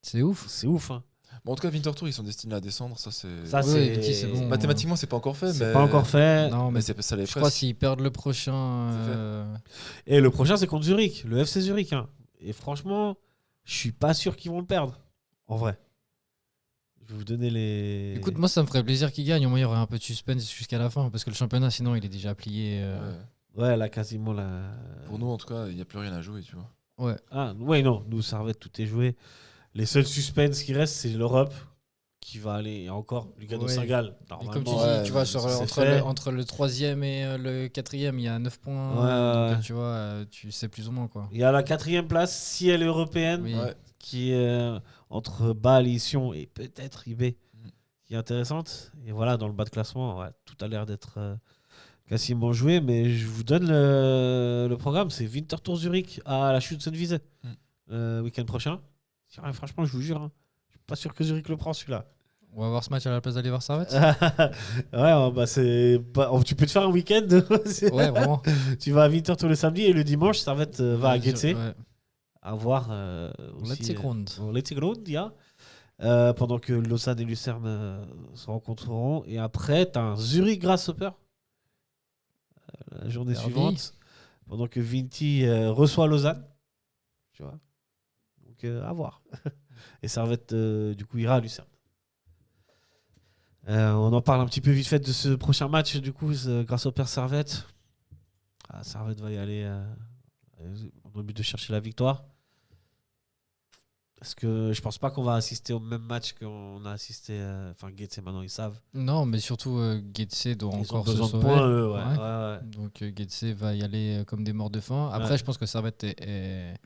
C'est ouf. C'est ouf, hein. Bon, en tout cas, Winterthur, ils sont destinés à descendre. Ça, c'est bon. Mathématiquement, c'est pas encore fait. C'est pas encore fait. Non, mais ça les je crois s'ils perdent le prochain. Et le prochain, c'est contre Zurich, le FC Zurich. Hein. Et franchement, je suis pas sûr qu'ils vont le perdre. En vrai. Je vais vous donner les. Écoute, moi, ça me ferait plaisir qu'ils gagnent. Au moins, il y aurait un peu de suspense jusqu'à la fin. Parce que le championnat, sinon, il est déjà plié. Ouais, là, quasiment. Là... Pour nous, en tout cas, il n'y a plus rien à jouer, tu vois. Ouais. Ah, ouais, non. Nous, Servette, tout est joué. Les seuls suspens qui restent, c'est l'Europe qui va aller. Et encore, Lugano Saint-Gall. Et comme tu dis, tu vois, entre le 3e et le 4e, il y a 9 points. Donc, tu vois, tu sais plus ou moins, quoi. Il y a la 4e place, si elle est européenne, qui est entre Bâle, Sion et peut-être IB, qui est intéressante. Et voilà, dans le bas de classement, tout a l'air d'être quasiment joué. Mais je vous donne le programme. C'est Winterthur Zurich à la Schützenwiese week-end prochain. Franchement, je vous jure, je suis pas sûr que Zurich le prend celui-là. On va voir ce match à la place d'aller voir Servette. Tu peux te faire un week-end. Ouais, vraiment. Tu vas à Winterthur le samedi et le dimanche, Servette va à Getse. à voir. Let's pendant que Lausanne et Lucerne se rencontreront. Et après, tu as un Zurich Grasshopper la journée suivante. Pendant que Vinti reçoit Lausanne. Tu vois. Donc, à voir. Et Servette, du coup, ira à Lucerne. On en parle un petit peu vite fait de ce prochain match, du coup, Grasshopper Servette. Servette va y aller dans le but de chercher la victoire. Parce que je pense pas qu'on va assister au même match qu'on a assisté. Enfin, Getse, maintenant, ils savent. Non, mais surtout, Getse doit encore se sauver. Points, ouais. Donc, Getse va y aller comme des morts de faim. Après, je pense que Servette est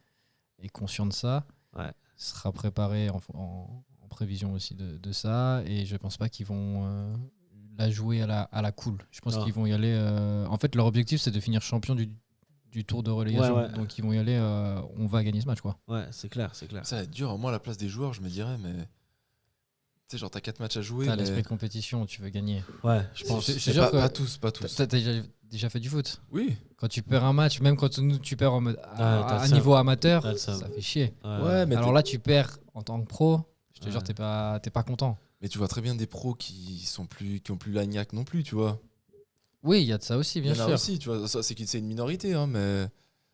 conscient de ça. Ouais. Sera préparé en prévision aussi de ça. Et je pense pas qu'ils vont la jouer à la cool. Je pense qu'ils vont y aller. En fait, leur objectif, c'est de finir champion du tour de relégation. Ouais. Donc, ils vont y aller. On va gagner ce match, quoi. Ouais, c'est clair. Ça va être dur. Moi, à la place des joueurs, je me dirais, mais. Tu sais, genre, t'as 4 matchs à jouer. T'as l'esprit de compétition, tu veux gagner. Ouais, je pense. Pas tous. T'as déjà fait du foot? Oui. Quand tu perds un match, même quand tu perds à niveau amateur, ça fait chier. Ouais, mais alors là, tu perds en tant que pro. Je te jure, t'es pas content. Mais tu vois très bien des pros qui ont plus la niaque non plus, tu vois. Oui, il y a de ça aussi, bien sûr. Il y en a aussi, tu vois. Ça, c'est une minorité, hein, mais.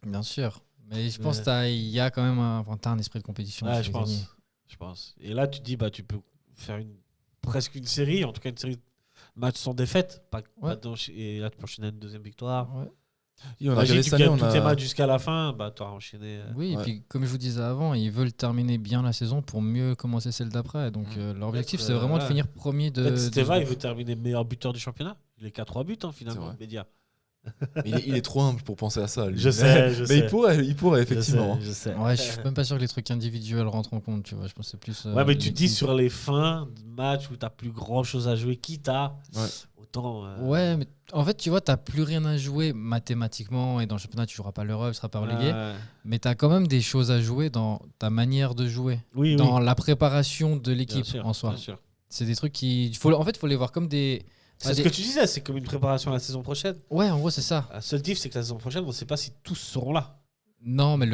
Bien sûr. Mais je pense qu'il y a quand même t'as un esprit de compétition. Ouais, je pense. Et là, tu te dis, tu peux faire presque une série, en tout cas une série de matchs sans défaite. Et là, tu peux enchaîner une deuxième victoire. Ouais. Et on a gagné tous tes matchs jusqu'à la fin, tu auras enchaîné. Oui, et puis comme je vous disais avant, ils veulent terminer bien la saison pour mieux commencer celle d'après. Donc leur objectif, c'est vraiment de finir premier de. Steva, il veut terminer meilleur buteur du championnat. Il est qu'à 3 buts, finalement, Média. Il est trop humble pour penser à ça. Lui. Je sais. Mais il pourrait effectivement. Je sais. Ouais, je suis même pas sûr que les trucs individuels rentrent en compte. Tu vois, je pense que c'est plus. Ouais, mais tu dis sur les fins de match où t'as plus grand chose à jouer, quitte à autant. Ouais, mais en fait, tu vois, t'as plus rien à jouer mathématiquement et dans le championnat, tu joueras pas l'Europe, tu seras pas relégué. Mais t'as quand même des choses à jouer dans ta manière de jouer, dans la préparation de l'équipe en soi. C'est des trucs en fait, faut les voir comme des. C'est ce que tu disais, c'est comme une préparation à la saison prochaine. Ouais, en gros, c'est ça. La seule diff, c'est que la saison prochaine, on ne sait pas si tous seront là. Non, mais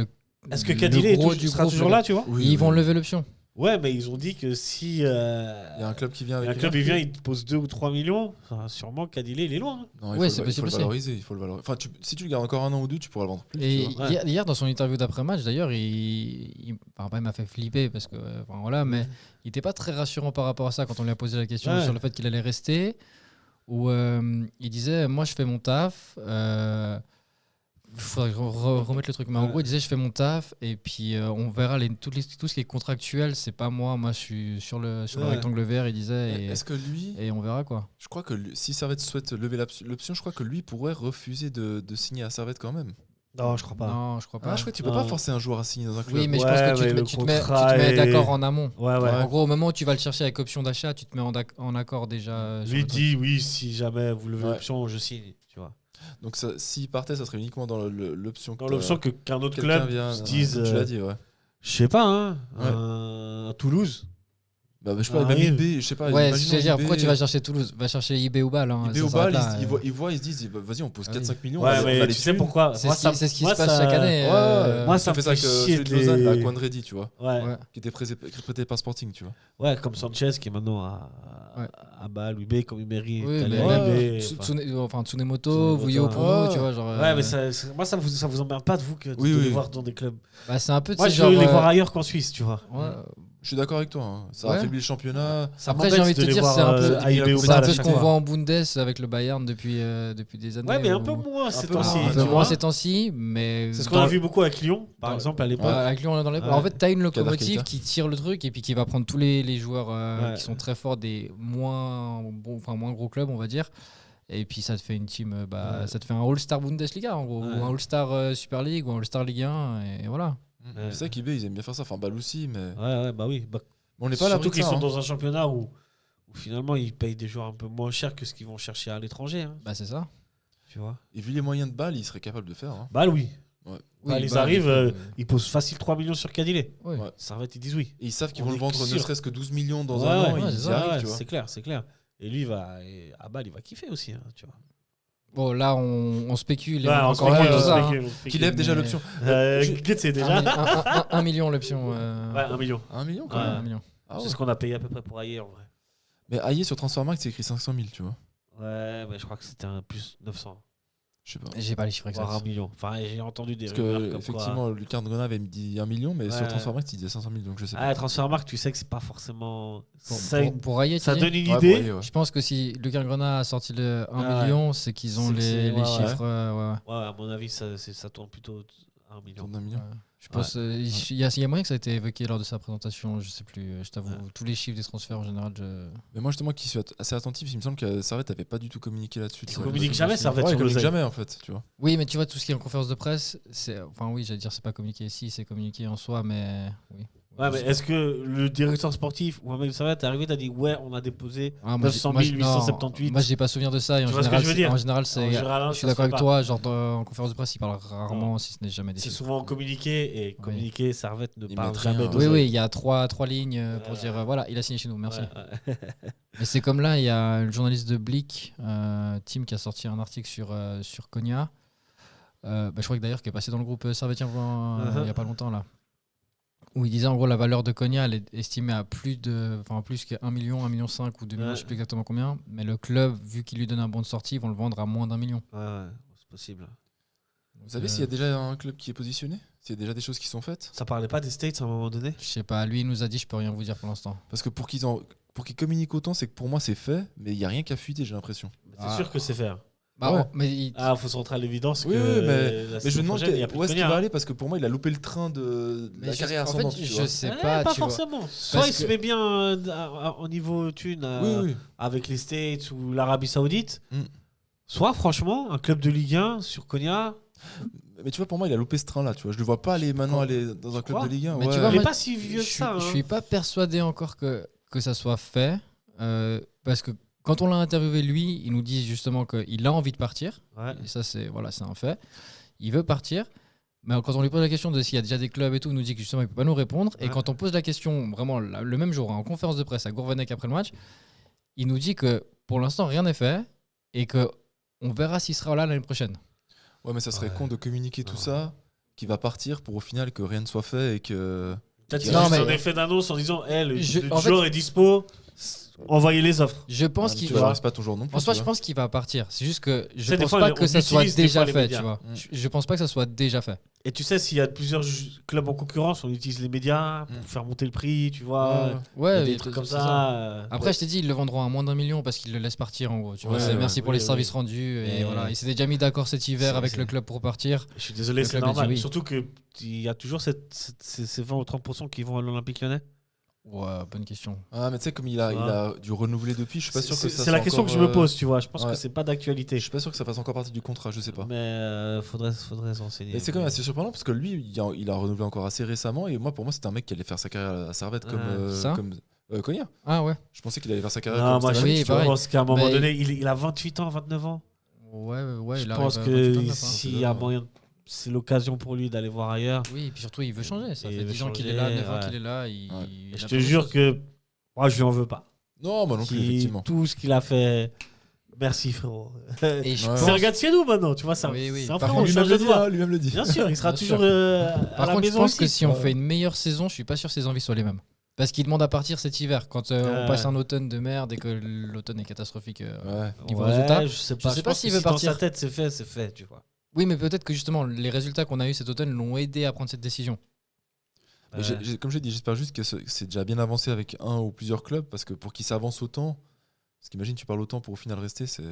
est-ce que Kadile sera toujours là, tu vois? Ils vont lever l'option. Ouais, mais ils ont dit que si il y a un club qui vient avec il te pose 2 ou 3 millions, sûrement Kadile, il est loin. Non, il faut le valoriser. Enfin, si tu le gardes encore 1 an ou 2, tu pourras le vendre plus. Et hier, dans son interview d'après-match, d'ailleurs, il m'a fait flipper parce que mais il n'était pas très rassurant par rapport à ça quand on lui a posé la question sur le fait qu'il allait rester. Où il disait, moi je fais mon taf, il faudrait remettre le truc, mais en gros il disait je fais mon taf et puis on verra tout ce qui est contractuel, c'est pas moi je suis sur le rectangle vert, il disait, est-ce que lui, et on verra quoi. Je crois que si Servette souhaite lever l'option, je crois que lui pourrait refuser de signer à Servette quand même. Non, je crois pas. Je crois pas. Je crois que tu peux pas forcer un joueur à signer dans un club. Oui, mais je pense que tu te mets d'accord en amont. Ouais. En gros, au moment où tu vas le chercher avec option d'achat, tu te mets en accord déjà. Lui dit oui, si jamais vous levez l'option, je signe, tu vois. Donc s'il partait, ça serait uniquement dans l'option. Dans l'option qu'un autre club se dise. Tu l'as dit, ouais. Je sais pas, Toulouse. Je sais pas, même IB, je sais pas. Ouais, je veux dire, pourquoi tu vas chercher Toulouse? Va chercher IB ou Bâle. IB ou Bâle, ils voient, ils se disent, vas-y, on pose 4-5 millions. Ouais, mais tu sais pourquoi? C'est ce qui se passe chaque année. Moi, ça me fait ça avec de Lausanne, à Coindredi, tu vois. Qui était prêté par Sporting, tu vois. Ouais, comme Sanchez qui est maintenant à Bâle ou IB, comme Emery. Oui, mais Tsunemoto, Vuyo Puno, tu vois. Ouais, mais moi, ça vous emmerde pas de vous que de les voir dans des clubs. C'est un peu. Moi, je veux les voir ailleurs qu'en Suisse, tu vois. Je suis d'accord avec toi. Ça affaiblit le championnat. Après, j'ai envie de te dire, c'est un peu ce qu'on voit en Bundes avec le Bayern depuis des années. Ouais, mais un peu moins ces temps-ci. Un peu moins ces temps-ci, mais. C'est ce qu'on a vu beaucoup avec Lyon, par exemple, à l'époque. Avec Lyon, dans l'époque. En fait, t'as une locomotive qui tire le truc et puis qui va prendre tous les joueurs qui sont très forts des moins gros clubs, on va dire. Et puis ça te fait une team, ça te fait un All-Star Bundesliga en gros, ou un All-Star Super League, ou un All-Star Ligue 1, et voilà. C'est ça qu'IB, ils aiment bien faire ça, enfin Bâle aussi, mais. Oui. On n'est pas là surtout pour qu'ils ça. sont dans un championnat où finalement ils payent des joueurs un peu moins chers que ce qu'ils vont chercher à l'étranger. C'est ça. Tu vois. Et vu les moyens de Bâle, ils seraient capables de faire. Bâle, oui. Ils arrivent, ils posent facile 3 millions sur Kadile. Servette, ils disent oui. Et ils savent qu'ils vont le vendre ne serait-ce que 12 millions dans un an. C'est clair. Et lui, à Bâle, il va kiffer aussi, tu vois. Bon, là, on spécule. Ouais, on encore spécule, tout on ça. spécule. Qui lève déjà l'option. Getse déjà. 1 million l'option. Ouais, 1 million. 1 million quand Ouais. même. 1 million. Ah ouais. C'est ce qu'on a payé à peu près pour Aïe en vrai. Mais Aïe sur Transfermarkt, c'est écrit 500 000, tu vois. Ouais, mais je crois que c'était un plus 900. Je sais pas. J'ai pas les chiffres exacts. Voire 1 million. Enfin, j'ai entendu des Parce rumeurs que, comme effectivement, Lucas Grena avait dit 1 million, mais Ouais. sur Transfermarkt, il disait 500 000, donc je sais pas. Ah, Transfermarkt, tu sais que c'est pas forcément. Pour Aïe, ça tu dis donne une Ouais, idée. pour Aïe, ouais. Je pense que si Lucas Grena a sorti le 1 Ah ouais. million, c'est qu'ils ont C'est que c'est- les ouais, chiffres. Ouais. Ouais, à mon avis, ça tourne plutôt à 1 million. Autour d'1 million. Je pense il y a moyen que ça a été évoqué lors de sa présentation, je sais plus, je t'avoue. Ouais. Tous les chiffres des transferts en général. Mais moi, justement, qui suis assez attentif, il me semble que Servette n'avait pas du tout communiqué là-dessus. Il communique jamais, Servette. Ouais, il sur communique le jamais, en fait, tu vois. Oui, mais tu vois, tout ce qui est en conférence de presse, enfin oui, j'allais dire, c'est pas communiqué ici, c'est communiqué en soi, mais oui. Ouais, mais est-ce que le directeur sportif ou un mec de Servette est arrivé, t'as dit ouais, on a déposé 900 878. Moi, j'ai pas souvenir de ça. Et tu vois ce que je veux dire? En général, je suis d'accord avec toi. Genre, en conférence de presse, il parle rarement, si ce n'est jamais des chiffres. C'est souvent communiqué, et communiqué, Servette ne parle mettent jamais rien. de Oui, il y a trois lignes pour dire voilà, il a signé chez nous, merci. Mais c'est comme là, il y a le journaliste de Blick, Tim, qui a sorti un article sur Konya. Je crois que d'ailleurs, qui est passé dans le groupe Servetien il n'y a pas longtemps, là. Où il disait en gros la valeur de Konya elle est estimée à plus que 1 million, 1,5 million ou 2 millions, je sais plus exactement combien. Mais le club, vu qu'il lui donne un bon de sortie, ils vont le vendre à moins d'1 million. Ouais, c'est possible. Vous savez s'il y a déjà un club qui est positionné? S'il y a déjà des choses qui sont faites? Ça parlait pas des States à un moment donné? Je sais pas, lui il nous a dit, je peux rien vous dire pour l'instant. Parce que pour qu'ils communiquent autant, c'est que pour moi c'est fait, mais il n'y a rien qu'à fuiter, j'ai l'impression. C'est sûr que c'est fait. Bah, ouais. Mais faut se rentrer à l'évidence. Oui, mais je me demande où est-ce qu'il va aller, parce que pour moi il a loupé le train de la carrière ascendante. En fait, je sais pas. Pas forcément. Soit il se met bien au niveau thune avec les States ou l'Arabie Saoudite, soit franchement un club de Ligue 1 sur Konya. Mais tu vois, pour moi il a loupé ce train là, tu vois. Je le vois pas aller maintenant aller dans un club de Ligue 1. Mais tu vois, il est pas si vieux que ça. Je suis pas persuadé encore que ça soit fait parce que quand on l'a interviewé, lui, il nous dit justement qu'il a envie de partir. Ouais. Et ça, c'est un fait. Il veut partir. Mais quand on lui pose la question de s'il y a déjà des clubs et tout, il nous dit que justement, il ne peut pas nous répondre. Ouais. Et quand on pose la question, vraiment, le même jour, en conférence de presse à Gourvenec après le match, il nous dit que pour l'instant, rien n'est fait et qu'on verra s'il sera là l'année prochaine. Ouais, mais ça serait con de communiquer tout ça, qu'il va partir pour au final que rien ne soit fait et que... Peut-être qu'il y a un effet d'annonce en disant le joueur est dispo. Envoyer les offres. Je pense qu'il va. C'est pas ton jour non plus. En soi, je pense qu'il va partir. C'est juste que je pense pas que ça soit déjà fait. Tu vois. Je pense pas que ça soit déjà fait. Et tu sais, s'il y a plusieurs clubs en concurrence, on utilise les médias pour faire monter le prix, tu vois. Ouais, des trucs comme ça. Après, je t'ai dit, ils le vendront à moins d'1 million parce qu'ils le laissent partir en gros. Tu vois. Merci pour les services rendus. Et voilà. Ils s'étaient déjà mis d'accord cet hiver avec le club pour partir. Je suis désolé, c'est normal. Surtout qu'il y a toujours ces 20 ou 30% qui vont à l'Olympique Lyonnais. Ouais, bonne question. Ah, mais tu sais, comme il a dû renouveler depuis, je suis pas sûr que ça. C'est la question que je me pose, tu vois. Je pense que c'est pas d'actualité. Je suis pas sûr que ça fasse encore partie du contrat, je sais pas. Mais faudrait s'enseigner. Et c'est quand même assez surprenant parce que lui, il a renouvelé encore assez récemment. Et moi, pour moi, c'était un mec qui allait faire sa carrière à Servette comme Konya. Ah ouais. Je pensais qu'il allait faire sa carrière comme Servette. Je pense qu'à un moment donné, il a 28 ans, 29 ans. Ouais, je pense que s'il y a moyen. C'est l'occasion pour lui d'aller voir ailleurs. Oui, et puis surtout, il veut changer. Ça fait 10 ans qu'il est là, 9 ans qu'il est là. Je te jure que moi, je lui en veux pas. Non, moi non plus, effectivement. Tout ce qu'il a fait, merci frérot. C'est regarde chez nous maintenant, tu vois ça. Oui. C'est un frérot, lui-même le dit. Bien sûr, il sera toujours à la maison. Par contre, je pense que si on fait une meilleure saison, je suis pas sûr que ses envies soient les mêmes. Parce qu'il demande à partir cet hiver, quand on passe un automne de merde et que l'automne est catastrophique niveau résultat. Je sais pas s'il veut partir. Dans sa tête, c'est fait, tu vois. Oui, mais peut-être que justement, les résultats qu'on a eu cet automne l'ont aidé à prendre cette décision. Comme j'ai dit, j'espère juste que c'est déjà bien avancé avec un ou plusieurs clubs, parce que pour qu'ils s'avancent autant, parce qu'imagine, tu parles autant pour au final rester, c'est...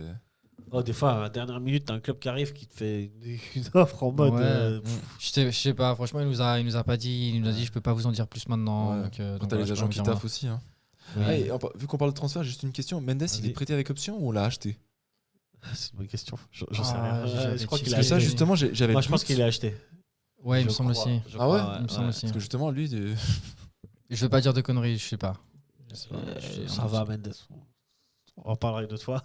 Oh, des fois, à la dernière minute, t'as un club qui arrive qui te fait une offre en mode... Je sais pas, franchement, il nous a pas dit, il nous a dit, je peux pas vous en dire plus maintenant. Donc, t'as les agents qui taffent aussi. Hein. Ouais. Vu qu'on parle de transfert, juste une question. Mendes, il est prêté avec option ou on l'a acheté? C'est une bonne question. J'en sais rien. Je crois qu'il a acheté. Ça, justement, j'avais. Moi, je pense qu'il a acheté. Ouais, il me semble aussi. Ah ouais, il me semble aussi. Parce que justement, lui. Je veux pas dire de conneries, je sais pas. Ça va, Mendes. On en parlera une autre fois.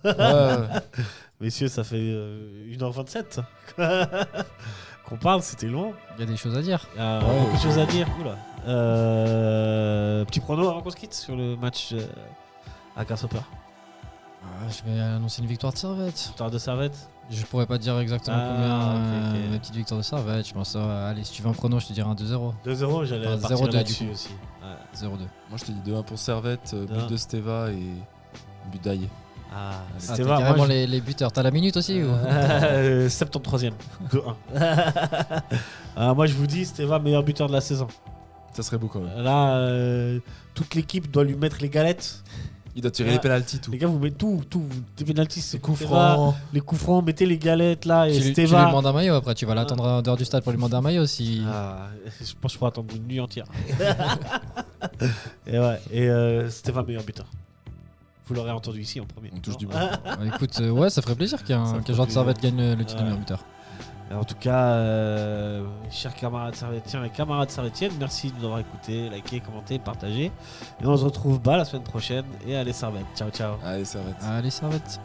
Messieurs, ça fait 1h27 qu'on parle, c'était long. Il y a des choses à dire. Il y a beaucoup de choses à dire. Oula. Petit prono avant qu'on se quitte sur le match à Grasshopper. Je vais annoncer une victoire de Servette. Victoire de Servette. Je pourrais pas te dire exactement combien la petite victoire de Servette. Je pense, allez, si tu veux un prono, je te dirais un 2-0. 2-0, j'allais Enfin, partir 0-2 là-dessus du coup. aussi. Ouais. 0-2. Moi, je te dis 2-1 pour Servette, but de Steva et but d'Aillé. Steva, t'as carrément les buteurs. T'as la minute aussi ou 73e, 2-1. Moi, je vous dis, Steva, meilleur buteur de la saison. Ça serait beau quand même. Là, toute l'équipe doit lui mettre les galettes. Il doit tirer les pénaltys, tout. Les gars, vous mettez tout. Les pénaltys, les coups francs. Les coups francs, mettez les galettes là. Et tu lui demandes un maillot après, tu vas l'attendre en dehors du stade pour lui demander un maillot si. Je pense que je pourrais attendre une nuit entière. Et Steva, meilleur buteur. Vous l'aurez entendu ici en premier. On touche du bois. Écoute, ouais, ça ferait plaisir qu'un joueur de Servette gagne le titre de meilleur buteur. En tout cas, chers camarades servétiens et camarades servétiennes, merci de nous avoir écoutés, likés, commentés, partagés. Et on se retrouve la semaine prochaine. Et allez Servette. Ciao, ciao. Allez Servette. Allez Servette.